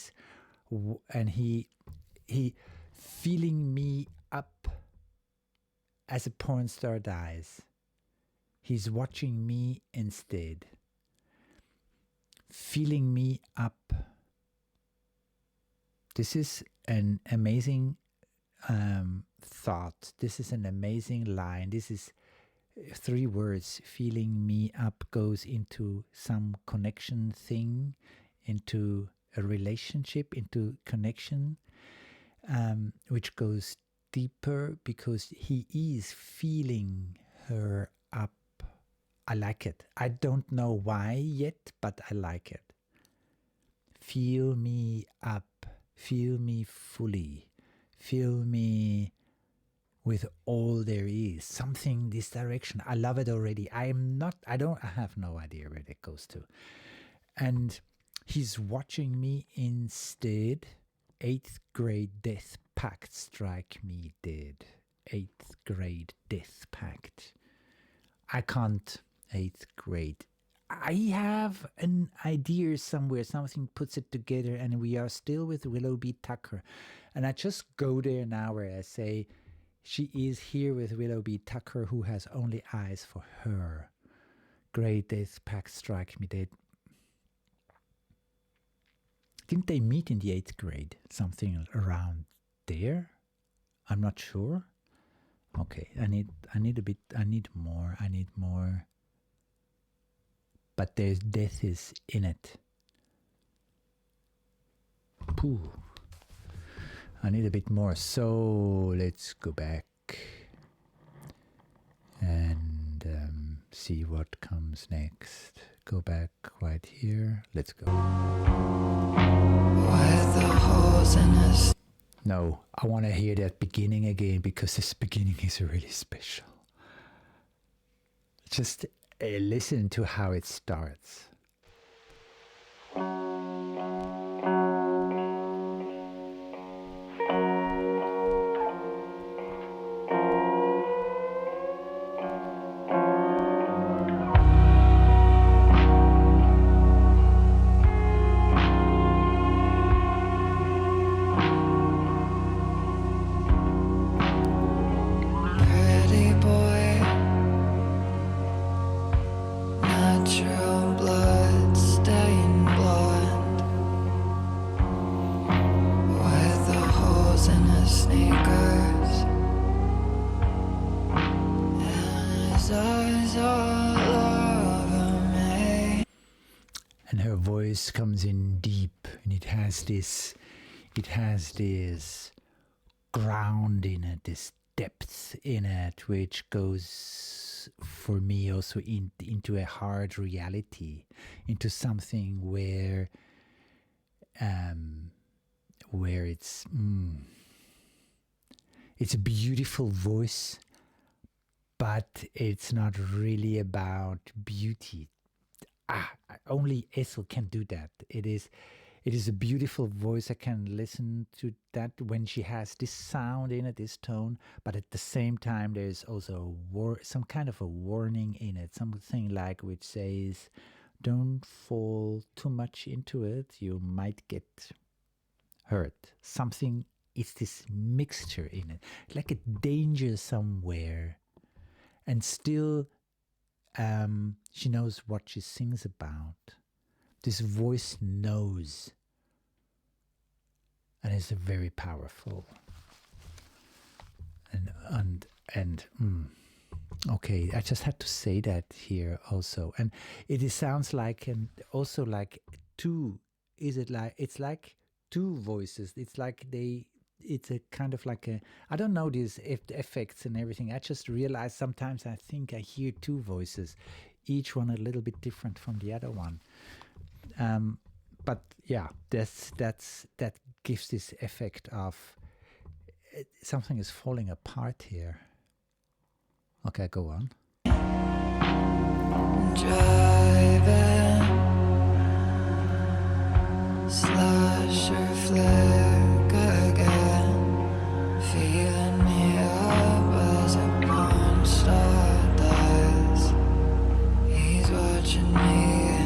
feeling me up as a porn star dies. He's watching me instead. Feeling me up. This is an amazing thought. This is an amazing line. This is 3 words. Feeling me up goes into some connection thing, into a relationship, into connection, which goes deeper because he is feeling her up. I like it. I don't know why yet, but I like it. Feel me up. Feel me fully. Feel me with all there is. Something this direction. I love it already. I have no idea where that goes to. And he's watching me instead. 8th grade death pact strike me dead. 8th grade death pact. I can't. 8th grade. I have an idea somewhere, something puts it together, and we are still with Willoughby Tucker. And I just go there now where I say, she is here with Willoughby Tucker, who has only eyes for her. Great death pact strike me dead. Didn't they meet in the 8th grade? Something around there? I'm not sure. Okay, I need more. But there's death is in it. Pooh. I need a bit more. So let's go back and see what comes next. Go back right here. Let's go. With the holes in his. No, I want to hear that beginning again because this beginning is really special. Just listen to how it starts. Pretty boy, natural blood stained blonde, with the holes in his sneakers, and his eyes all over me. And her voice comes in deep, and it has this ground in it, this depth in it, which goes for me also into a hard reality, into something where it's a beautiful voice, but it's not really about beauty. Only Ethel can do that. It is a beautiful voice. I can listen to that when she has this sound in it, this tone, but at the same time there's also some kind of a warning in it, something like which says, don't fall too much into it, you might get hurt. Something, it's this mixture in it, like a danger somewhere, and still she knows what she sings about. This voice knows, and it's very powerful. Okay, I just had to say that here also, and it sounds like, and also like two. Is it like it's like two voices? It's like it's a kind of like a, I don't know these effects and everything. I just realized sometimes I think I hear two voices, each one a little bit different from the other one. But yeah, that gives this effect of something is falling apart here. Okay, go on. Driving, slasher flick again, feeling me up as a porn star does. He's watching me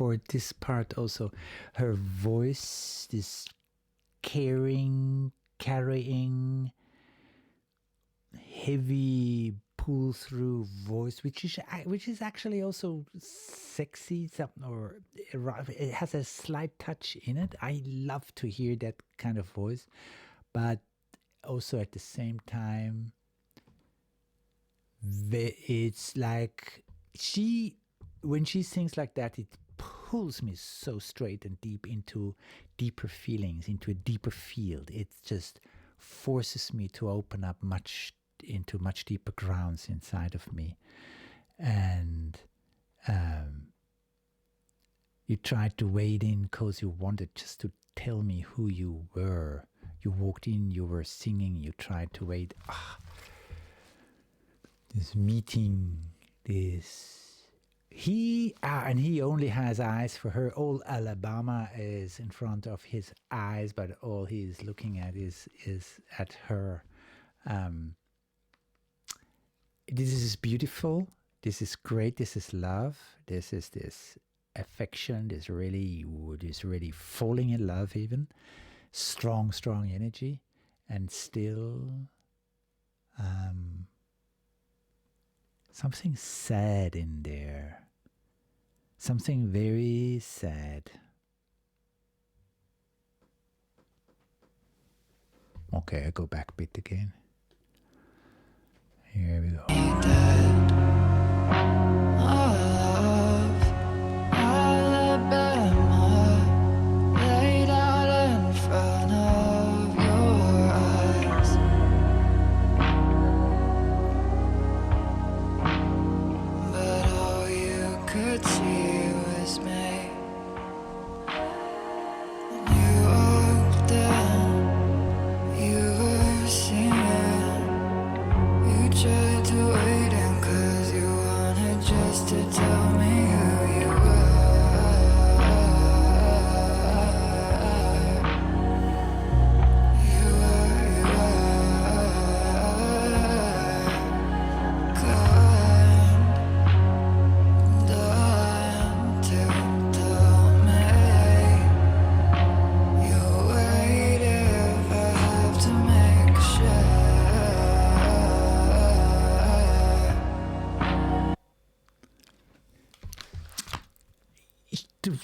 for this part also. Her voice, this carrying, heavy pull through voice, which is actually also sexy, or it has a slight touch in it. I love to hear that kind of voice, but also at the same time, it's like when she sings like that, it pulls me so straight and deep into deeper feelings, into a deeper field. It just forces me to open up into much deeper grounds inside of me. And you tried to wade in because you wanted just to tell me who you were. You walked in, you were singing, you tried to wade. This meeting, he only has eyes for her. All Alabama is in front of his eyes, but all he's looking at is at her. This is beautiful. This is great. This is love. This is this affection. This really falling in love, even strong energy, and still something sad in there. Something very sad. Okay, I go back a bit again. Here we go.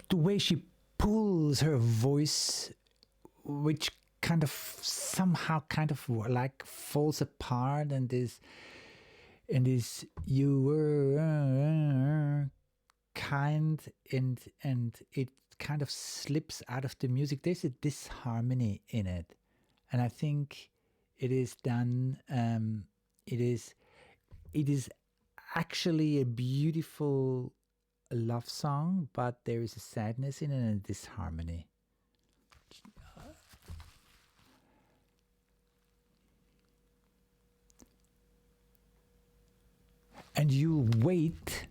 The way she pulls her voice, which kind of somehow like falls apart, and this you were kind, and it kind of slips out of the music. There's a disharmony in it, and I think it is done. It is actually a beautiful love song, but there is a sadness in it and a disharmony. And you wait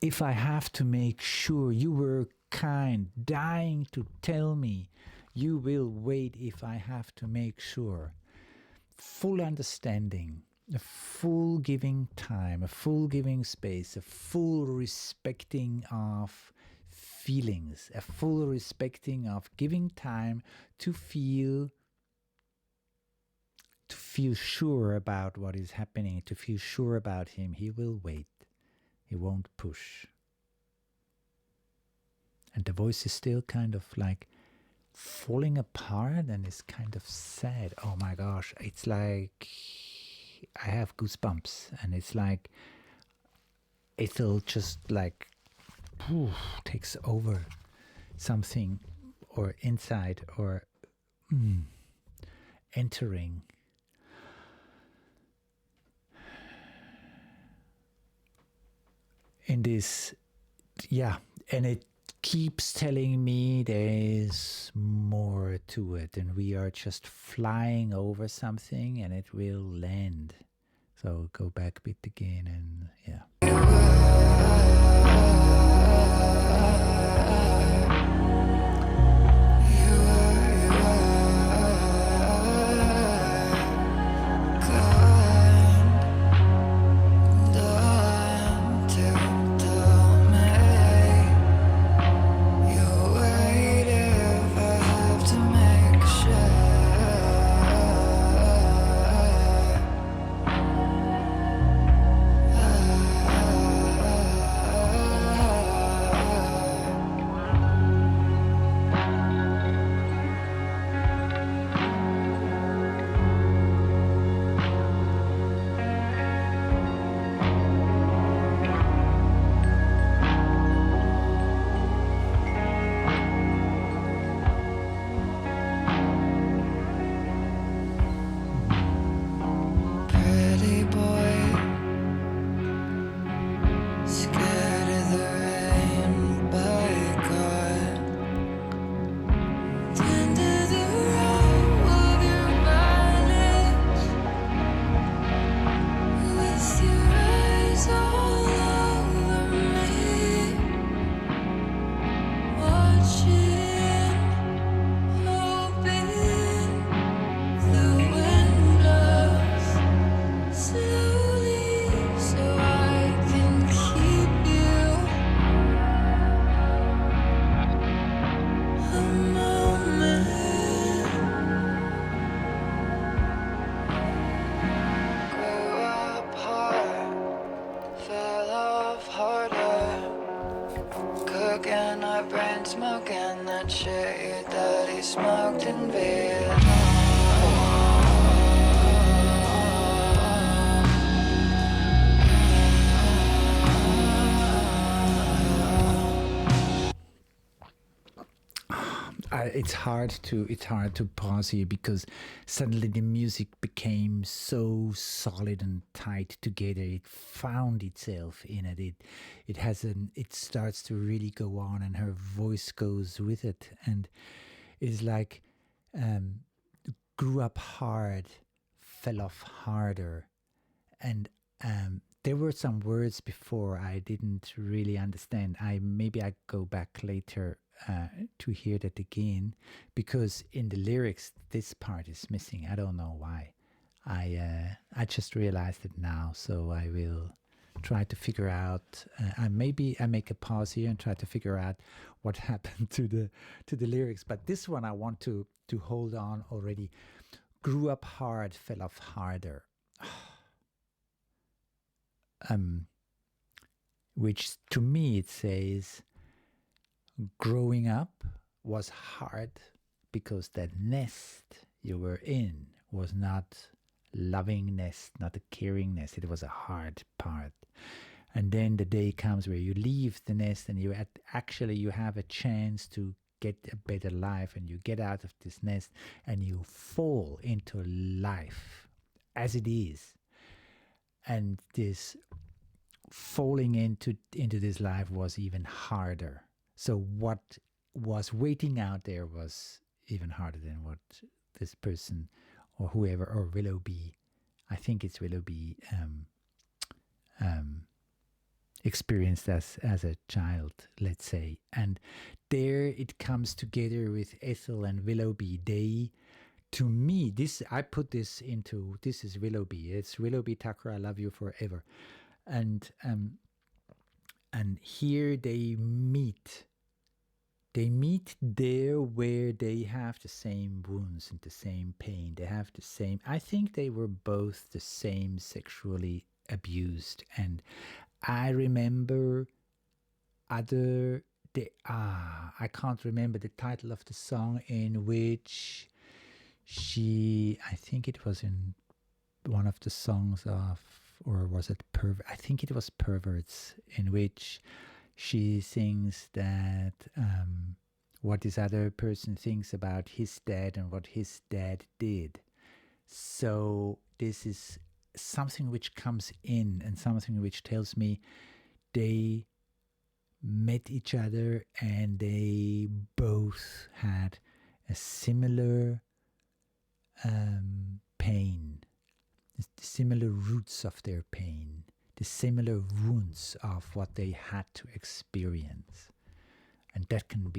if I have to make sure. You were kind, dying to tell me. You will wait if I have to make sure. Full understanding. A full giving time, a full giving space, a full respecting of feelings, a full respecting of giving time to feel sure about what is happening, to feel sure about him. He will wait. He won't push. And the voice is still kind of like falling apart and is kind of sad. Oh my gosh, it's like I have goosebumps, and it's like Ethel just like takes over something, or inside, or entering. In this, and it keeps telling me there's more to it, and we are just flying over something, and it will land. So go back a bit again, and it's hard to pause here because suddenly the music became so solid and tight together. It found itself in it. It starts to really go on, and her voice goes with it, and it's like grew up hard, fell off harder, and there were some words before I didn't really understand. Maybe I go back later to hear that again, because in the lyrics this part is missing. I don't know why. I just realized it now, so I will try to figure out. Maybe I make a pause here and try to figure out what happened to the lyrics. But this one I want to hold on already. Grew up hard, fell off harder. Which to me it says growing up was hard because that nest you were in was not loving nest, not a caring nest. It was a hard part. And then the day comes where you leave the nest and you have a chance to get a better life, and you get out of this nest and you fall into life as it is. And this falling into this life was even harder. So what was waiting out there was even harder than what this person or whoever, or Willoughby, I think it's Willoughby, experienced as a child, let's say. And there it comes together with Ethel and Willoughby. To me, this is Willoughby. It's Willoughby Tucker, I love you forever. And here they meet. They meet there where they have the same wounds and the same pain. They have the same. I think they were both the same sexually abused. And I remember I can't remember the title of the song in which I think it was in one of the songs of, or was it I think it was Perverts, in which she sings that what this other person thinks about his dad and what his dad did. So this is something which comes in, and something which tells me they met each other and they both had a similar pain, the similar roots of their pain, the similar wounds of what they had to experience. And that can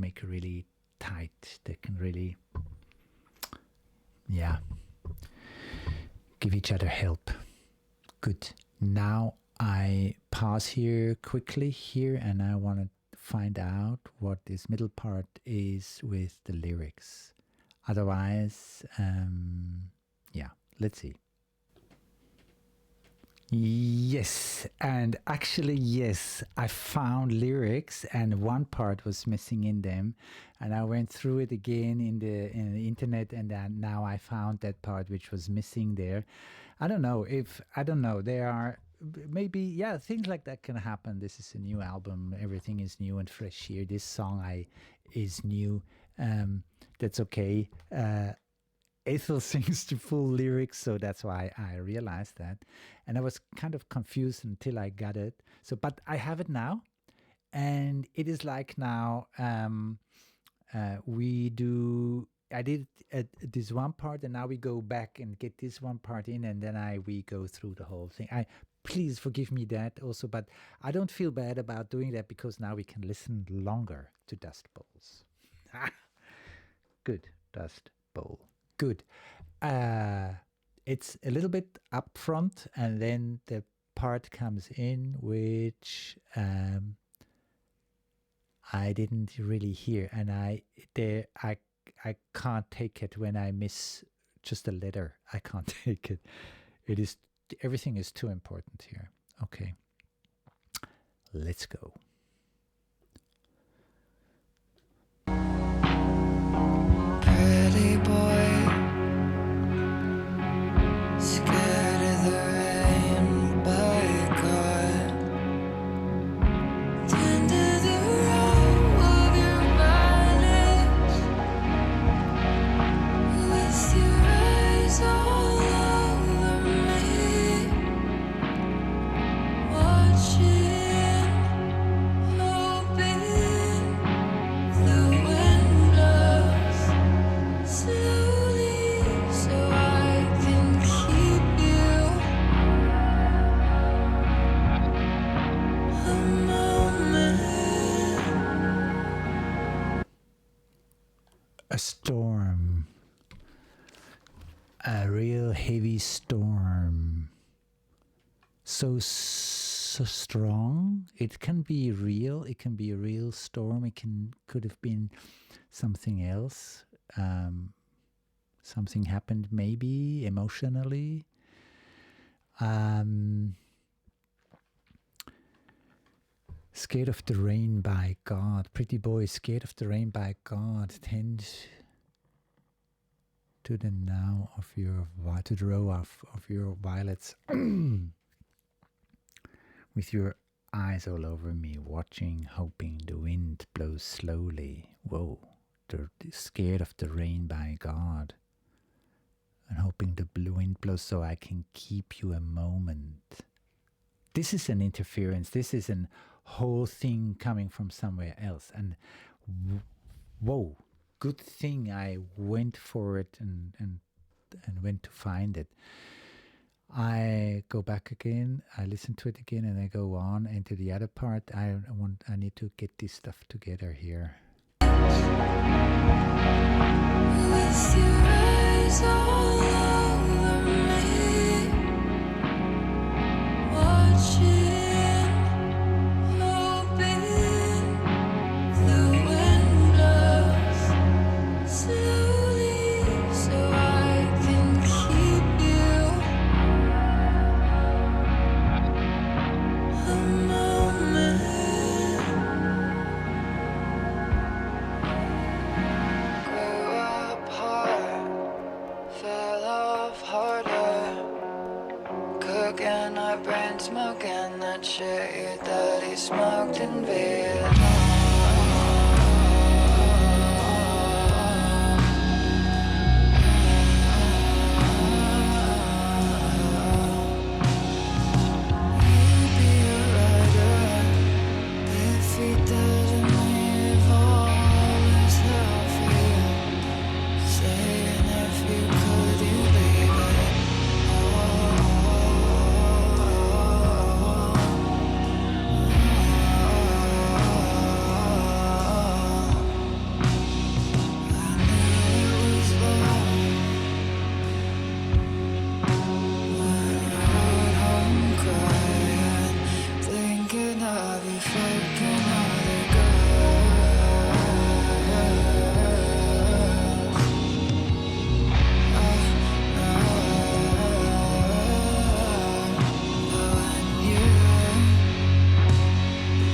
make really tight, that can really, give each other help. Good. Now I pause here quickly and I want to find out what this middle part is with the lyrics. Otherwise, let's see. Yes, and actually, yes, I found lyrics and one part was missing in them, and I went through it again in the internet, and then now I found that part which was missing there. I don't know, there are maybe, things like that can happen. This is a new album, everything is new and fresh here. This song is new, that's okay. Ethel sings the full lyrics, so that's why I realized that. And I was kind of confused until I got it. So, but I have it now. And it is like now, I did this one part, and now we go back and get this one part in, and then we go through the whole thing. Please forgive me that also, but I don't feel bad about doing that because now we can listen longer to Dust Bowls. Good, Dust Bowl. Good. It's a little bit up front, and then the part comes in which I didn't really hear, and I can't take it when I miss just a letter. I can't take it. Everything is too important here. Okay. Let's go. Pretty boy, scared of the rain, by God. Tend to the row of your violin. real heavy storm. So strong. It can be real. It can be a real storm. It could have been something else. Something happened maybe emotionally. Scared of the rain by God. Pretty boy, scared of the rain by God. Tend to the now of your to the row of your violets. With your eyes all over me, watching, hoping the wind blows slowly. Whoa, scared of the rain by God. And hoping the wind blows so I can keep you a moment. This is an interference. This is a whole thing coming from somewhere else. And whoa, good thing I went for it and went to find it. I go back again, I listen to it again, and I go on into the other part. I need to get this stuff together here. With your eyes all over me, watching, hoping the wind blows slowly so I can keep you a moment. Grew up hard, fell off harder, cooking our brain, smoking that shit your daddy smoked in Vietnam. He'd be a writer if he didn't leave all his love for you, saying if you could, you leave it thinking of you fucking other girls. When you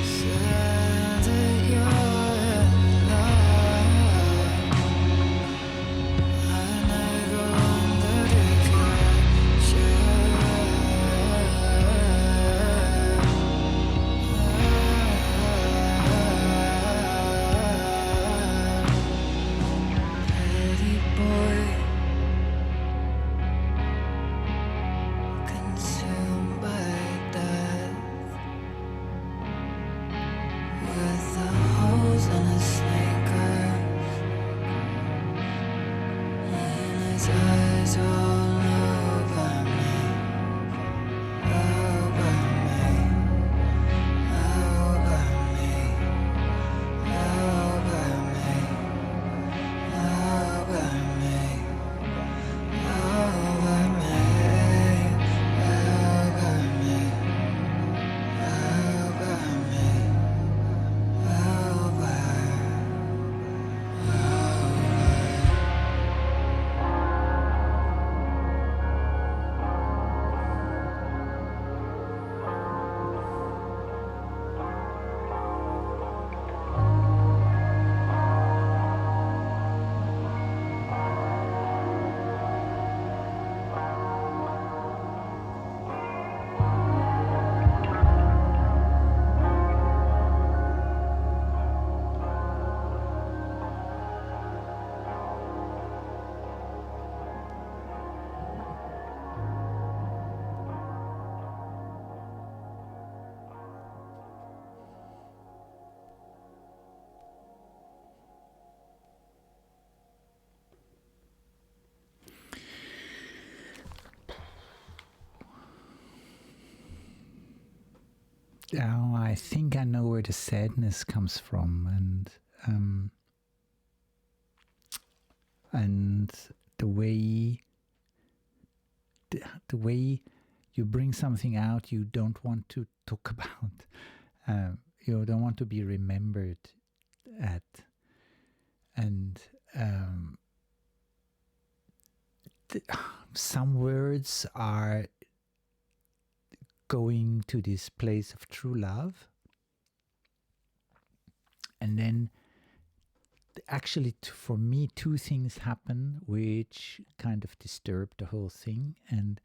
said that you're in love, I never wondered if you're pretty boy, consumed by death, with the holes in his sneakers, and his eyes all over me, over me, over me, over me, over me, over me, over me, over me, over. Now I think I know where the sadness comes from, and the way the way you bring something out you don't want to talk about. You don't want to be remembered at. And some words are going to this place of true love. And then actually for me 2 things happen which kind of disturb the whole thing. And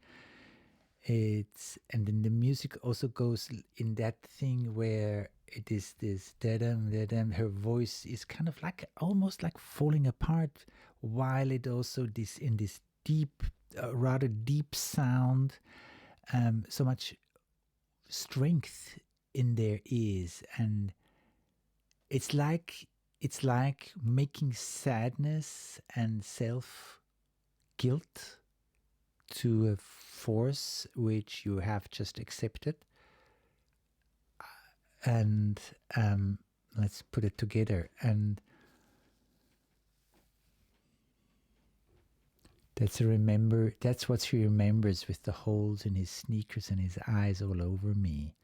then the music also goes in that thing where it is this da-dum, her voice is kind of like almost like falling apart, while it also in this deep, rather deep sound, so much strength in there is. And it's like making sadness and self-guilt to a force which you have just accepted. And let's put it together. And that's what she remembers, with the holes in his sneakers and his eyes all over me.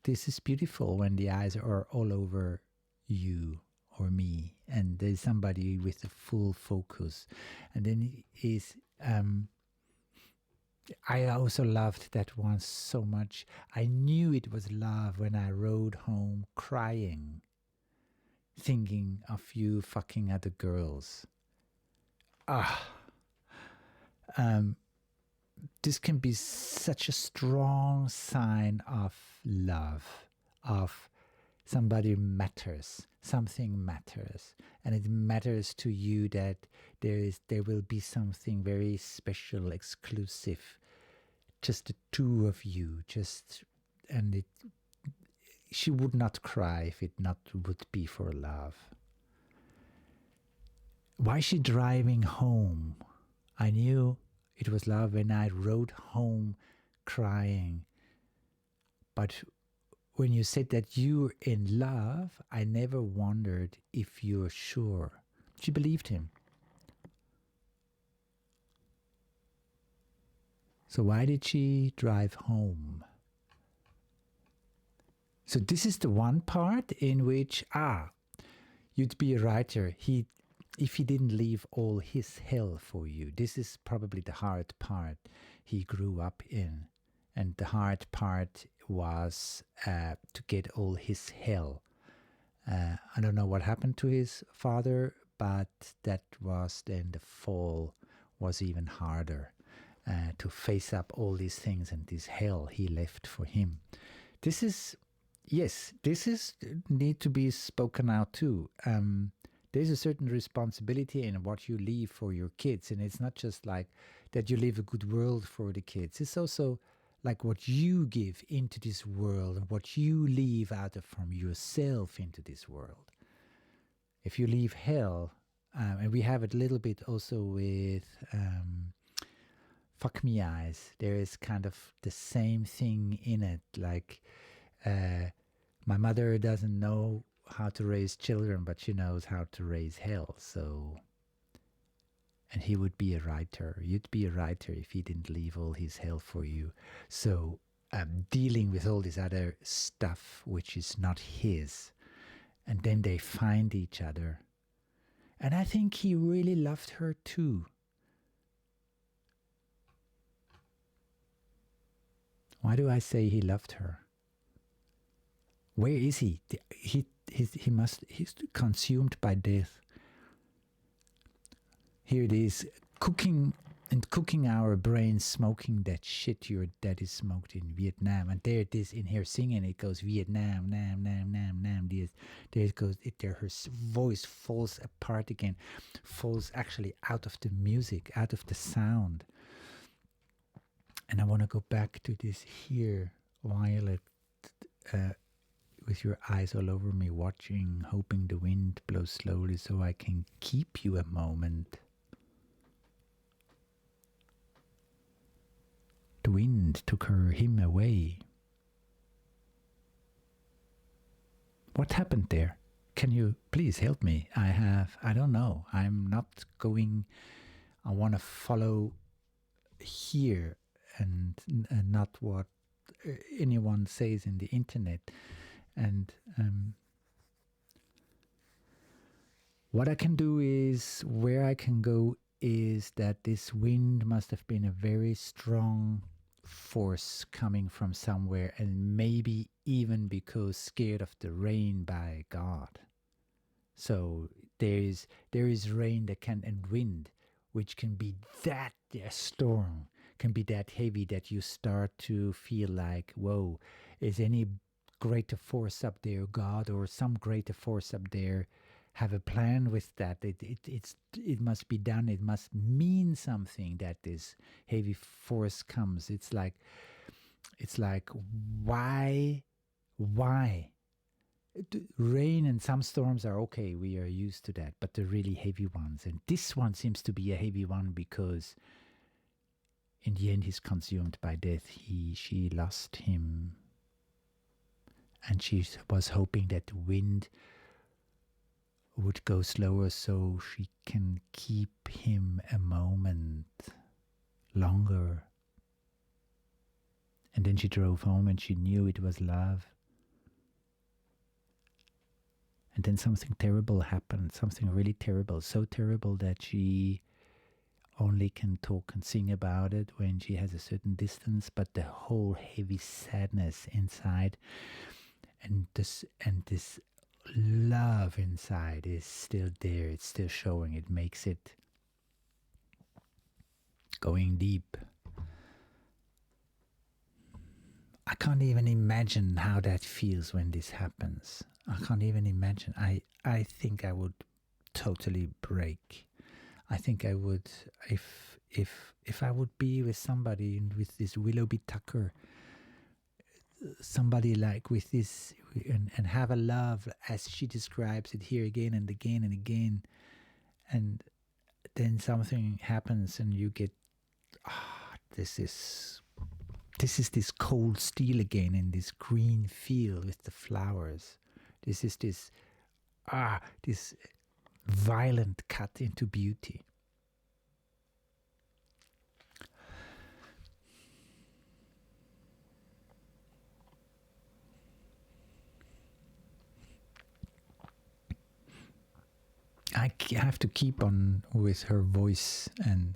This is beautiful when the eyes are all over you or me, and there's somebody with the full focus. And then I also loved that one so much. I knew it was love when I rode home crying, thinking of you fucking other girls. This can be such a strong sign of love, of somebody matters, something matters, and it matters to you that there will be something very special, exclusive, just the 2 of you. She would not cry if it not would be for love. Why is she driving home? I knew it was love when I rode home crying, but when you said that you're in love, I never wondered if you're sure. She believed him. So why did she drive home? So this is the one part in which, you'd be a writer. If he didn't leave all his hell for you, this is probably the hard part he grew up in. And the hard part was to get all his hell. I don't know what happened to his father, but that was then the fall was even harder, to face up all these things and this hell he left for him. This is need to be spoken out too. There's a certain responsibility in what you leave for your kids, and it's not just like that you leave a good world for the kids. It's also like what you give into this world and what you leave out of from yourself into this world. If you leave hell, and we have it a little bit also with Fuck Me Eyes, there is kind of the same thing in it. Like, my mother doesn't know how to raise children, but she knows how to raise hell. So, and he would be a writer. You'd be a writer if he didn't leave all his hell for you. So, dealing with all this other stuff which is not his, and then they find each other. And I think he really loved her too. Why do I say he loved her? Where is he? He's consumed by death. Here it is, cooking our brains, smoking that shit your daddy smoked in Vietnam. And there it is in here singing. It goes Vietnam, nam, nam, nam, nam. There it goes. Her voice falls apart again, falls actually out of the music, out of the sound. And I want to go back to this here, Violet, with your eyes all over me, watching, hoping the wind blows slowly so I can keep you a moment. The wind took him away. What happened there? Can you please help me? I don't know. I'm not going, I want to follow here. and not what anyone says in the internet. And what I can do is, where I can go is that this wind must have been a very strong force coming from somewhere, and maybe even because scared of the rain by God. So there is rain that can, and wind, which can be that, a storm can be that heavy that you start to feel like, whoa, is any greater force up there, God, or some greater force up there have a plan with that? It must be done. It must mean something that this heavy force comes. It's like why? Rain and some storms are okay. We are used to that, but the really heavy ones, and this one seems to be a heavy one because in the end he's consumed by death. She lost him, and she was hoping that the wind would go slower so she can keep him a moment longer. And then she drove home and she knew it was love. And then something terrible happened, something really terrible, so terrible that she only can talk and sing about it when she has a certain distance, but the whole heavy sadness inside and this love inside is still there. It's still showing. It makes it going deep. I can't even imagine how that feels when this happens. I can't even imagine. I think I would totally break. I think I would, if I would be with somebody, with this Willoughby Tucker, somebody like with this, and have a love as she describes it here again and again and again, and then something happens and you get, this is this cold steel again in this green field with the flowers. This is this violent cut into beauty. I have to keep on with her voice, and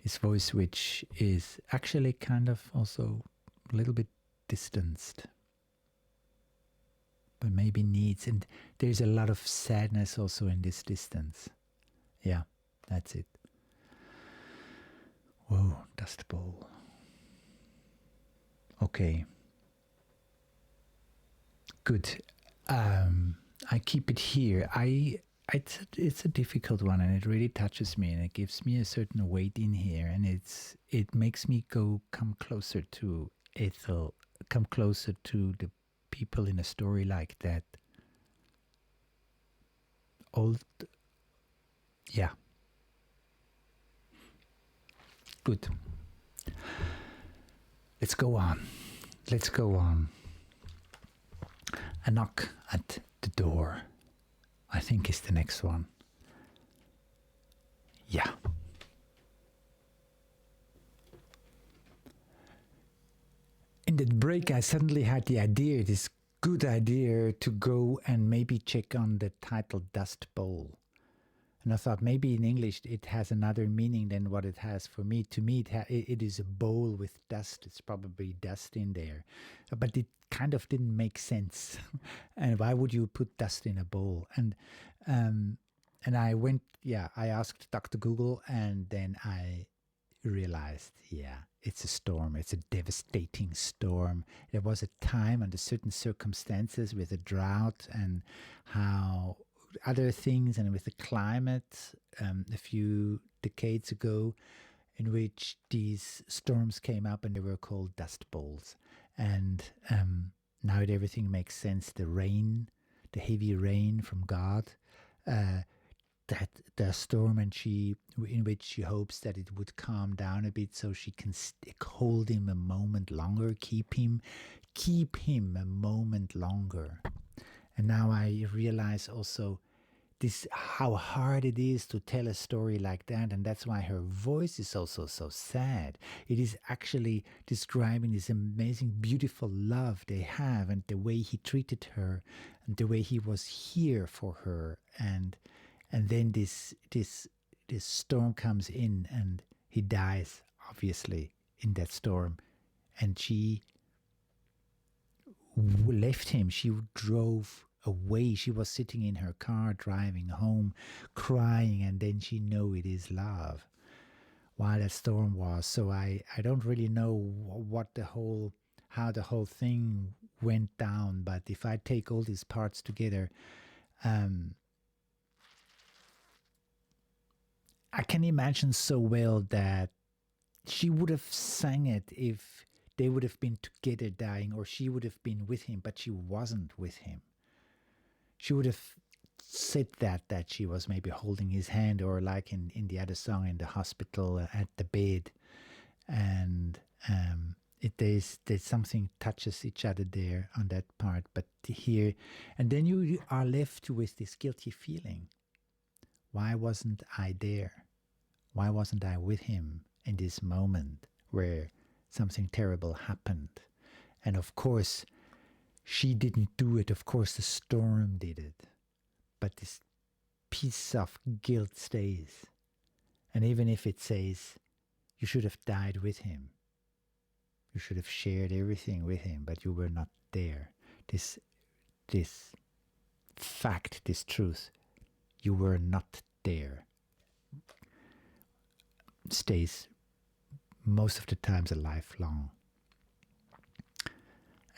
this voice which is actually kind of also a little bit distanced, but maybe needs, and there's a lot of sadness also in this distance. Yeah, that's it. Whoa, Dust Bowl. Okay. Good. I keep it here. It's a difficult one, and it really touches me, and it gives me a certain weight in here, and it makes me come closer to Ethel, come closer to the people in a story like that. Yeah. Good. Let's go on. A knock at the door, I think, is the next one. Yeah. In that break, I suddenly had this good idea to go and maybe check on the title Dust Bowl. And I thought maybe in English it has another meaning than what it has for me. To me, it is a bowl with dust. It's probably dust in there. But it kind of didn't make sense. And why would you put dust in a bowl? And I went, I asked Dr. Google, and then I realized, it's a storm. It's a devastating storm. There was a time under certain circumstances with a drought and how other things, and with the climate a few decades ago, in which these storms came up and they were called dust bowls. And now everything makes sense. The rain, the heavy rain from God, that the storm, and in which she hopes that it would calm down a bit so she can hold him a moment longer, keep him a moment longer. And now I realize also this how hard it is to tell a story like that, and that's why her voice is also so sad. It is actually describing this amazing, beautiful love they have, and the way he treated her, and the way he was here for her, and then this storm comes in, and he dies, obviously, in that storm, and she left him. She drove away. She was sitting in her car driving home, crying, and then she knew it is love while that storm was. So I don't really know how the whole thing went down, but if I take all these parts together, I can imagine so well that she would have sang it if they would have been together dying, or she would have been with him, but she wasn't with him. She would have said that she was maybe holding his hand, or like in the other song, in the hospital at the bed, and there's something touches each other there on that part. But here, and then you are left with this guilty feeling. Why wasn't I there? Why wasn't I with him in this moment where something terrible happened? And of course, she didn't do it. Of course, the storm did it. But this piece of guilt stays. And even if it says, you should have died with him, you should have shared everything with him, but you were not there. This fact, this truth, you were not there, stays most of the times a lifelong.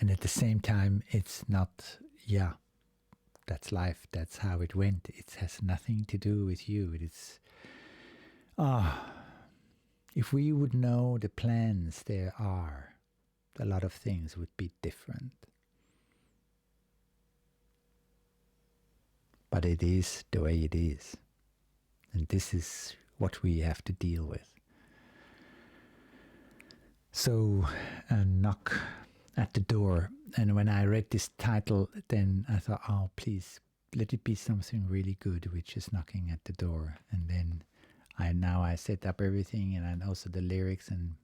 And at the same time, it's not, that's life, that's how it went. It has nothing to do with you. It's, if we would know the plans there are, a lot of things would be different. But it is the way it is. And this is what we have to deal with. So, a knock at the door. And when I read this title, then I thought, oh, please, let it be something really good, which is knocking at the door. And then I set up everything, and also the lyrics, and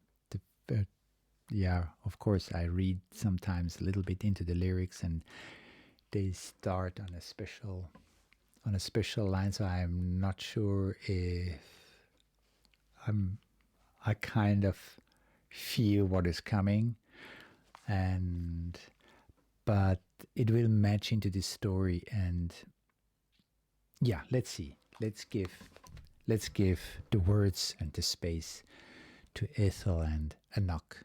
of course, I read sometimes a little bit into the lyrics, and they start on a special line, so I'm not sure if I kind of feel what is coming, but it will match into this story, and let's see. Let's give the words and the space to Ethel and a knock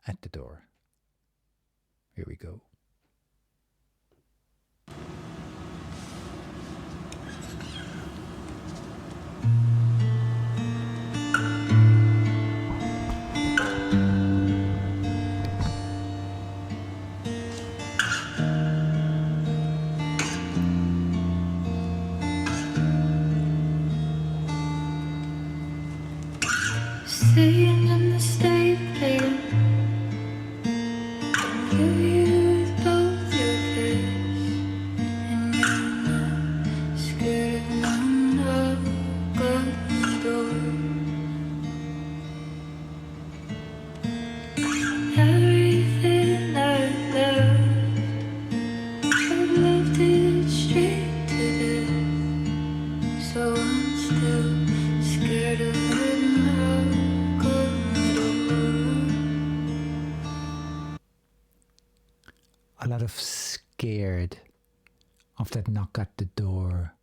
at the door. Here we go. Sitting in the state plane, you with both your fists, and you're not scared of one knock on the door. Everything I loved it straight to death, so I'm still scared of it. A lot of scared of that knock at the door,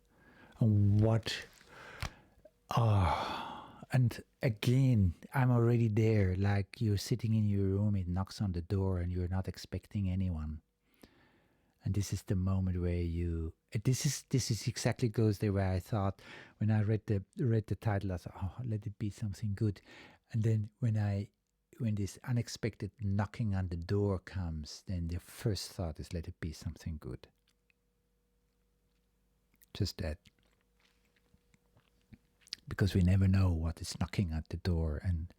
and again, I'm already there, like you're sitting in your room, it knocks on the door, and you're not expecting anyone. And this is the moment where this is exactly goes there where I thought when I read the title, I thought, oh, let it be something good. And then when this unexpected knocking on the door comes, then the first thought is, let it be something good. Just that. Because we never know what is knocking at the door, and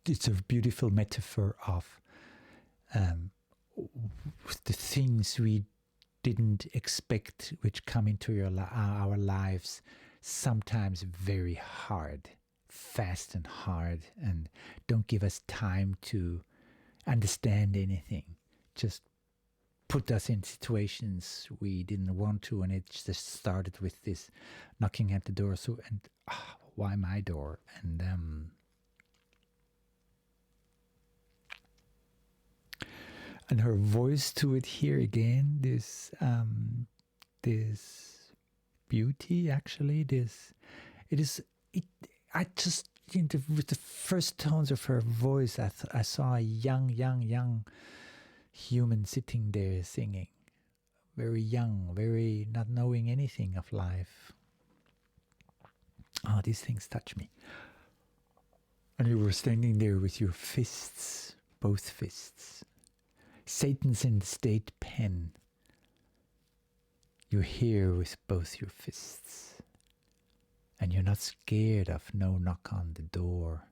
it's a beautiful metaphor of the things we didn't expect, which come into our lives, sometimes very hard, fast and hard, and don't give us time to understand anything. Just put us in situations we didn't want to, and it just started with this knocking at the door. So, and why my door? And her voice to it here again, this beauty, actually, I just, with the first tones of her voice, I saw a young human sitting there singing, very young, very not knowing anything of life. Oh, these things touch me. And you were standing there with your fists, both fists. Satan's in the state pen. You're here with both your fists. And you're not scared of no knock on the door.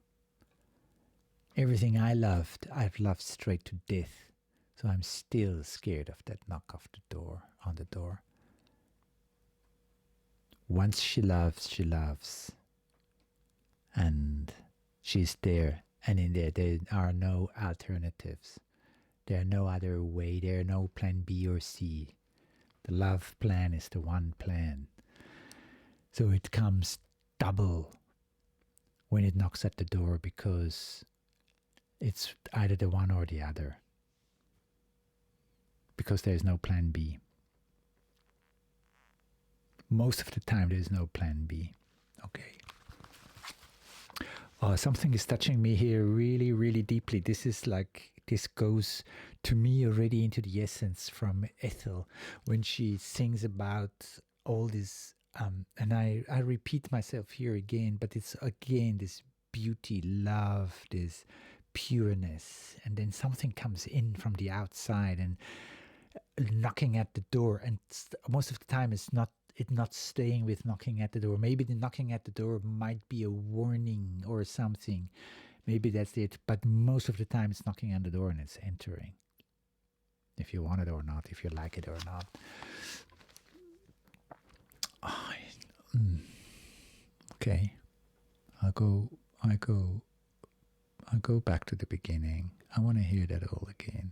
Everything I've loved straight to death. So I'm still scared of that knock on the door. Once she loves. And she's there. And in there are no alternatives. There are no other way. There are no plan B or C. The love plan is the one plan. So it comes double when it knocks at the door, because it's either the one or the other. Because there's no plan B. Most of the time there's no plan B. Okay. Something is touching me here really, really deeply. This goes to me already into the essence from Ethel when she sings about all this, and I repeat myself here again, but it's again this beauty, love, this pureness, and then something comes in from the outside and knocking at the door, and most of the time it's not staying with knocking at the door. Maybe the knocking at the door might be a warning or something. Maybe that's it. But most of the time it's knocking on the door and it's entering. If you want it or not, if you like it or not. Okay. I'll go back to the beginning. I want to hear that all again.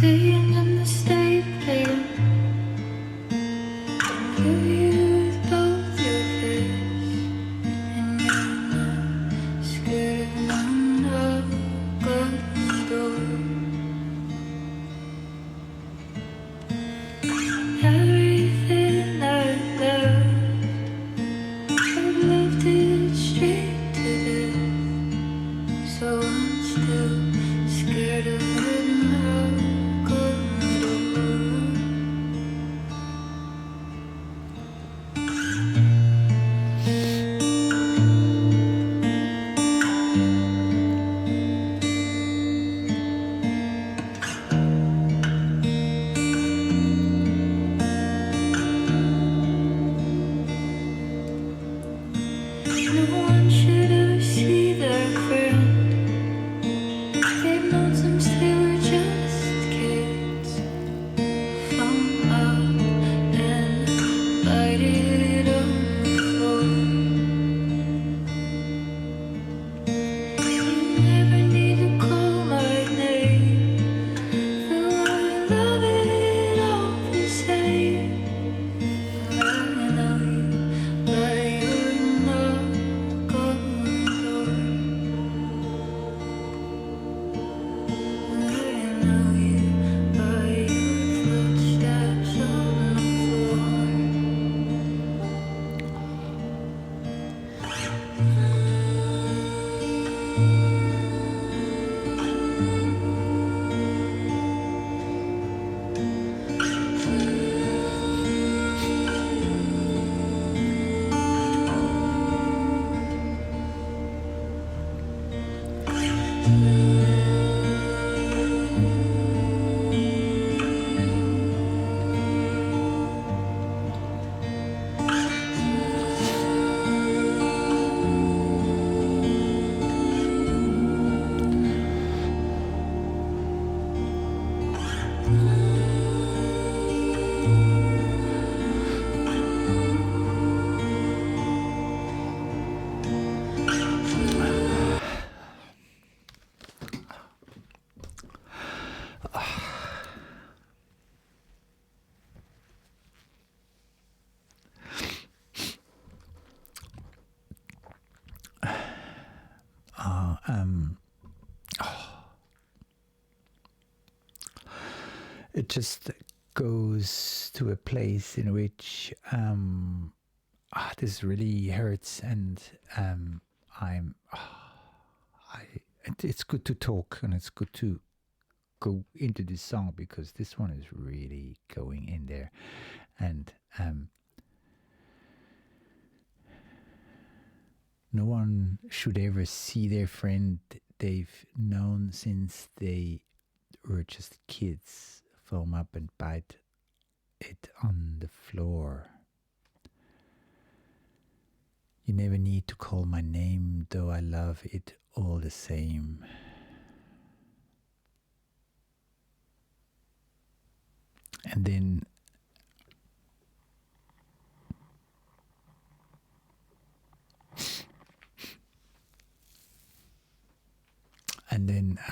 Sitting in the state bed, fill you with just goes to a place in which this really hurts, and it's good to talk, and it's good to go into this song because this one is really going in there, and no one should ever see their friend they've known since they were just kids foam up and bite it on the floor. You never need to call my name, though I love it all the same. And then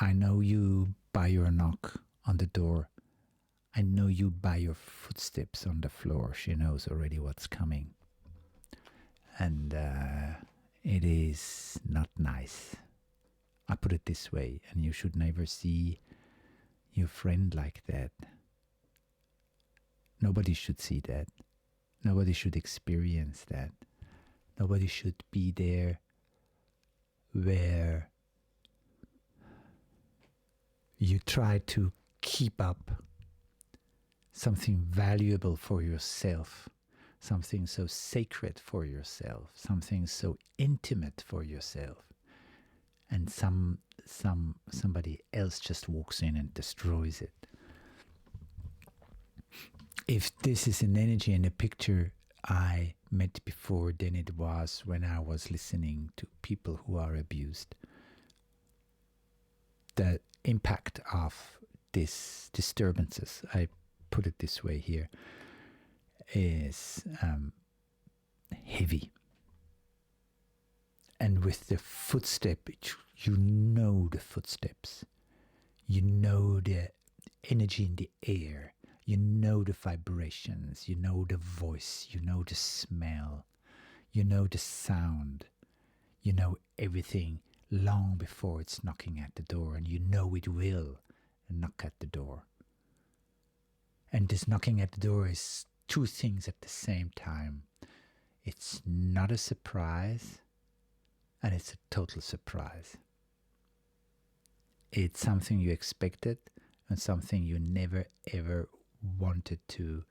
I know you by your knock on the door. I know you by your footsteps on the floor. She knows already what's coming. And it is not nice. I put it this way, and you should never see your friend like that. Nobody should see that. Nobody should experience that. Nobody should be there where you try to keep up something valuable for yourself, something so sacred for yourself, something so intimate for yourself, and somebody else just walks in and destroys it. If this is an energy and a picture I met before, then it was when I was listening to people who are abused. The impact of these disturbances, I put it this way here, is heavy. And with the footstep, you know the footsteps. You know the energy in the air. You know the vibrations. You know the voice. You know the smell. You know the sound. You know everything long before it's knocking at the door, and you know it will knock at the door. And this knocking at the door is two things at the same time. It's not a surprise, and it's a total surprise. It's something you expected and something you never ever wanted to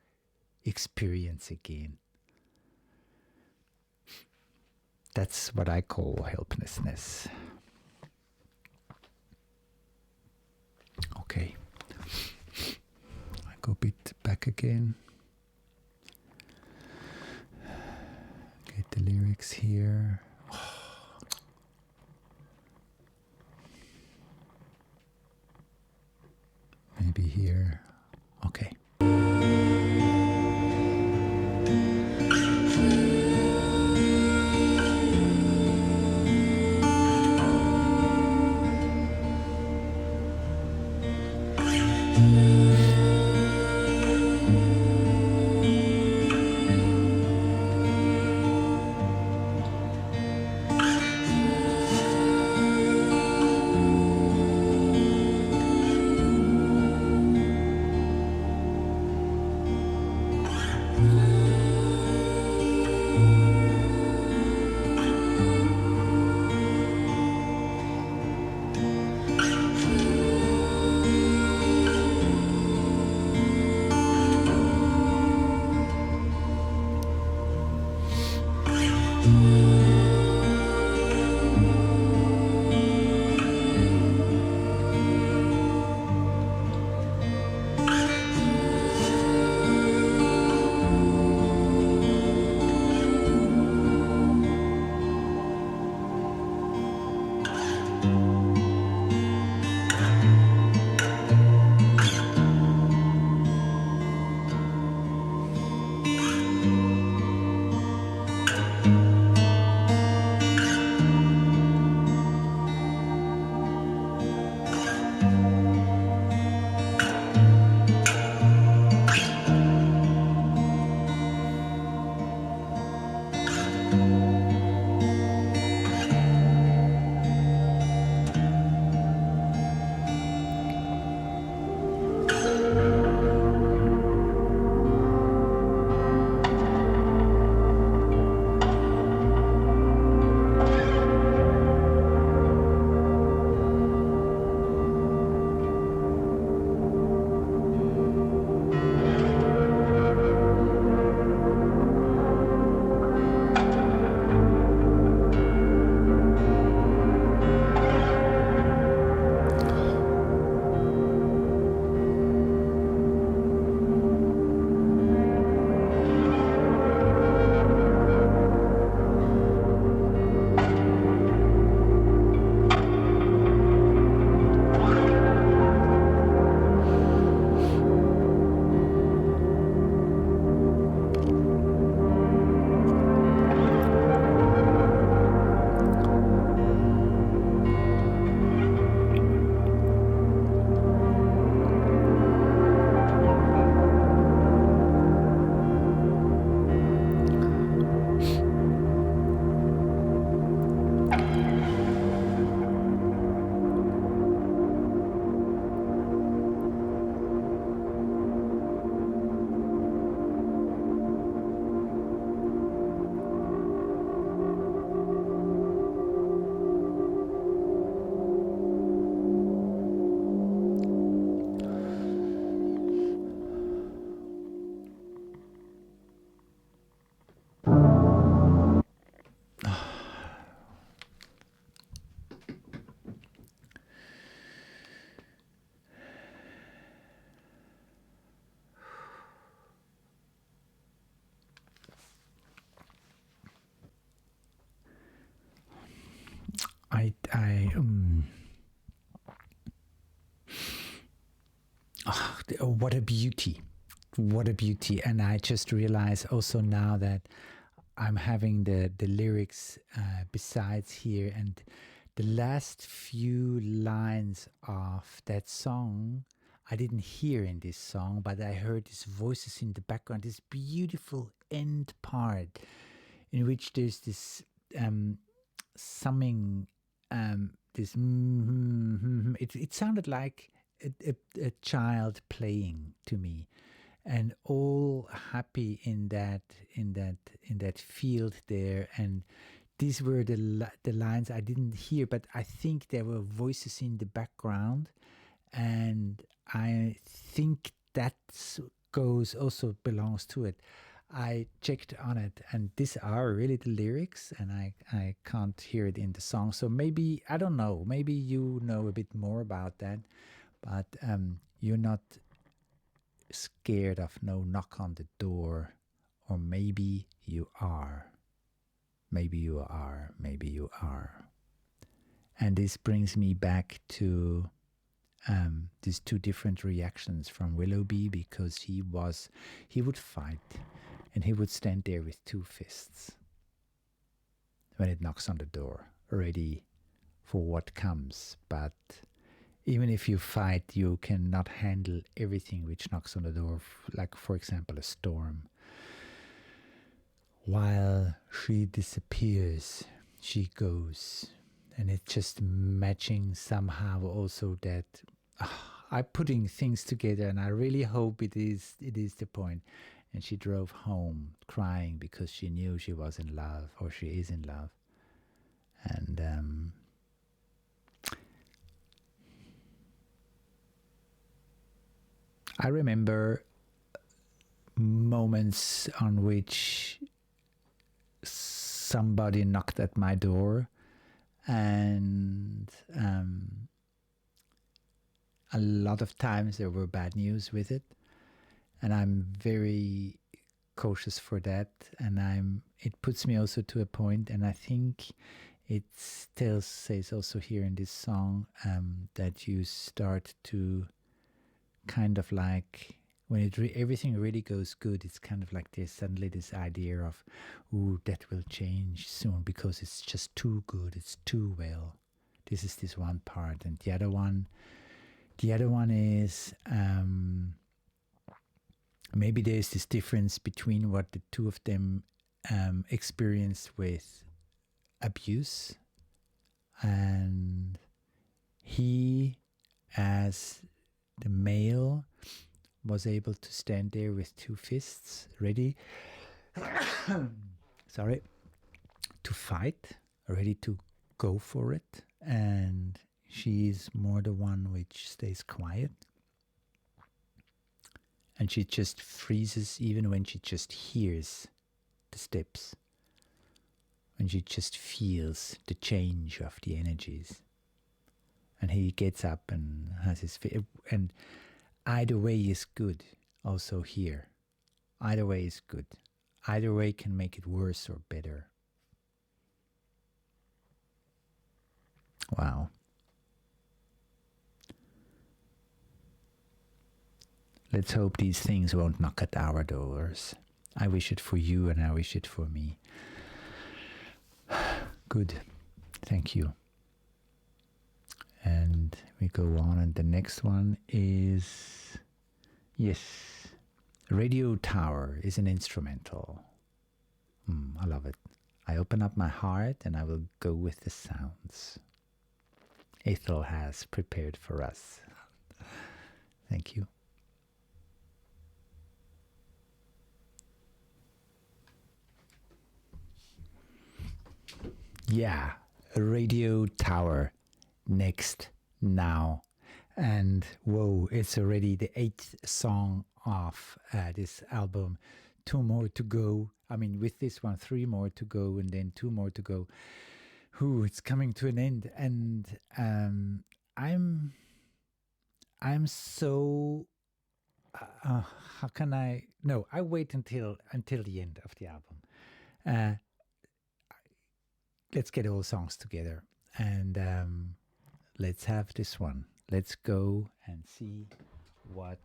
experience again. That's what I call helplessness. Okay. I go a bit back again. Get the lyrics here. Maybe here. Okay. what a beauty. What a beauty. And I just realized also now that I'm having the lyrics besides here, and the last few lines of that song I didn't hear in this song, but I heard these voices in the background, this beautiful end part in which there's this summing, this it sounded like a child playing to me, and all happy in that field there. And these were the lines I didn't hear, but I think there were voices in the background, and I think that also belongs to it. I checked on it, and these are really the lyrics, and I can't hear it in the song. So maybe, I don't know, maybe you know a bit more about that, but you're not scared of no knock on the door, or maybe you are. Maybe you are, maybe you are. And this brings me back to these two different reactions from Willoughby, because he would fight, and he would stand there with two fists when it knocks on the door, ready for what comes. But even if you fight, you cannot handle everything which knocks on the door, like, for example, a storm. While she disappears, she goes. And it's just matching somehow also that I'm putting things together, and I really hope it is the point. And she drove home crying because she knew she was in love, or she is in love. And I remember moments on which somebody knocked at my door, and a lot of times there were bad news with it, and I'm very cautious for that, and it puts me also to a point, and I think it still says also here in this song that you start to kind of like, when everything really goes good, it's kind of like there's suddenly this idea of, ooh, that will change soon because it's just too good, it's too well. This is this one part, and the other one is maybe there's this difference between what the two of them experienced with abuse, and he, as the male, was able to stand there with two fists ready to fight, ready to go for it, and she's more the one which stays quiet, and she just freezes even when she just hears the steps, when she just feels the change of the energies. And he gets up and has his and either way is good also here. Either way is good. Either way can make it worse or better. Wow. Let's hope these things won't knock at our doors. I wish it for you, and I wish it for me. Good. Thank you. And we go on, and the next one is, yes, Radio Tower is an instrumental. I love it. I open up my heart and I will go with the sounds Ethel has prepared for us. Thank you. Yeah, Radio Tower. Next, now, and whoa, it's already the 8th song of this album. 2 more to go. I mean, with this one, 3 more to go, and then 2 more to go. Ooh, it's coming to an end, and I'm so how can I? No, I wait until the end of the album. Let's get all songs together, and let's have this one. Let's go and see what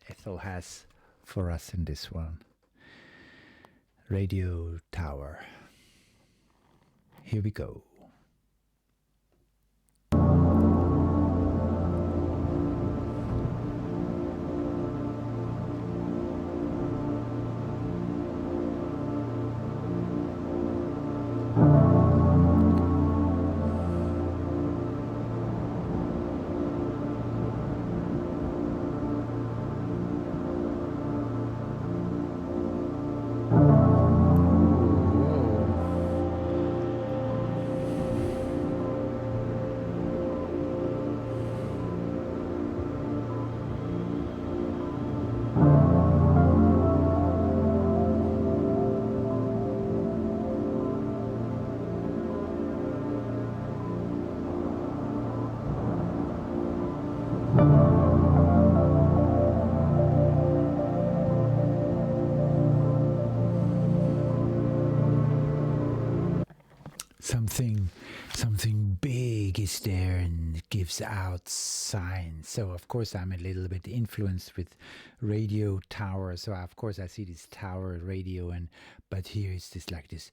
Ethel has for us in this one. Radio Tower. Here we go. Something big is there and it gives out signs. So of course I'm a little bit influenced with radio tower. So of course I see this tower radio, but here it's this like this.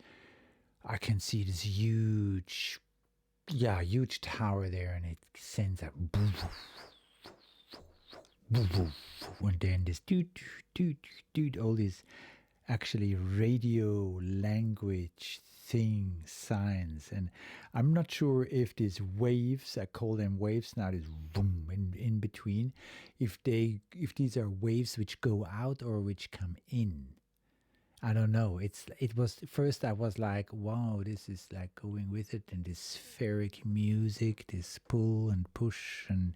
I can see this huge tower there, and it sends a and then this all these actually radio language things, signs, and I'm not sure if these waves, I call them waves now, this boom in between, if these are waves which go out or which come in. I don't know. It was first I was like, wow, this is like going with it, and this spheric music, this pull and push and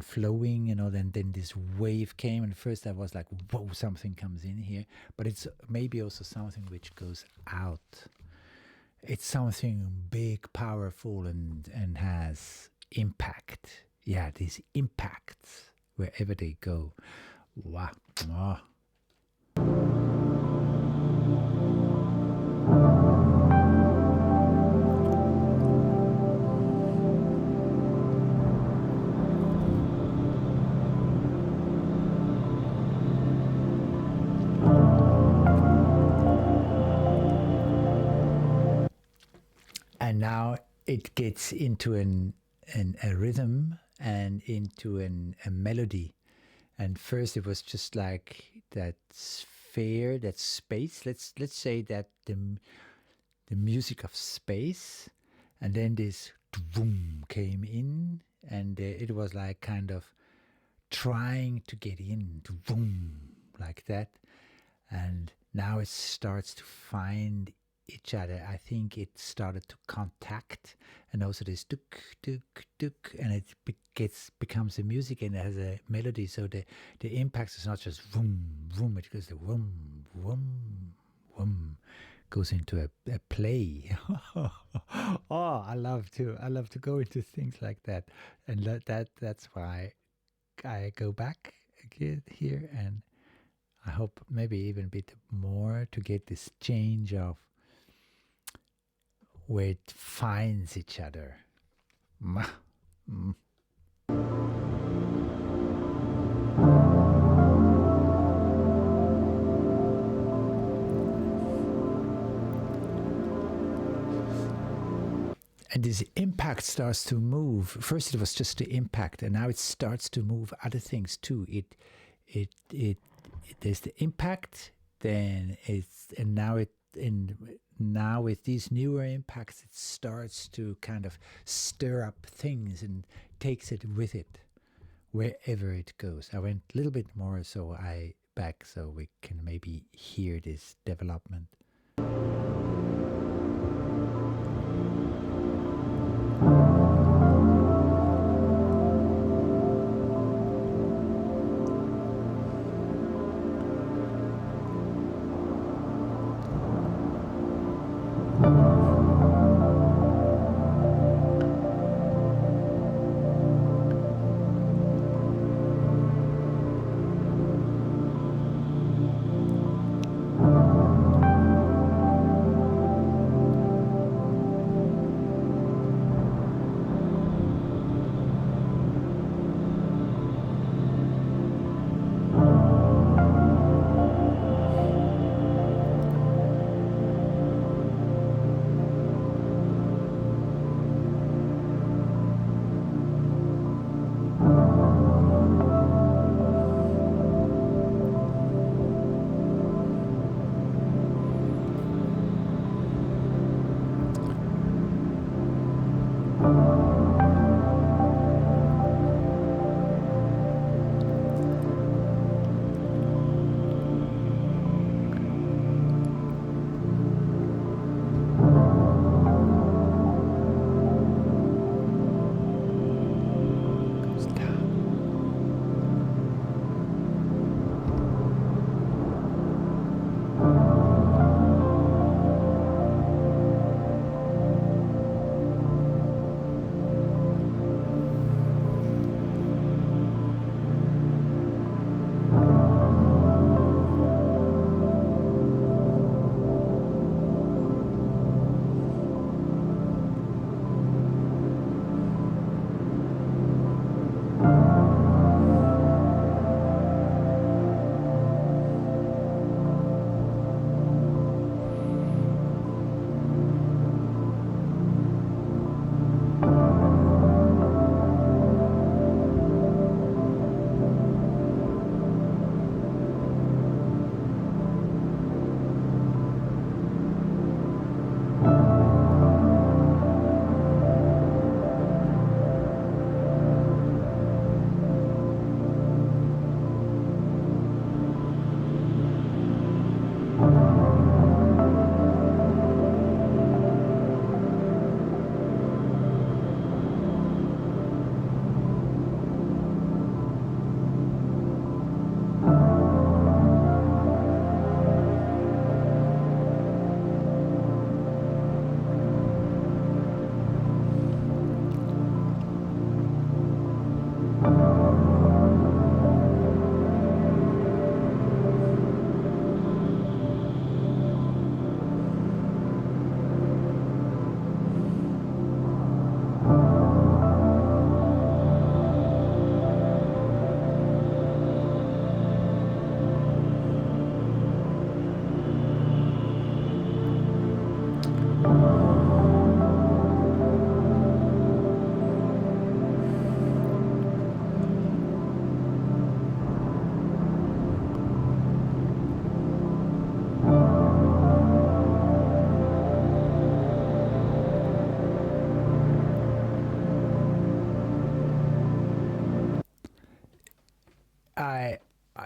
flowing, then this wave came, and first I was like, whoa, something comes in here, but it's maybe also something which goes out. It's something big, powerful, and has impact. Yeah, these impacts wherever they go. Wow. Oh. And now it gets into a rhythm and into a melody. And first it was just like that sphere, that space. Let's say that the music of space, and then this boom came in, and it was like kind of trying to get in, to boom, like that. And now it starts to find each other. I think it started to contact, and also this tuk tuk tuk, and it becomes a music, and it has a melody. So the impact is not just vroom vroom; it goes the vroom vroom vroom, goes into a play. Oh, I love to go into things like that, and that's why I go back again here, and I hope maybe even a bit more to get this change of where it finds each other. And this impact starts to move. First it was just the impact, and now it starts to move other things too. There's the impact, then now with these newer impacts, it starts to kind of stir up things and takes it with it wherever it goes. I went a little bit more so we can maybe hear this development.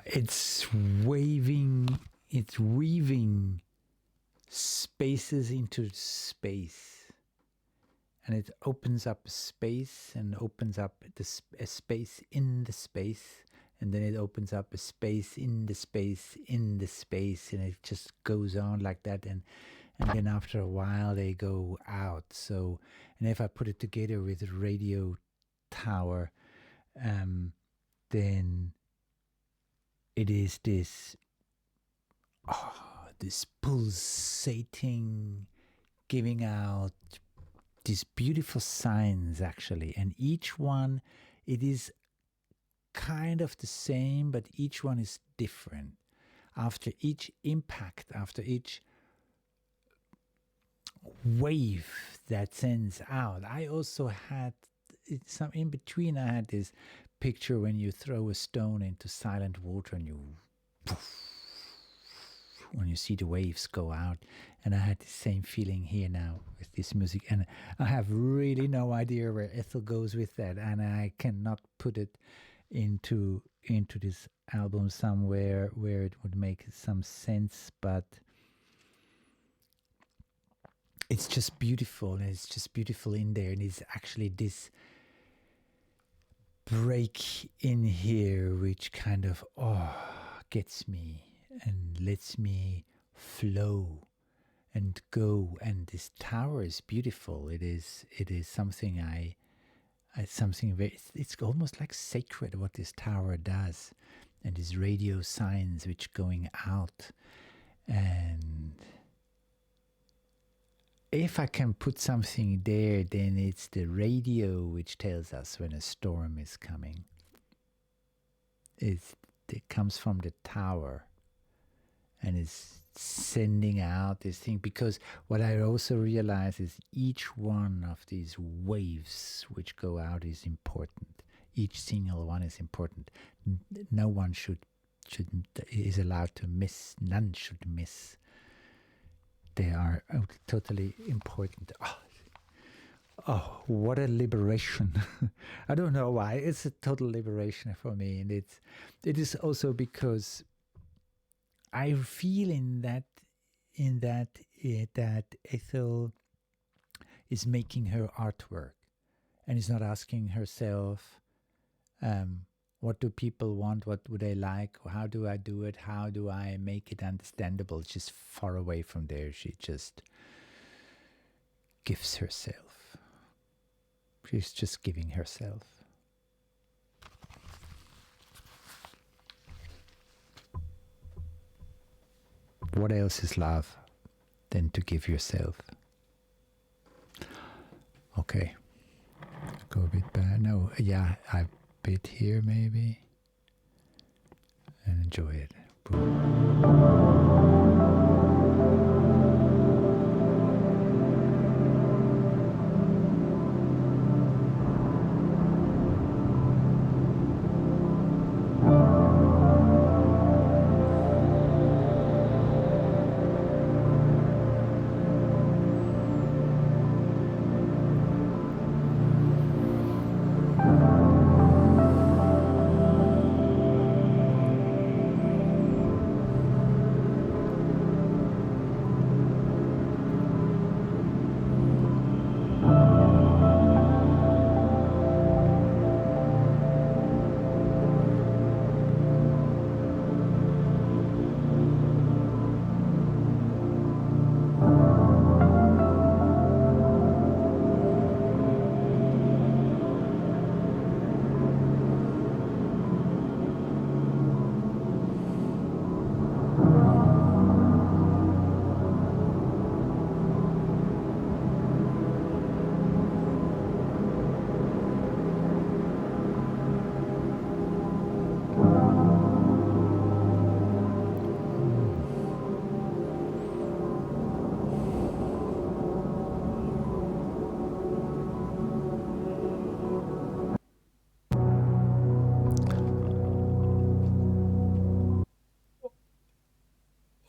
it's weaving spaces into space, and it opens up a space and opens up a space in the space, and then it opens up a space in the space in the space, and it just goes on like that, and then after a while they go out. So, and if I put it together with a radio tower, then it is this pulsating, giving out these beautiful signs, actually. And each one, it is kind of the same, but each one is different. After each impact, after each wave that sends out, I also had some in between. I had this picture when you throw a stone into silent water and when you see the waves go out, and I had the same feeling here now with this music, and I have really no idea where Ethel goes with that, and I cannot put it into this album somewhere where it would make some sense, but it's just beautiful, and it's just beautiful in there, and it's actually this break in here which kind of gets me and lets me flow and go. And this tower is beautiful. It is something something very, it's almost like sacred what this tower does, and these radio signs which going out. And if I can put something there, then it's the radio which tells us when a storm is coming. It comes from the tower, and it's sending out this thing, because what I also realize is each one of these waves which go out is important. Each single one is important. No one is allowed to miss. None should miss. They are totally important. Oh, what a liberation. I don't know why. It's a total liberation for me. And it is also because I feel that Ethel is making her artwork and is not asking herself, what do people want? What would they like? How do I do it? How do I make it understandable? It's just far away from there. She just gives herself. She's just giving herself. What else is love than to give yourself? Okay. Go a bit back. No, yeah, I bit here maybe. And enjoy it.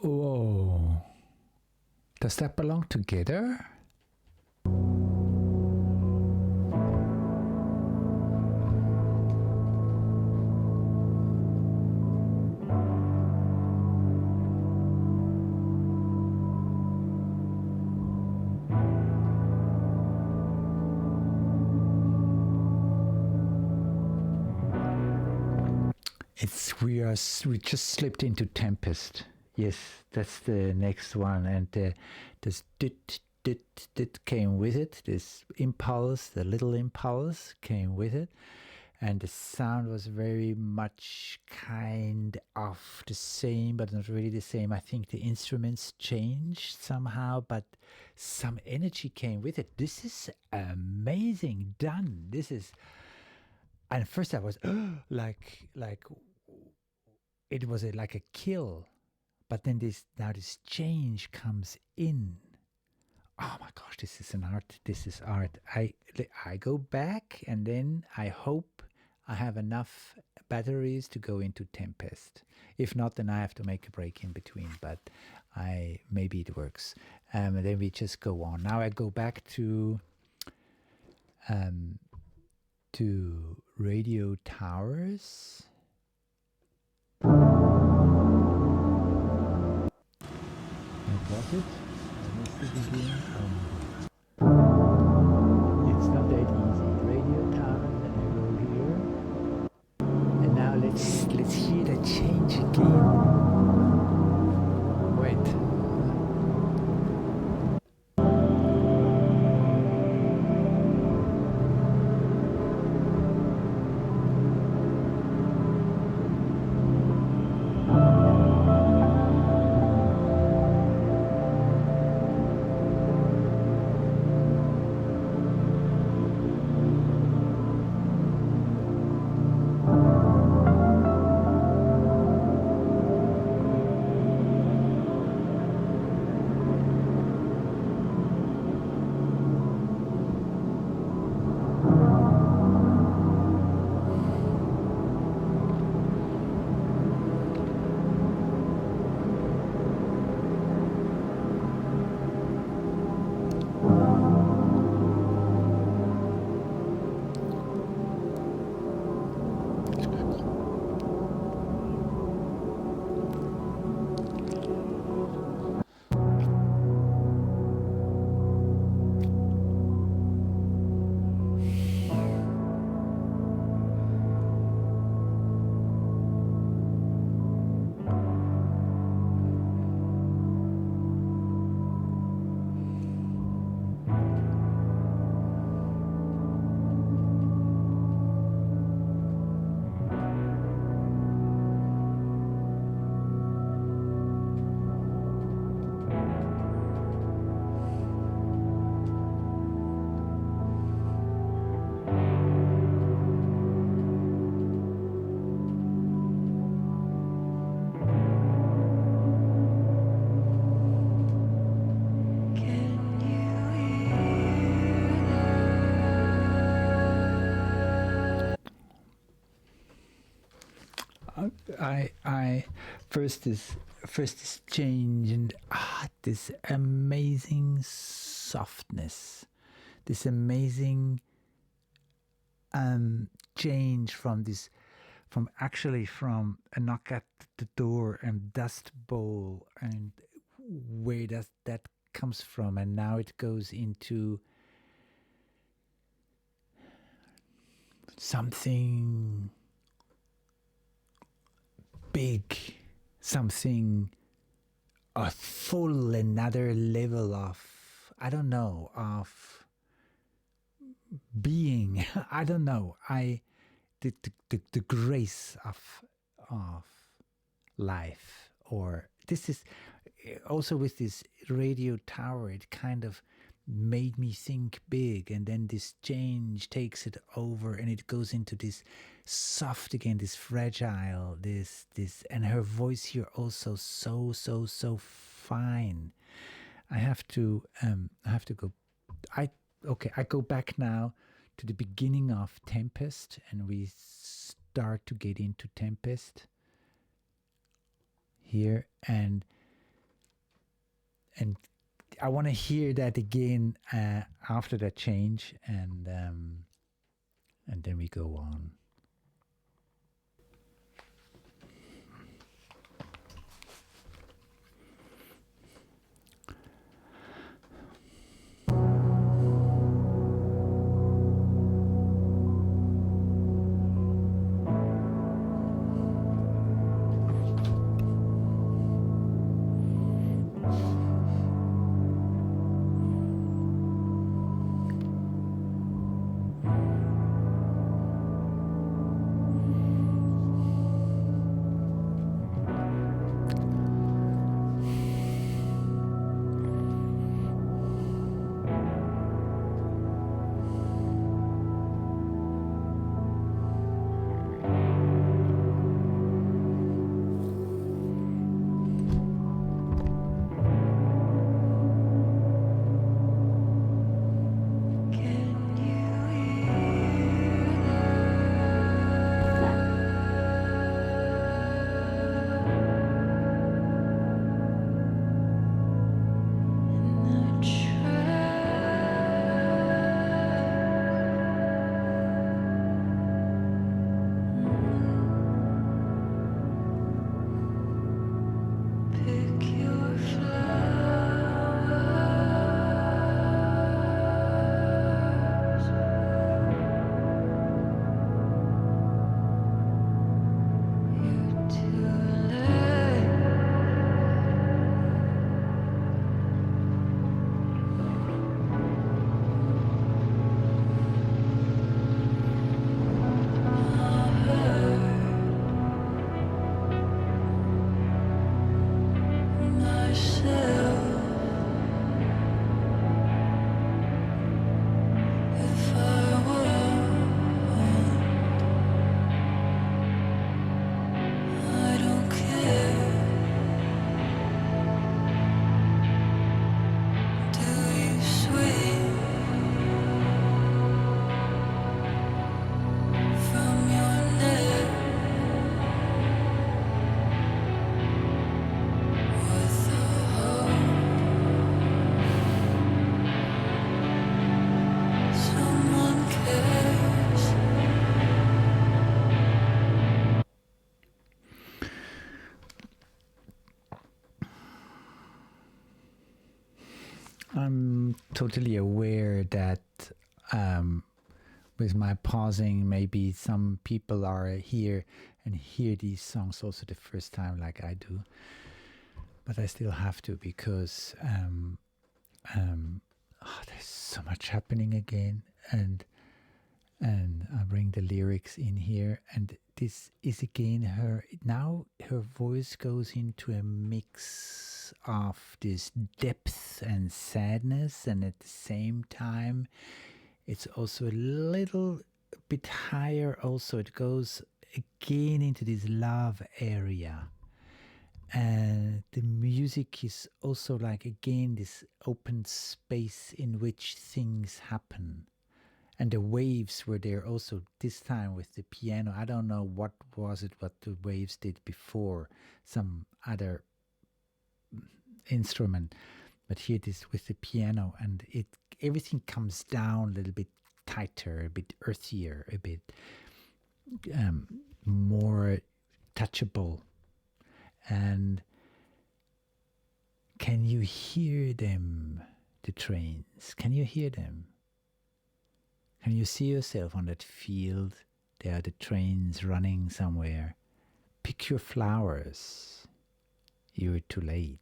Whoa. Does that belong together? We just slipped into Tempest. Yes, that's the next one, and this dit came with it. This impulse, the little impulse, came with it, and the sound was very much kind of the same, but not really the same. I think the instruments changed somehow, but some energy came with it. This is amazing done. This is. And first I was like it was like a kill, but then this change comes in. Oh my gosh, this is an art. This is art. I go back, and then I hope I have enough batteries to go into Tempest. If not, then I have to make a break in between. But maybe it works. And then we just go on. Now I go back to Radio Towers. What was it? I missed it again. It's not that easy. Radio Towers, and I go here. And now let's hear the change again. Wait. I first this change, and this amazing softness, this amazing change from a knock at the door and dust bowl, and where does that comes from, and now it goes into something big, something a full another level of, I don't know, of being. I don't know. The grace of life, or this is also with this radio tower, it kind of made me think big, and then this change takes it over, and it goes into this soft again, this fragile, this, and her voice here also so fine. I have to go. I go back now to the beginning of Tempest, and we start to get into Tempest here, and I want to hear that again after that change, and then we go on. myself. If I want, I don't care. Do you swing from your neck with the hope someone cares? I'm totally aware that with my pausing, maybe some people are here and hear these songs also the first time like I do. But I still have to because there's so much happening again. And I bring the lyrics in here. And this is again her voice goes into a mix of this depth and sadness, and at the same time it's also a little bit higher also. It goes again into this love area, and the music is also like again this open space in which things happen. And the waves were there also this time with the piano. I don't know what the waves did before, some other instrument. But here it is with the piano, and everything comes down a little bit tighter, a bit earthier, a bit more touchable. And can you hear them, the trains? Can you hear them? Can you see yourself on that field? There are the trains running somewhere. Pick your flowers. You're too late.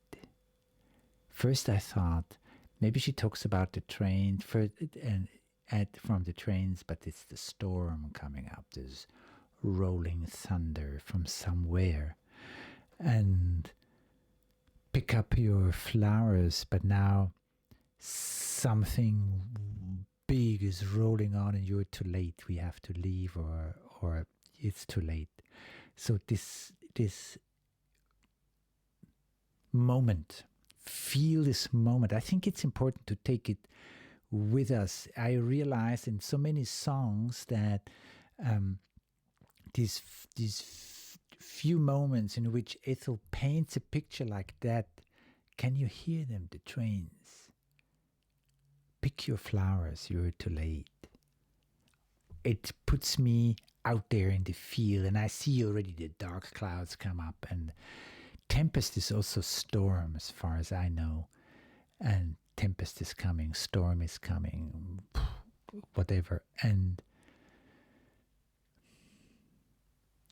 First I thought, maybe she talks about the train from the trains, but it's the storm coming up. There's rolling thunder from somewhere. And pick up your flowers, but now something big is rolling on and you're too late. We have to leave, or it's too late. So this moment, feel this moment. I think it's important to take it with us. I realized in so many songs that these few moments in which Ethel paints a picture like that, can you hear them, the trains? Pick your flowers, you're too late. It puts me out there in the field, and I see already the dark clouds come up, and Tempest is also storm as far as I know. And Tempest is coming, storm is coming, whatever. And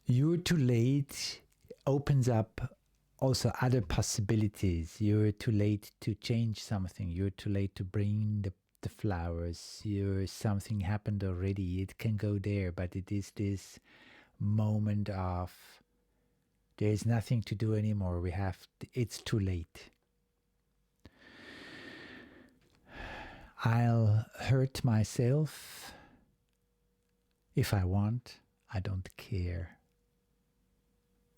you're too late opens up also other possibilities. You're too late to change something. You're too late to bring the flowers. Something happened already. It can go there, but it is this moment of there's nothing to do anymore. It's too late. I'll hurt myself if I want. I don't care.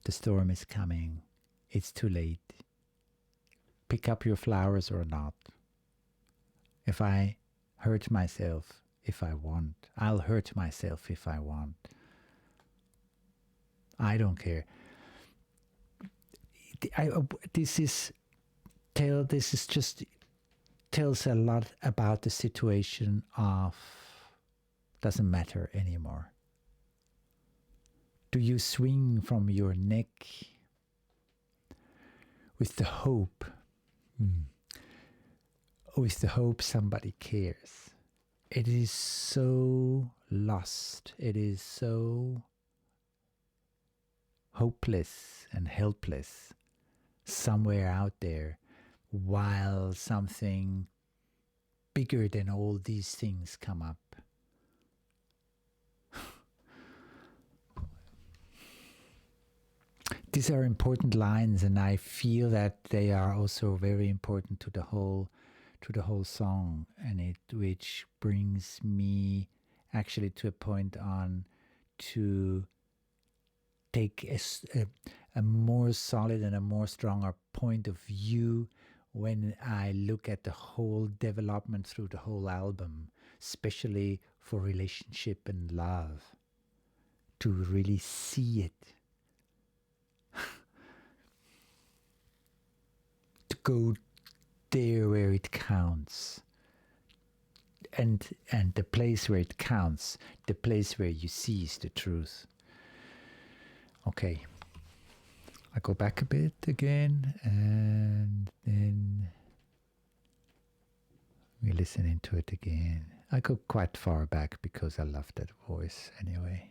The storm is coming. It's too late. Pick up your flowers or not. If I hurt myself if I want, I'll hurt myself if I want. I don't care. This just tells a lot about the situation of doesn't matter anymore. Do you swing from your neck with the hope? With the hope somebody cares. It is so lost. It is so hopeless and helpless somewhere out there, while something bigger than all these things come up. these are important lines, and I feel that they are also very important to the whole song, and which brings me actually to a point on to take a more solid and a more stronger point of view when I look at the whole development through the whole album, especially for relationship and love, to really see it, to go there where it counts, and the place where it counts, the place where you seize the truth. Okay, I go back a bit again, and then we listen into it again. I go quite far back because I love that voice anyway.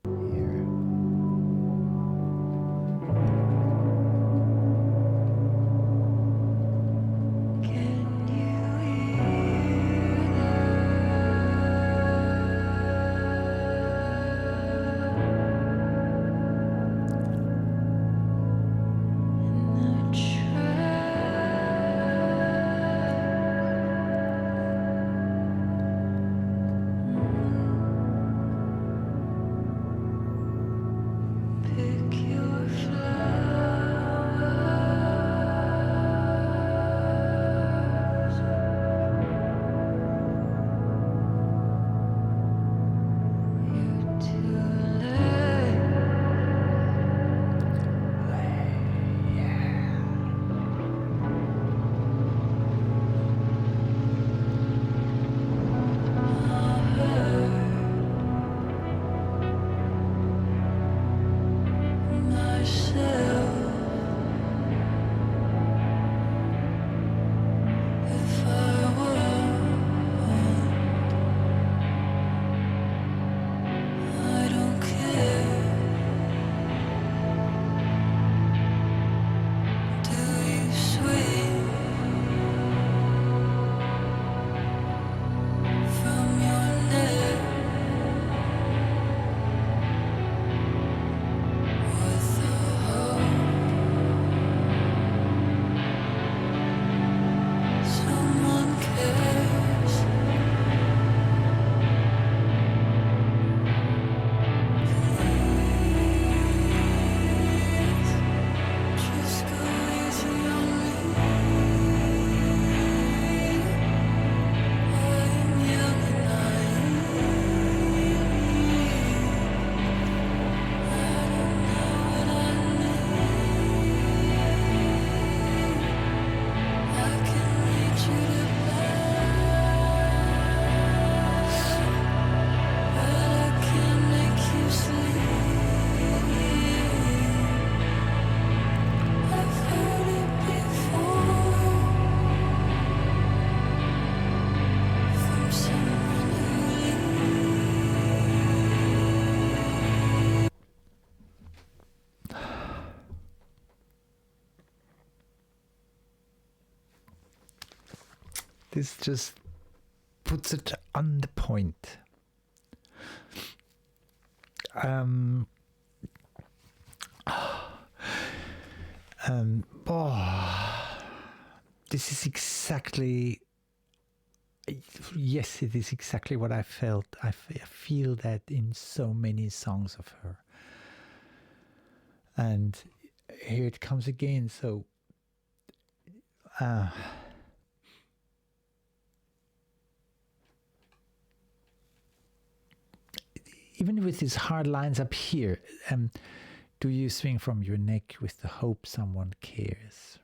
Here. This just puts it on the point. This is exactly, yes, it is exactly what I felt. I feel that in so many songs of her. And here it comes again. So, even with these hard lines up here, do you swing from your neck with the hope someone cares?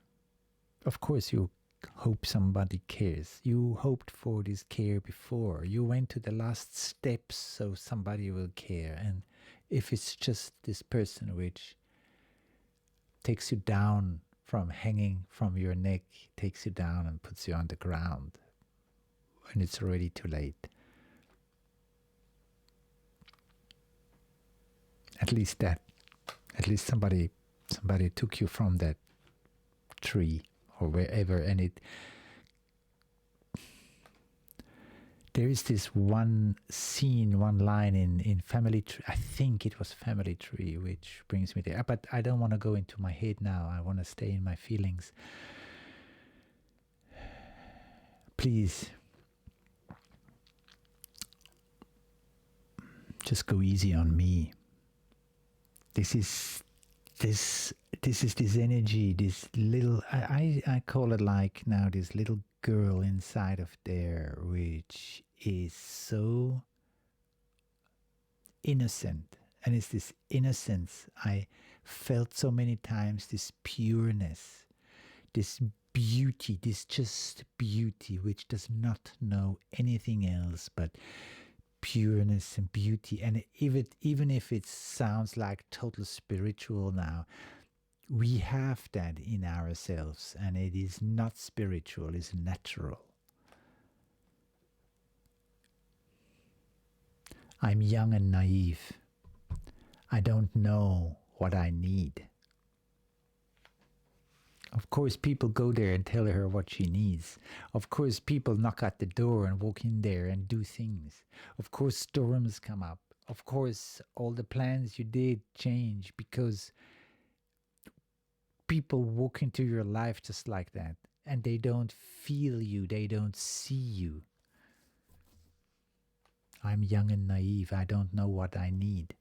Of course you hope somebody cares. You hoped for this care before. You went to the last steps so somebody will care. And if it's just this person which takes you down from hanging from your neck, takes you down and puts you on the ground when it's already too late. At least somebody took you from that tree or wherever, and there is this one scene, one line in Family Tree. I think it was Family Tree, which brings me there. But I don't want to go into my head now. I want to stay in my feelings. Please, just go easy on me. This is this energy, this little, I call it like now this little girl inside of there, which is so innocent. And it's this innocence I felt so many times, this pureness, this beauty, this just beauty, which does not know anything else but pureness and beauty. And even if it sounds like total spiritual now, we have that in ourselves, and it is not spiritual, it's natural. I'm young and naive. I don't know what I need. Of course, people go there and tell her what she needs. Of course, people knock at the door and walk in there and do things. Of course, storms come up. Of course, all the plans you did change because people walk into your life just like that, and they don't feel you, they don't see you. I'm young and naive. I don't know what I need.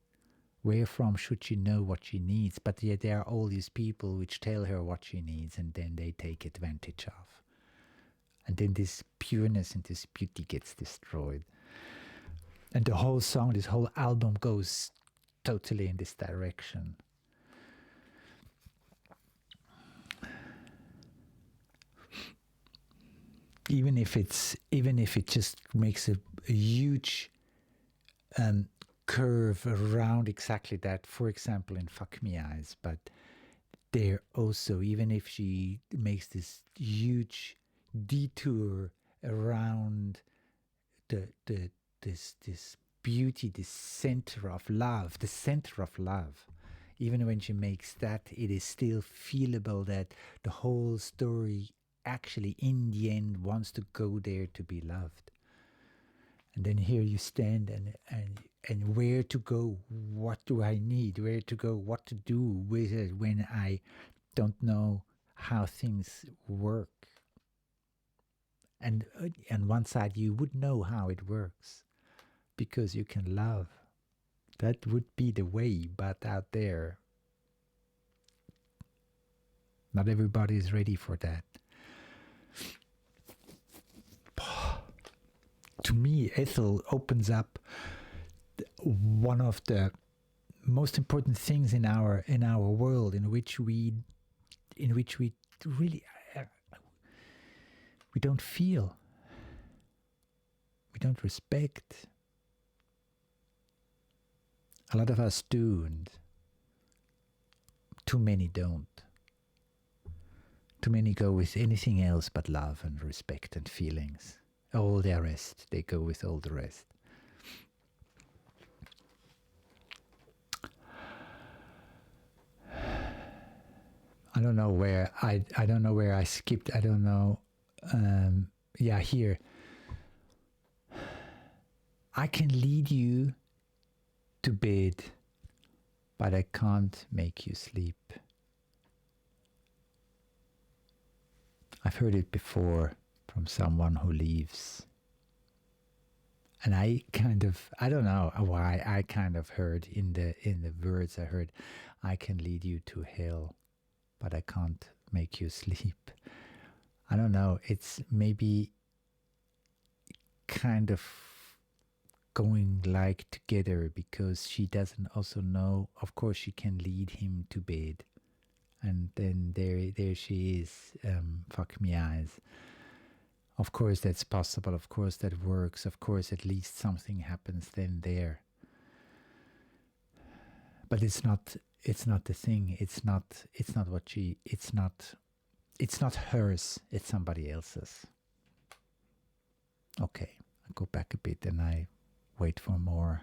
Where from should she know what she needs? But yet there are all these people which tell her what she needs, and then they take advantage of. And then this pureness and this beauty gets destroyed. And the whole song, this whole album goes totally in this direction. Even if it just makes a huge curve around exactly that, for example, in Fuck Me Eyes, but there also, even if she makes this huge detour around this beauty, this center of love, even when she makes that, it is still feelable that the whole story actually in the end wants to go there to be loved. And then here you stand and where to go, what do I need, where to go, what to do with it when I don't know how things work. And on one side you would know how it works because you can love. That would be the way, but out there, not everybody is ready for that. To me, Ethel opens up one of the most important things in our world, in which we really we don't feel, we don't respect. A lot of us do, and too many don't. Too many go with anything else but love and respect and feelings. All the rest, they go with all the rest. I don't know where I skipped. I don't know. Here. I can lead you to bed, but I can't make you sleep. I've heard it before from someone who leaves. And I don't know why, I kind of heard in the words I heard, I can lead you to hell, but I can't make you sleep. I don't know, it's maybe kind of going like together, because she doesn't also know, of course she can lead him to bed. And then there she is, Fuck Me Eyes. Of course that's possible, of course that works, of course at least something happens then there. But it's not the thing, it's not hers, it's somebody else's. Okay, I go back a bit and I wait for more.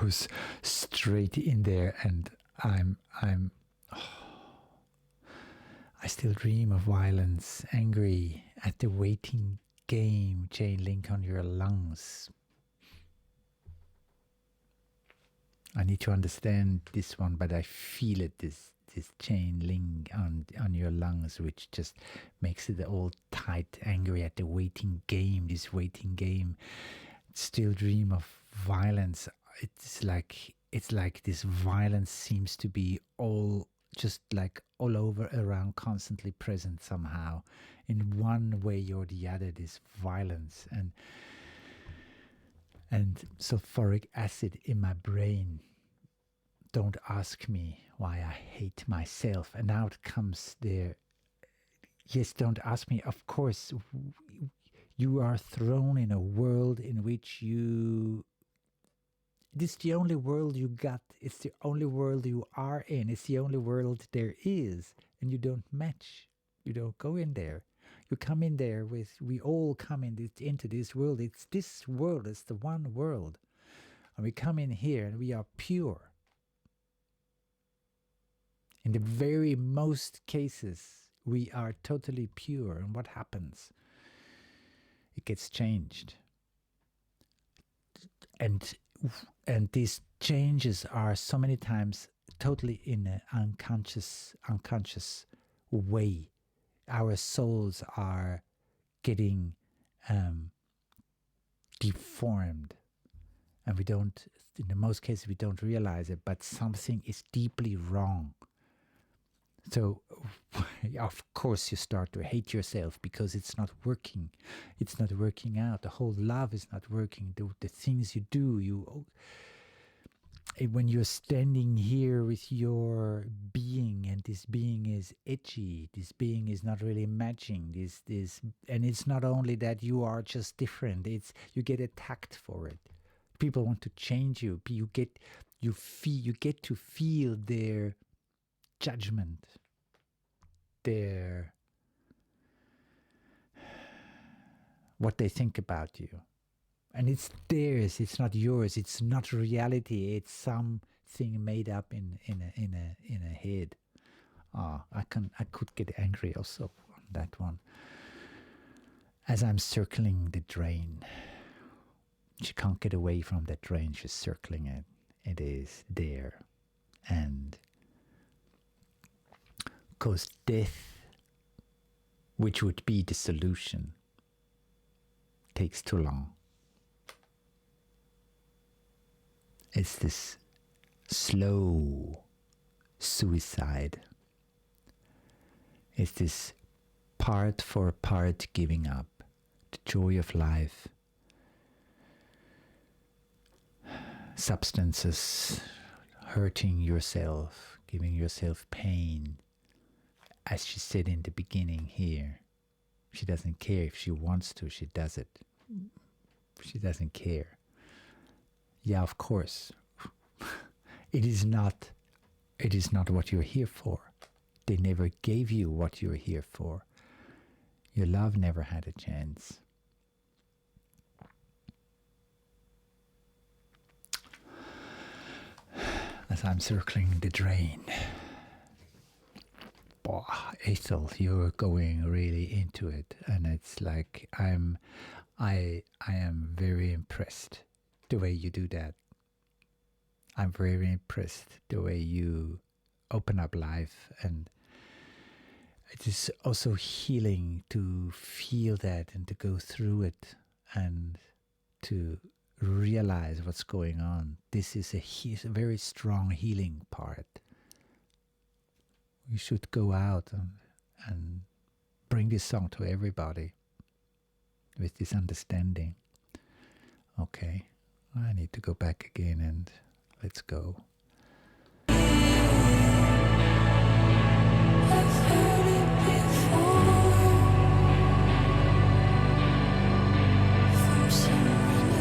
goes straight in there, and I still dream of violence, angry at the waiting game, chain link on your lungs. I need to understand this one, but I feel it, this chain link on your lungs, which just makes it all tight, angry at the waiting game, this waiting game. Still dream of violence. It's like this violence seems to be all over, around, constantly present somehow, in one way or the other, this violence. And sulfuric acid in my brain. Don't ask me why I hate myself. And now it comes there. Yes, don't ask me. Of course, you are thrown in a world in which this is the only world you got. It's the only world you are in. It's the only world there is. And you don't match. You don't go in there. You come in there we all come into this world. It's this world. It's the one world. And we come in here and we are pure. In the very most cases, we are totally pure. And what happens? It gets changed. And these changes are so many times totally in an unconscious way. Our souls are getting deformed, and we don't, in the most cases, we don't realize it, but something is deeply wrong. So, of course, you start to hate yourself because it's not working. It's not working out. The whole love is not working. The things you do, when you're standing here with your being, and this being is itchy, this being is not really matching, and it's not only that you are just different, it's you get attacked for it. People want to change you. You get to feel their judgment, what they think about you. And it's theirs, it's not yours, it's not reality, it's something made up in a head. I could get angry also on that one. As I'm circling the drain, she can't get away from that drain, she's circling it. It is there. And because death, which would be the solution, takes too long. It's this slow suicide. It's this part for part giving up, the joy of life, substances, hurting yourself, giving yourself pain. As she said in the beginning here, she doesn't care. If she wants to, she does it. She doesn't care. Yeah, of course. It is not what you're here for. They never gave you what you're here for. Your love never had a chance. As I'm circling the drain. Oh, Ethel, you're going really into it, and it's like I am very impressed the way you do that. I'm very impressed the way you open up life, and it is also healing to feel that and to go through it and to realize what's going on. This is a very strong healing part. We should go out and bring this song to everybody with this understanding. Okay, I need to go back again and let's go. I've heard it before from someone who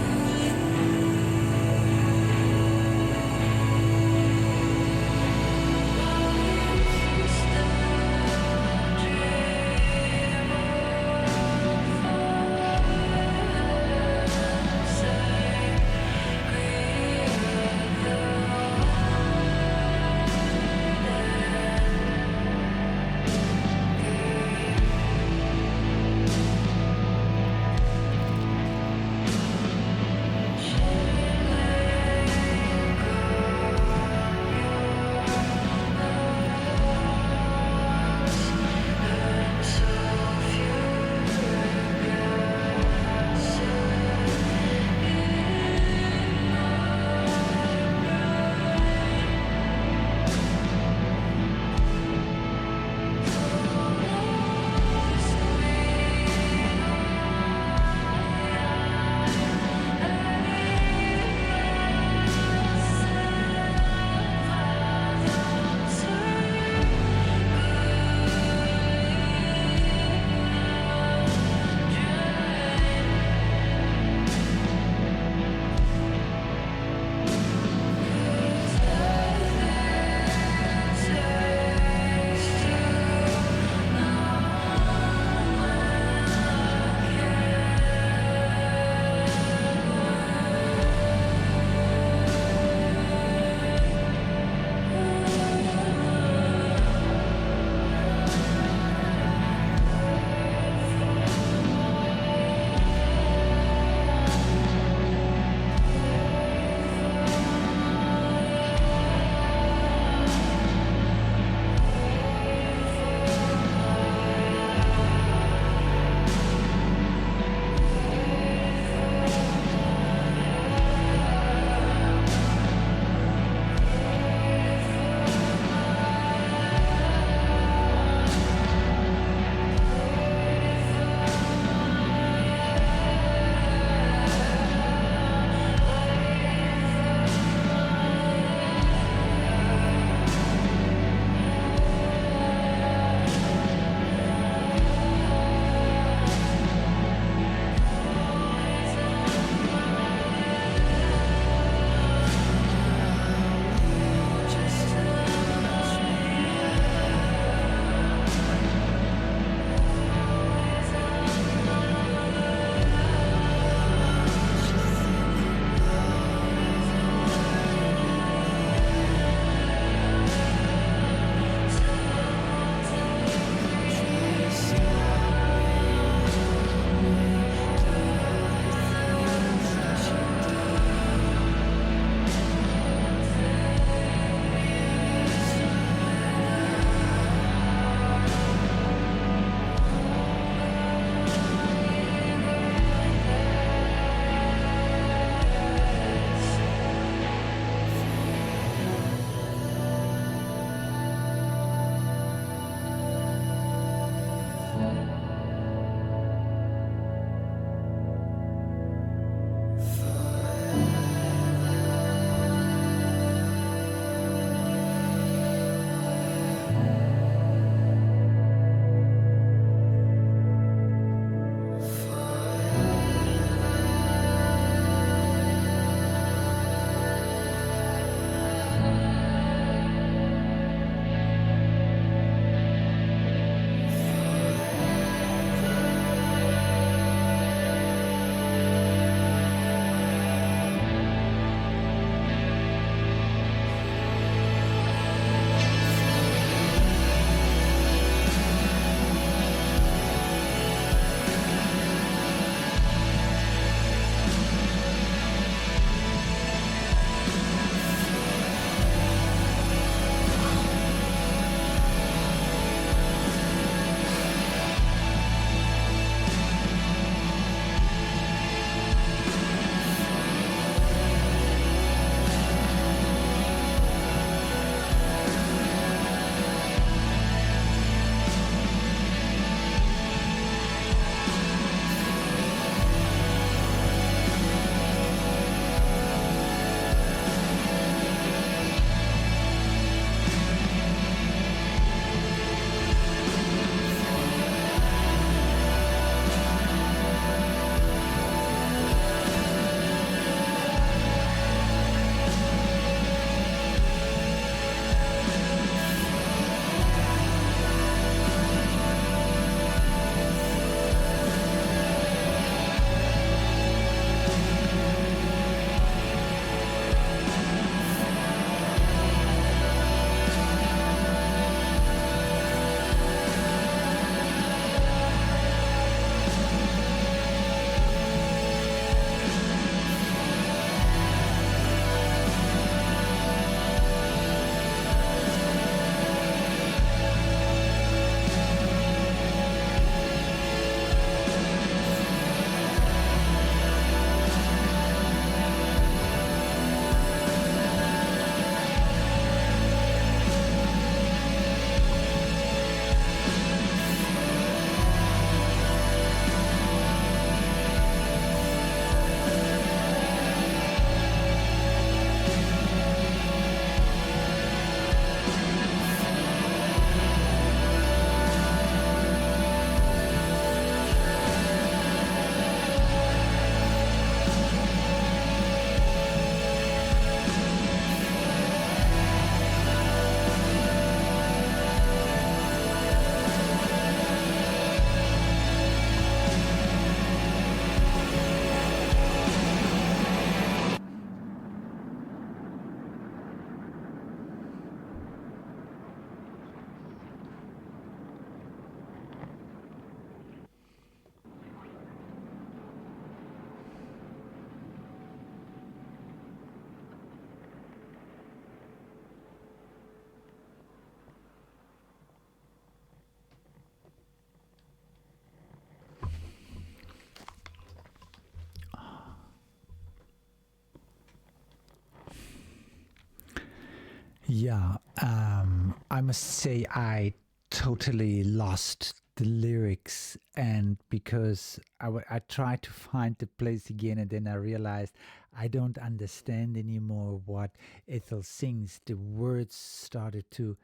Yeah, I must say I totally lost the lyrics, and because I tried to find the place again, and then I realized I don't understand anymore what Ethel sings. The words started to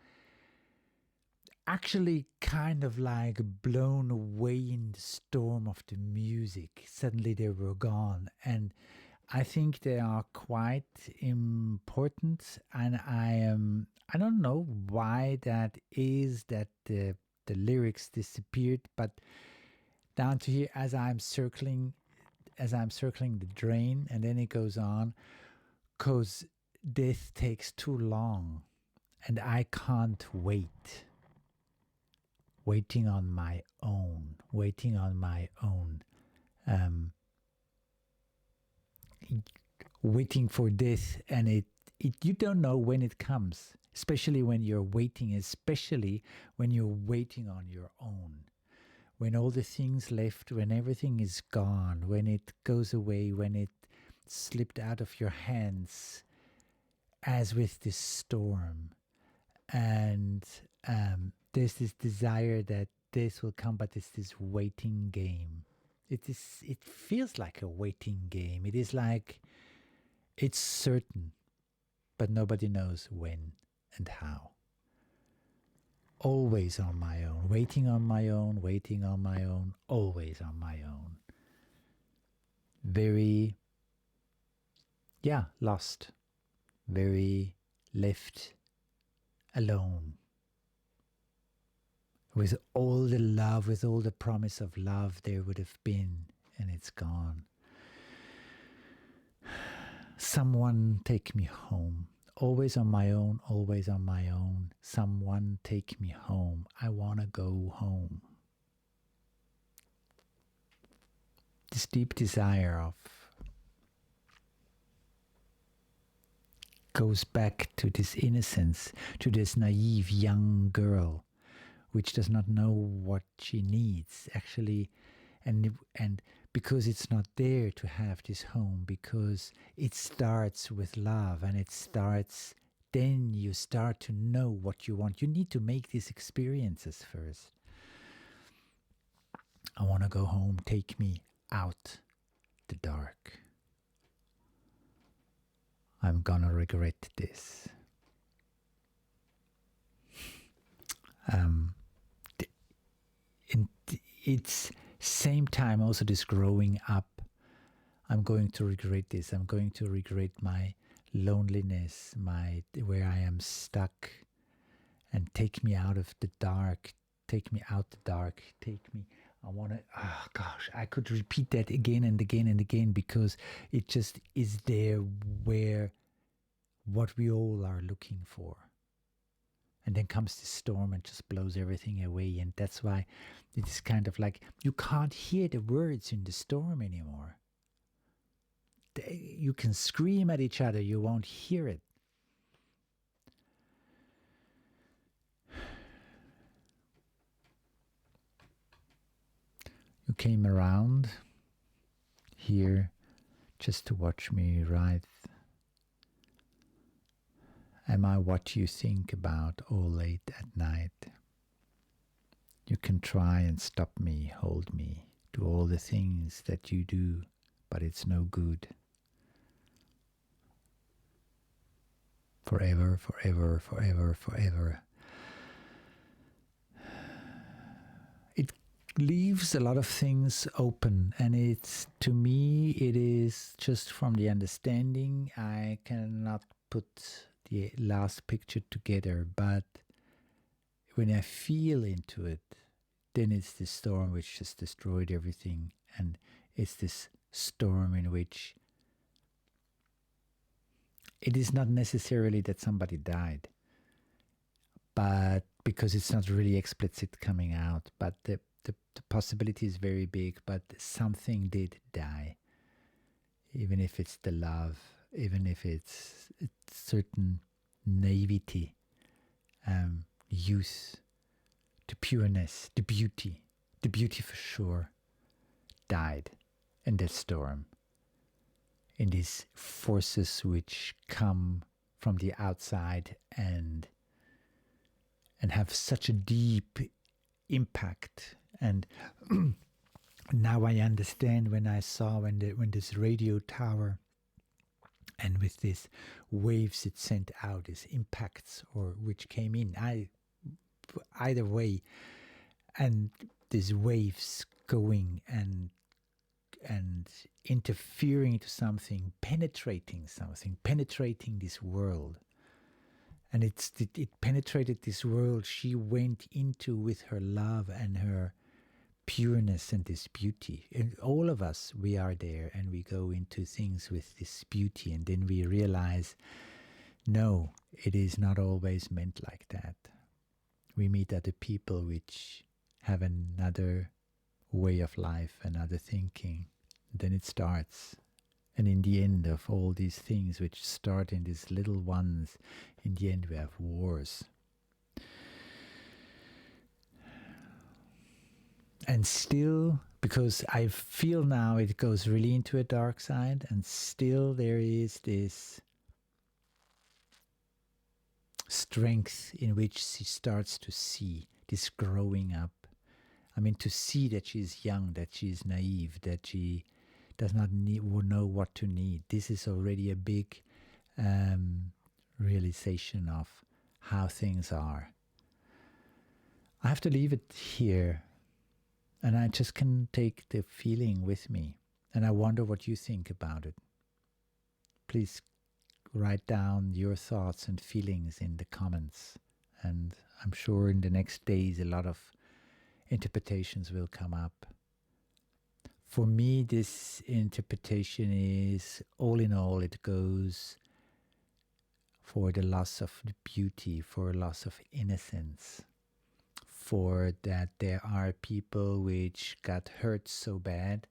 actually kind of like blown away in the storm of the music. Suddenly they were gone, and I think they are quite important, and I don't know why that is that the lyrics disappeared, but down to here as I'm circling the drain, and then it goes on, cause death takes too long, and I can't wait. Waiting on my own, waiting on my own. Waiting for death, and it you don't know when it comes, especially when you're waiting, especially when you're waiting on your own, when all the things left, when everything is gone, when it goes away, when it slipped out of your hands, as with this storm. And there's this desire that this will come, but it's this waiting game. It feels like a waiting game. It is like it's certain, but nobody knows when and how. Always on my own, waiting on my own, waiting on my own, always on my own. Very, lost. Very left alone. With all the love, with all the promise of love there would have been, and it's gone. Someone take me home. Always on my own, always on my own. Someone take me home. I want to go home. This deep desire of goes back to this innocence, to this naive young girl, which does not know what she needs, actually, and because it's not there to have this home, because it starts with love, and then you start to know what you want. You need to make these experiences first. I want to go home, take me out the dark. I'm gonna regret this. It's same time also this growing up. I'm going to regret this. I'm going to regret my loneliness, where I am stuck, and take me out of the dark. Take me out the dark. Take me. I want to. Oh gosh, I could repeat that again and again and again, because it just is there, where what we all are looking for. And then comes the storm and just blows everything away. And that's why it is kind of like you can't hear the words in the storm anymore. You can scream at each other, you won't hear it. You came around here just to watch me write. Am I what you think about all late at night? You can try and stop me, hold me, do all the things that you do, but it's no good. Forever, forever, forever, forever. It leaves a lot of things open, and to me, it is just from the understanding. I cannot put the last picture together, but when I feel into it, then it's the storm which just destroyed everything, and it's this storm in which it is not necessarily that somebody died, but because it's not really explicit coming out, but the possibility is very big, but something did die, even if it's the love, even if it's certain naivety, youth, the pureness, the beauty for sure died in that storm, in these forces which come from the outside and have such a deep impact. And now I understand when I saw when this radio tower and with these waves it sent out, these impacts or which came in. Either way, and these waves going and interfering to something, penetrating this world. And it penetrated this world she went into with her love and her pureness and this beauty. And all of us, we are there and we go into things with this beauty, and then we realize, no, it is not always meant like that. We meet other people which have another way of life, another thinking. Then it starts. And in the end of all these things which start in these little ones, in the end we have wars. And still, because I feel now it goes really into a dark side, and still there is this strength in which she starts to see this growing up. I mean, to see that she's young, that she's naive, that she does not know what to need. This is already a big realization of how things are. I have to leave it here, and I just can take the feeling with me, and I wonder what you think about it. Please write down your thoughts and feelings in the comments, and I'm sure in the next days a lot of interpretations will come up. For me, this interpretation is, all in all, it goes for the loss of the beauty, for a loss of innocence, for that there are people which got hurt so bad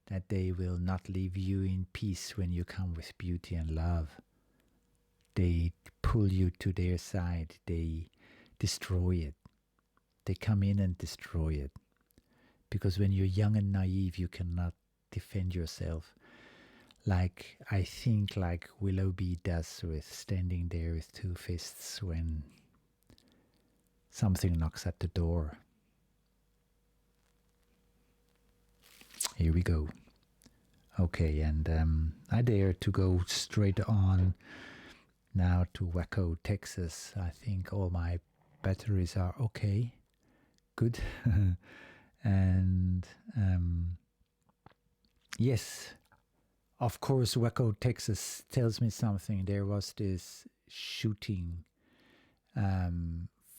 that they will not leave you in peace when you come with beauty and love. They pull you to their side, they destroy it. They come in and destroy it. Because when you're young and naive, you cannot defend yourself. Like, I think like Willoughby does with standing there with two fists when something knocks at the door. Here we go. Okay, and I dare to go straight on now to Waco, Texas. I think all my batteries are okay. Good. And yes, of course, Waco, Texas tells me something. There was this shooting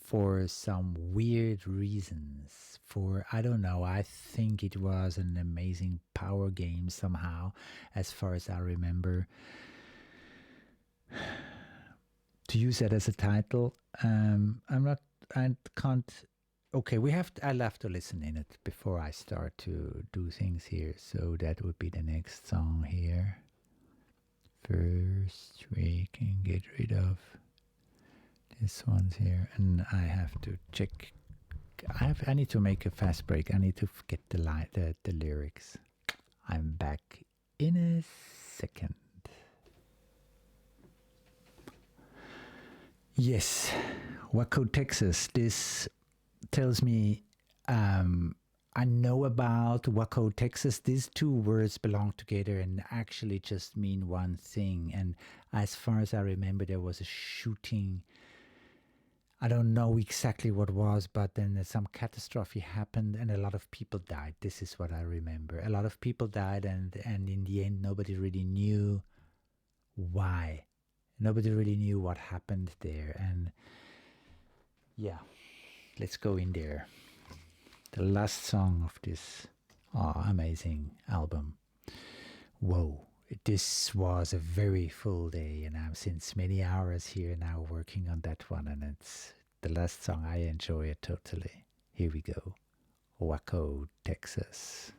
for some weird reasons. For, I don't know, I think it was an amazing power game somehow, as far as I remember. To use that as a title, I can't. Okay, I'll have to listen in it before I start to do things here. So that would be the next song here. First, we can get rid of this one's here, and I have to check. I need to make a fast break. I need to get the lyrics. I'm back in a second. Yes, Waco, Texas. This tells me I know about Waco, Texas. These two words belong together and actually just mean one thing. And as far as I remember, there was a shooting. I don't know exactly what was, but then some catastrophe happened and a lot of people died. This is what I remember. A lot of people died, and in the end, nobody really knew why. Nobody really knew what happened there. And yeah, let's go in there. The last song of this amazing album. Whoa, this was a very full day, and I'm since many hours here now working on that one, and it's the last song. I enjoy it totally. Here we go. Waco, Texas.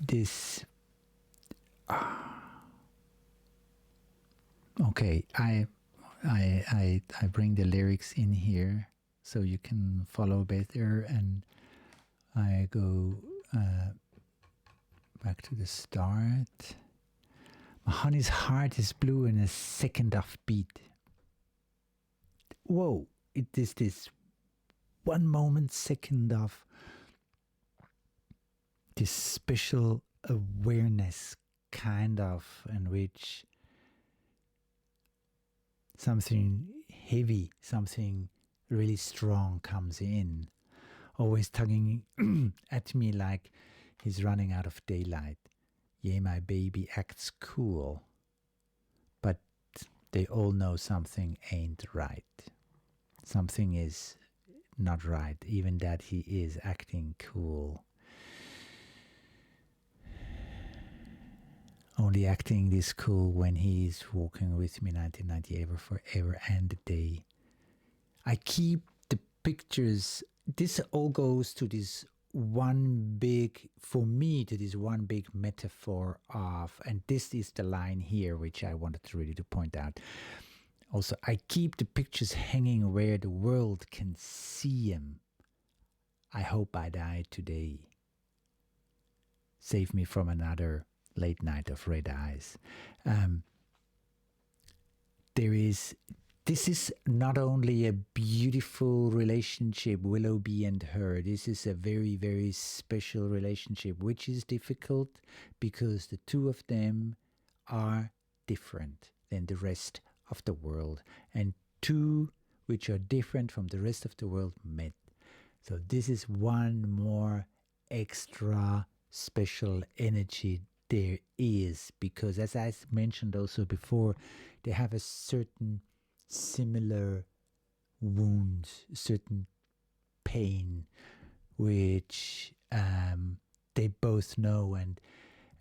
this. Okay, I bring the lyrics in here so you can follow better, and I go back to the start. My honey's heart is blue in a second of beat. Whoa, it is this one moment, second of this special awareness, kind of, in which something heavy, something really strong comes in, always tugging at me like he's running out of daylight. Yeah, my baby acts cool, but they all know something ain't right. Something is not right, even that he is acting cool. Only acting this cool when he's walking with me 1998 forever and a day. I keep the pictures. This all goes to this one big, for me, to this one big metaphor of, and this is the line here which I wanted to really to point out. Also, I keep the pictures hanging where the world can see them. I hope I die today. Save me from another late night of red eyes. This is not only a beautiful relationship, Willoughby and her. This is a very, very special relationship, which is difficult because the two of them are different than the rest of the world, and two which are different from the rest of the world met. So this is one more extra special energy there is, because as I mentioned also before, they have a certain similar wound, certain pain, which they both know,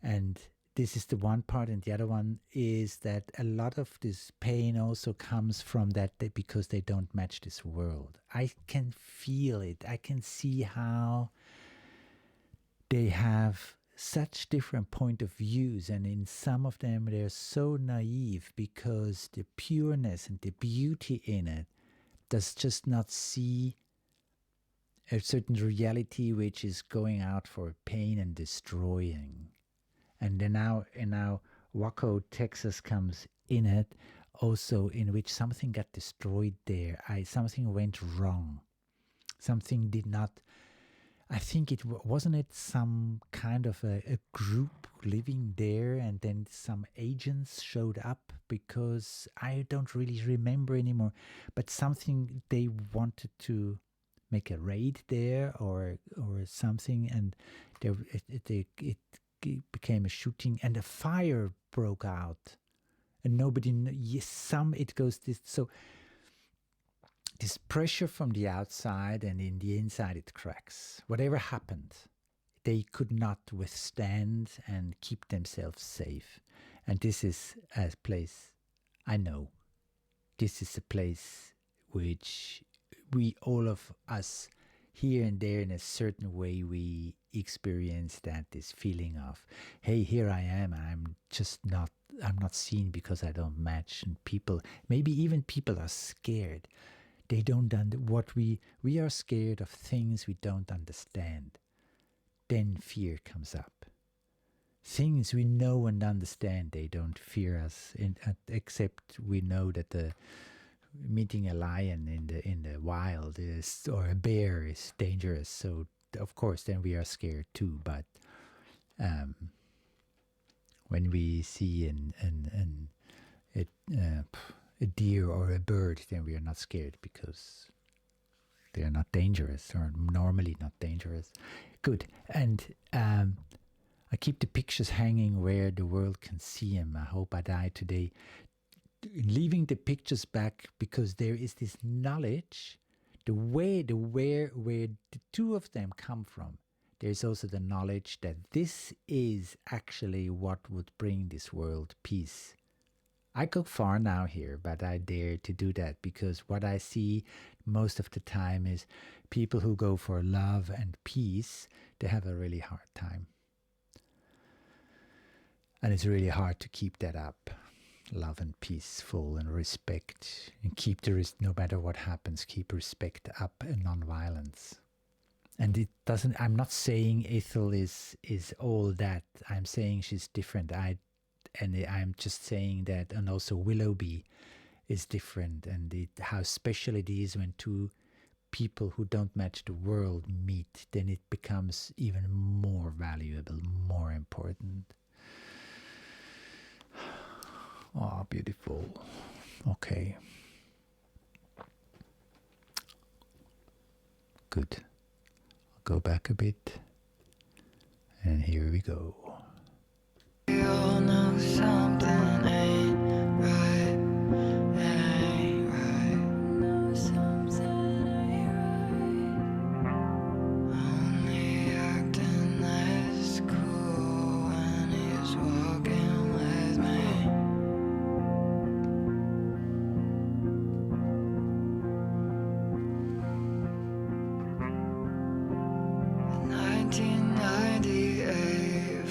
and this is the one part, and the other one is that a lot of this pain also comes from that because they don't match this world. I can feel it. I can see how they have such different point of views, and in some of them they're so naive because the pureness and the beauty in it does just not see a certain reality which is going out for pain and destroying. And then now Waco, Texas comes in it also, in which something got destroyed there. Something went wrong. Something did not. I think wasn't it some kind of a group living there, and then some agents showed up, because I don't really remember anymore, but something, they wanted to make a raid there or something, and it became a shooting and a fire broke out, and nobody it goes this. So this pressure from the outside, and in the inside it cracks. Whatever happened, they could not withstand and keep themselves safe. And this is a place, I know, this is a place which we, all of us, here and there in a certain way, we experience this feeling of, hey, here I am, I'm not seen because I don't match. And people, maybe even people are scared. They don't what we are scared of things we don't understand. Then fear comes up. Things we know and understand, they don't fear us, except we know that meeting a lion in the wild or a bear is dangerous. So of course then we are scared too. But when we see a deer or a bird, then we are not scared because they are not dangerous, or normally not dangerous. Good. And I keep the pictures hanging where the world can see them. I hope I die today. Leaving the pictures back because there is this knowledge, where the two of them come from. There's also the knowledge that this is actually what would bring this world peace. I go far now here, but I dare to do that because what I see most of the time is people who go for love and peace, they have a really hard time. And it's really hard to keep that up. Love and peaceful and respect. And keep no matter what happens, keep respect up and non-violence. And it doesn't, I'm not saying Ethel is all that. I'm saying she's different. I'm just saying that, and also Willoughby is different, and how special it is when two people who don't match the world meet, then it becomes even more valuable, more important. Oh, beautiful. Okay. Good. I'll go back a bit. And here we go. We all know something ain't right, ain't right. Know something ain't right. Only acting less cool when he's walking with me. 1998.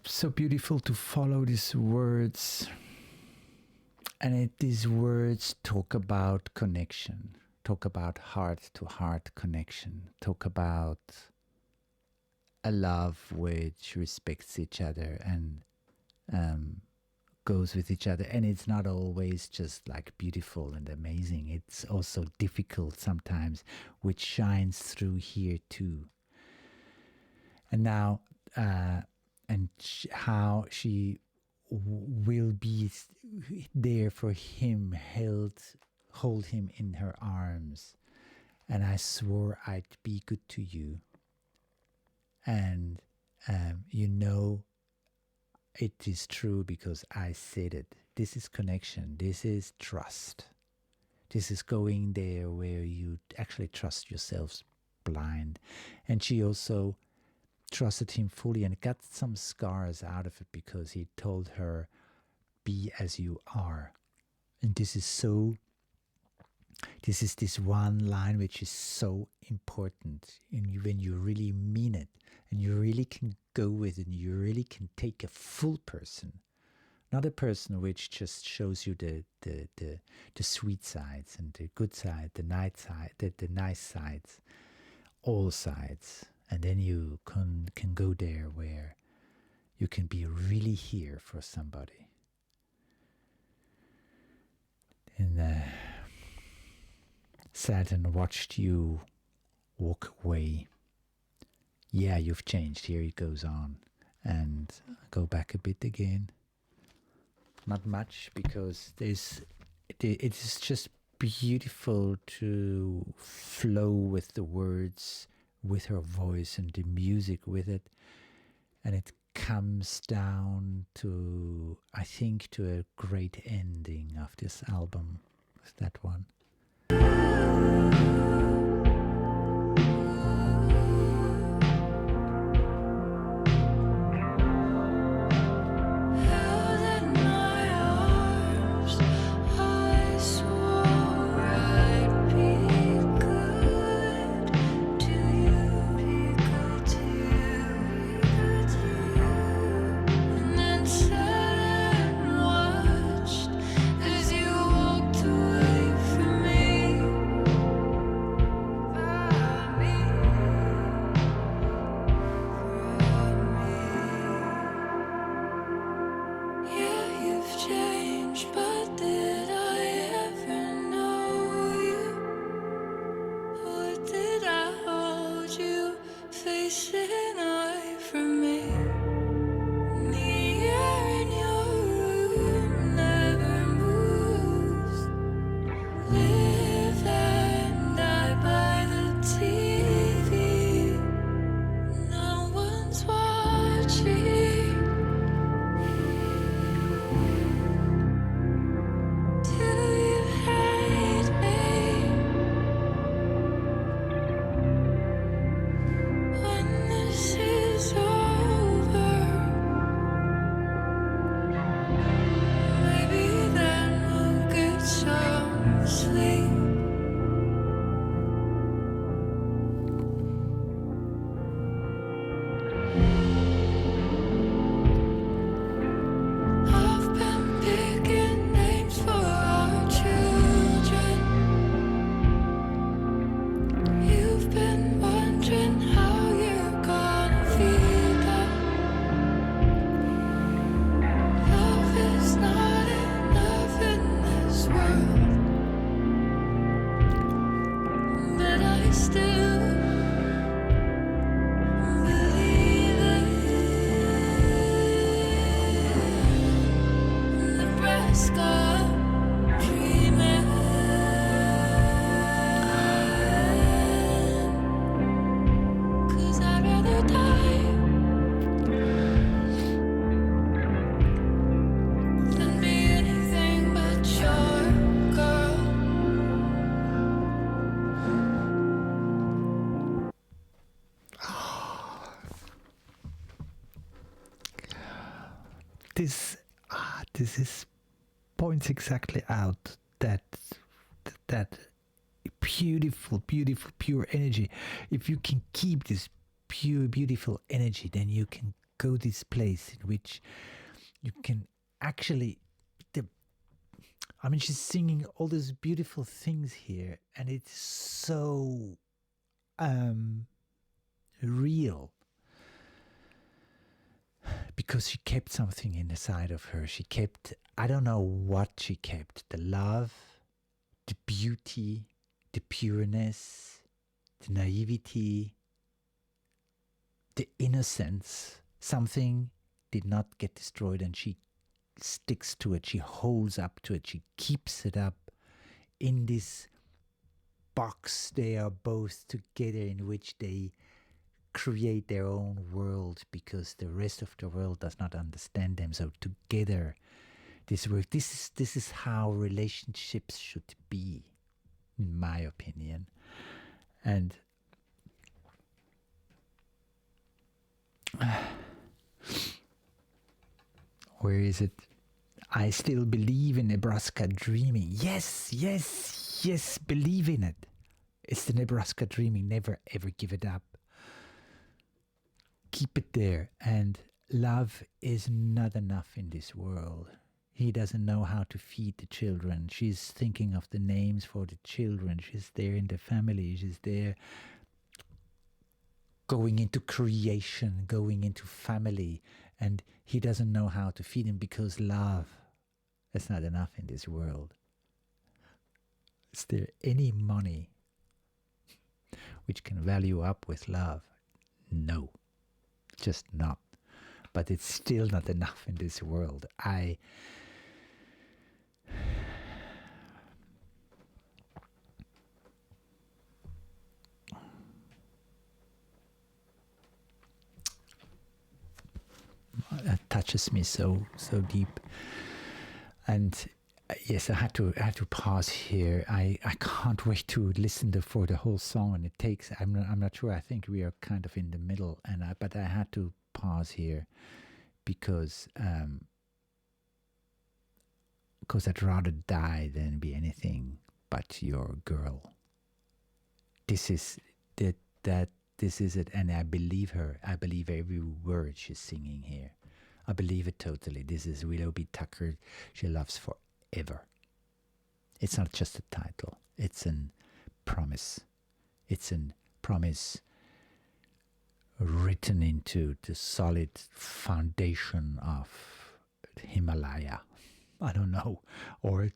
so beautiful to follow these words. And these words talk about connection, talk about heart-to-heart connection, talk about a love which respects each other and goes with each other. And it's not always just like beautiful and amazing. It's also difficult sometimes, which shines through here too. And now, how she will be there for him, hold him in her arms. And I swore I'd be good to you. And you know it is true because I said it. This is connection. This is trust. This is going there where you actually trust yourselves blind. And she also trusted him fully and got some scars out of it because he told her, be as you are. And this is this one line which is so important. And when you really mean it and you really can go with it and you really can take a full person, not a person which just shows you the sweet sides and the good side, the nice sides, all sides. And then you can go there where you can be really here for somebody. And sat and watched you walk away. Yeah, you've changed. Here he goes on. And go back a bit again. Not much, because it is just beautiful to flow with the words, with her voice and the music with it. And it comes down to, I think, to a great ending of this album with that one. This is points exactly out that beautiful, pure energy. If you can keep this pure, beautiful energy, then you can go this place in which you can actually, she's singing all those beautiful things here, and it's so real. Because she kept something inside of her. She kept, I don't know what she kept, the love, the beauty, the pureness, the naivety, the innocence. Something did not get destroyed, and she sticks to it. She holds up to it. She keeps it up in this box. They are both together, in which they create their own world, because the rest of the world does not understand them. So together, this work. This is how relationships should be, in my opinion. And where is it? I still believe in Nebraska dreaming. Yes, believe in it. It's the Nebraska dreaming. Never ever give it up. Keep it there. And love is not enough in this world. He doesn't know how to feed the children. She's thinking of the names for the children. She's there in the family. She's there going into creation, going into family. And he doesn't know how to feed him, because love is not enough in this world. Is there any money which can value up with love? No, just not. But it's still not enough in this world. That touches me so deep. And yes, I had to pause here. I can't wait to listen for the whole song, and it takes. I'm not sure. I think we are kind of in the middle, but I had to pause here because I'd rather die than be anything but your girl. This is This is it, and I believe her. I believe every word she's singing here. I believe it totally. This is Willoughby Tucker. She loves forever. It's not just a title. It's a promise. It's a promise written into the solid foundation of Himalaya. I don't know, or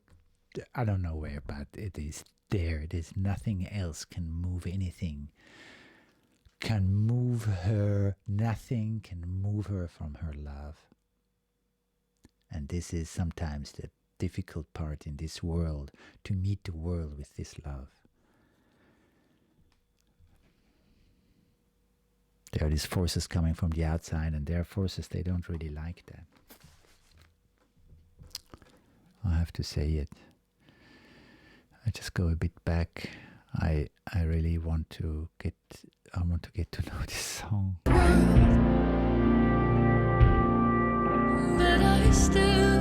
I don't know where, but it is there. There's nothing else can move anything. Can move her, nothing can move her from her love. And this is sometimes the difficult part in this world, to meet the world with this love. There are these forces coming from the outside, and there are forces they don't really like that. I have to say it. I just go a bit back. I really want to get to know this song. But I still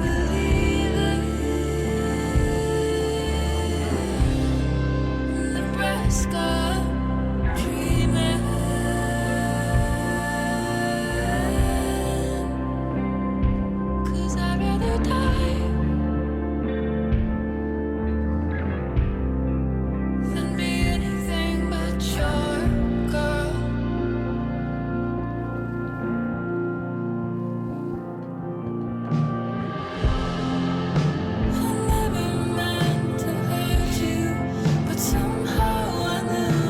believe in Nebraska dreaming. 'Cause I'd rather die than be anything but your girl. I never meant to hurt you, but somehow I knew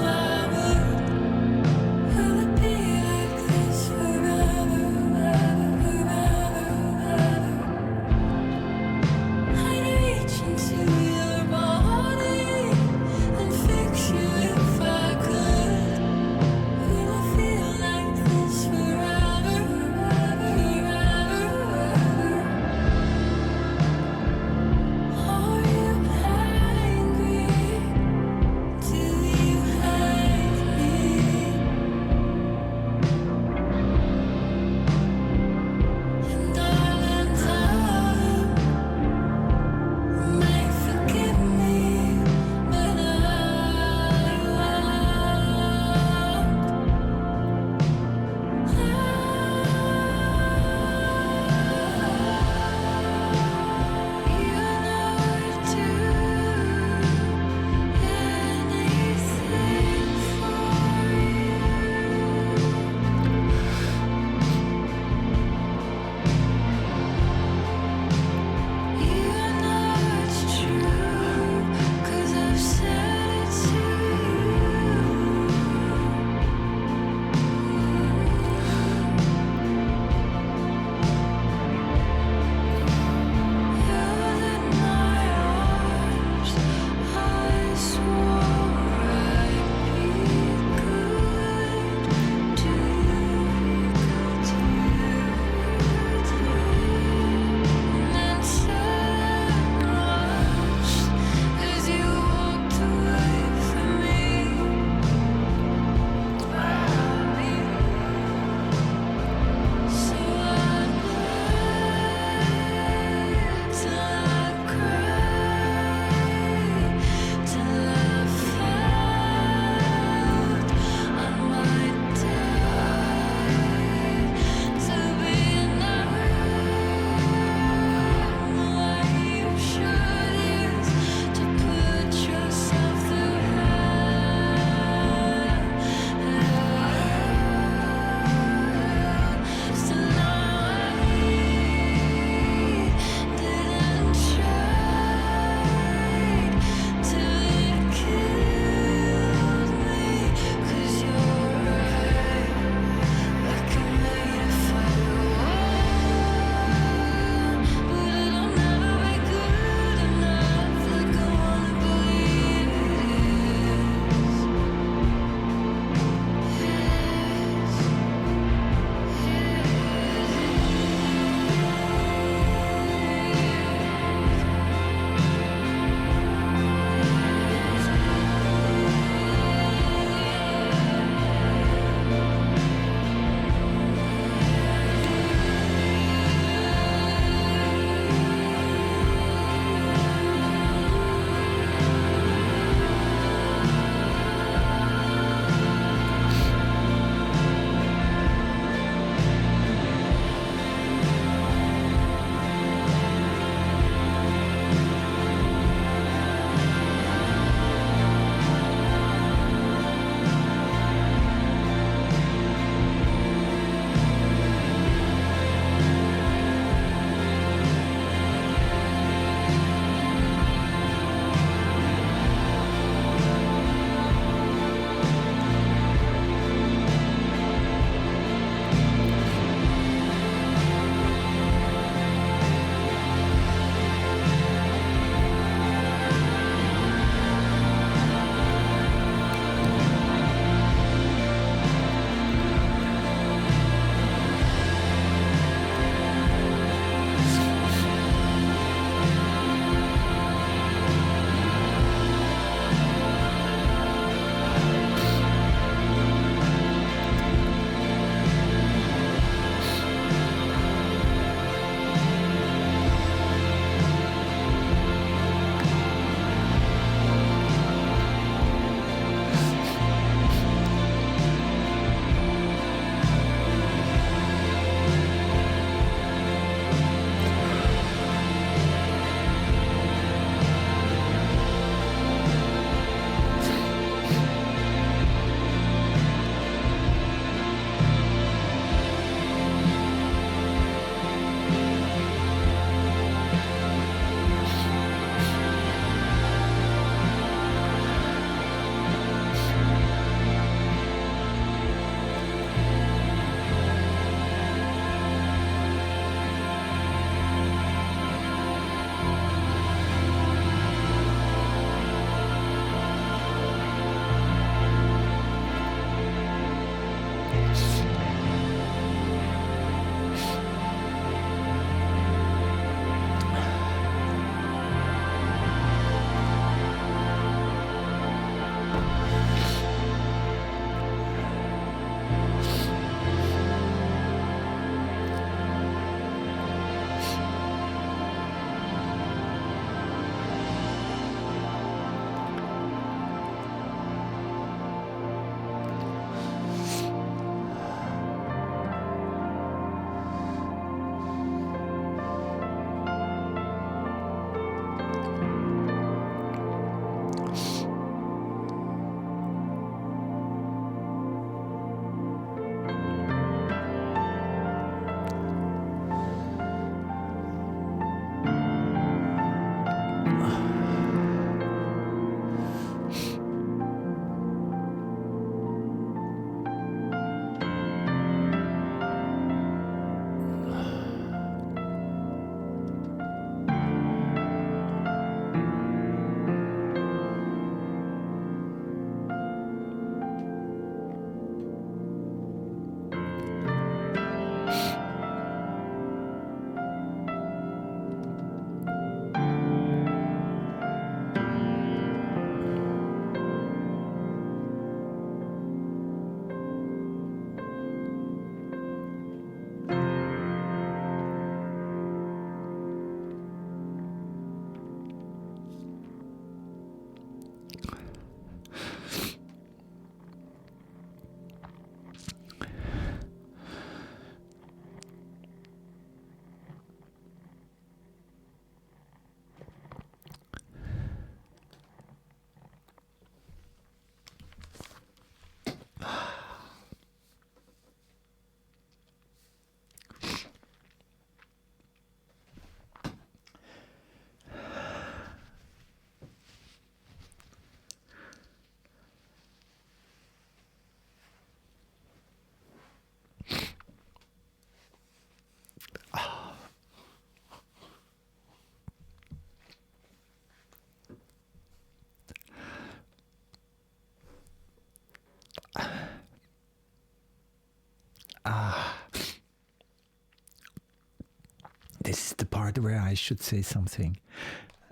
This is the part where I should say something,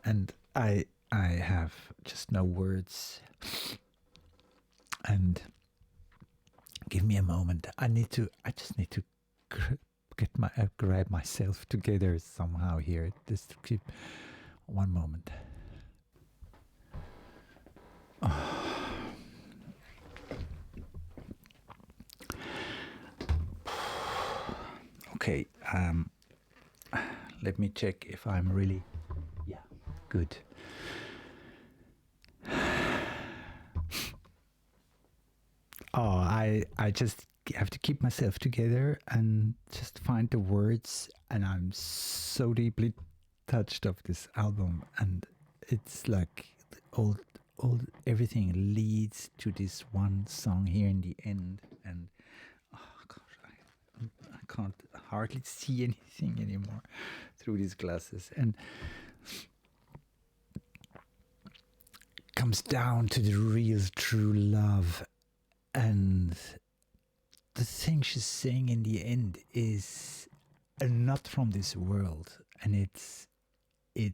and I have just no words. And give me a moment. I just need to grab myself together somehow here. Just keep one moment. Okay. Let me check if I'm really, good. I just have to keep myself together and just find the words, and I'm so deeply touched of this album, and it's like all everything leads to this one song here in the end, and oh gosh, I can't hardly see anything anymore through these glasses, and comes down to the real true love. And the thing she's saying in the end is not from this world, and it's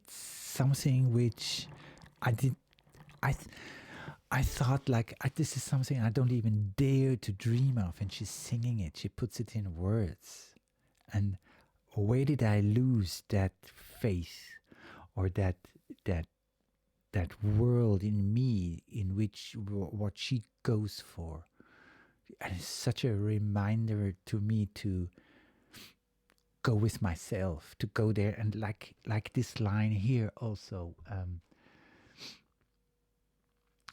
something which I thought like this is something I don't even dare to dream of, and she's singing it. She puts it in words, and where did I lose that faith or that world in me in which what she goes for? And it's such a reminder to me to go with myself, to go there, and like this line here also.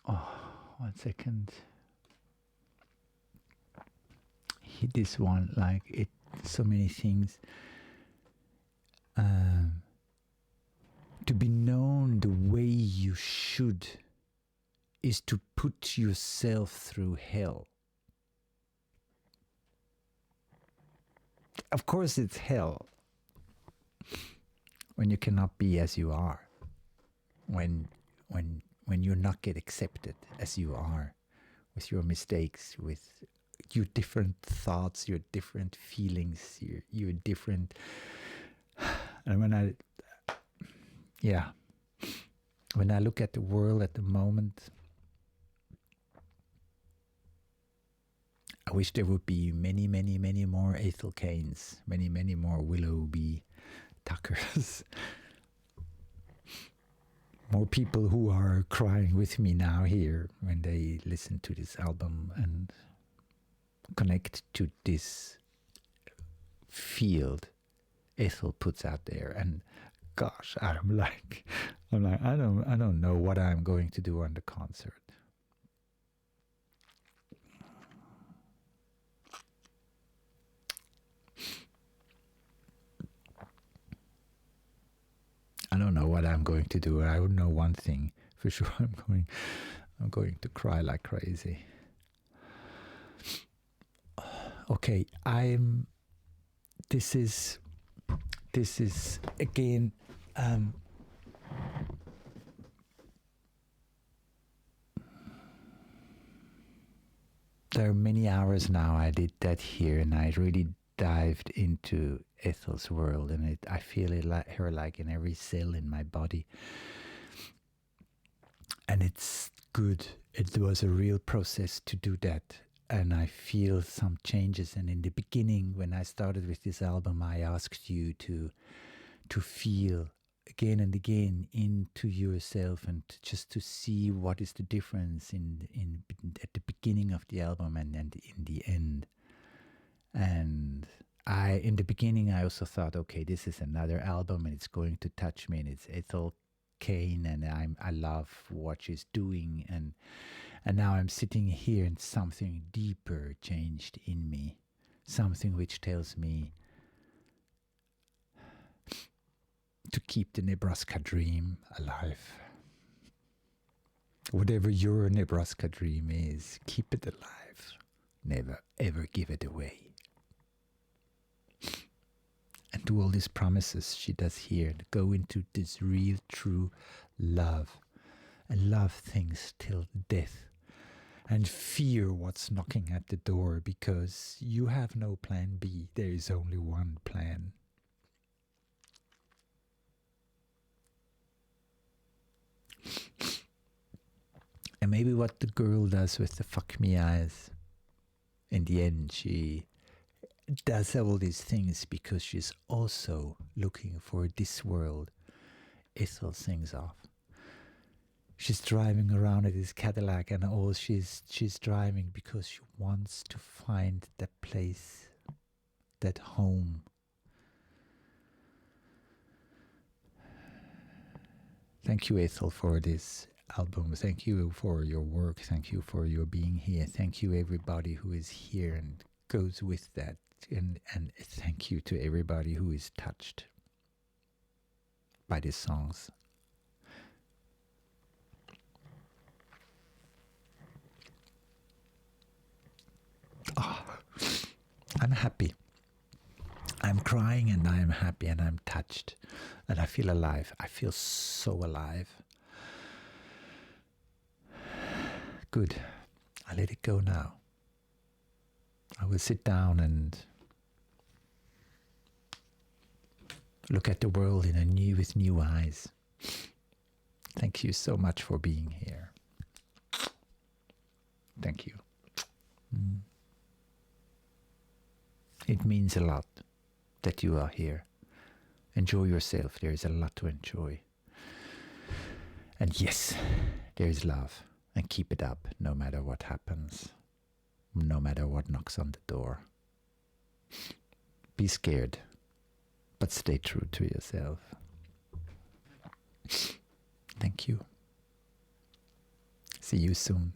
1 second. This one, like it, so many things. To be known the way you should is to put yourself through hell. Of course it's hell when you cannot be as you are, when you're not get accepted as you are, with your mistakes, with your different thoughts, your different feelings, your different. And when I look at the world at the moment, I wish there would be many, many, many more Ethel Cains, many, many more Willoughby Tuckers. More people who are crying with me now here when they listen to this album and connect to this field Ethel puts out there. And gosh, I'm like, I don't know what I'm going to do on the concert. I don't know what I'm going to do. I would know one thing for sure. I'm going to cry like crazy. Okay, this is again, there are many hours now I did that here, and I really dived into Ethel's world, and I feel it her like in every cell in my body, and it's good. It was a real process to do that, and I feel some changes. And in the beginning, when I started with this album, I asked you to feel again and again into yourself, and just to see what is the difference in at the beginning of the album and in the end. And in the beginning, I also thought, okay, this is another album, and it's going to touch me, and it's Ethel Cain, and I love what she's doing, and now I'm sitting here, and something deeper changed in me, something which tells me to keep the Nebraska dream alive. Whatever your Nebraska dream is, keep it alive. Never ever give it away. And do all these promises she does here, and go into this real, true love, and love things till death. and fear what's knocking at the door, because you have no plan B. There is only one plan. And maybe what the girl does with the fuck me eyes, in the end, she does all these things because she's also looking for this world Ethel sings of. She's driving around in this Cadillac, and all she's driving because she wants to find that place, that home. Thank you, Ethel, for this album. Thank you for your work. Thank you for your being here. Thank you, everybody who is here and goes with that. And thank you to everybody who is touched by these songs. I'm happy. I'm crying and I'm happy and I'm touched and I feel alive. I feel so alive. Good. I let it go now. I will sit down and look at the world with new eyes. Thank you so much for being here. Thank you. It means a lot that you are here. Enjoy yourself. There is a lot to enjoy. And yes, there is love. And keep it up no matter what happens. No matter what knocks on the door. Be scared, but stay true to yourself. Thank you. See you soon.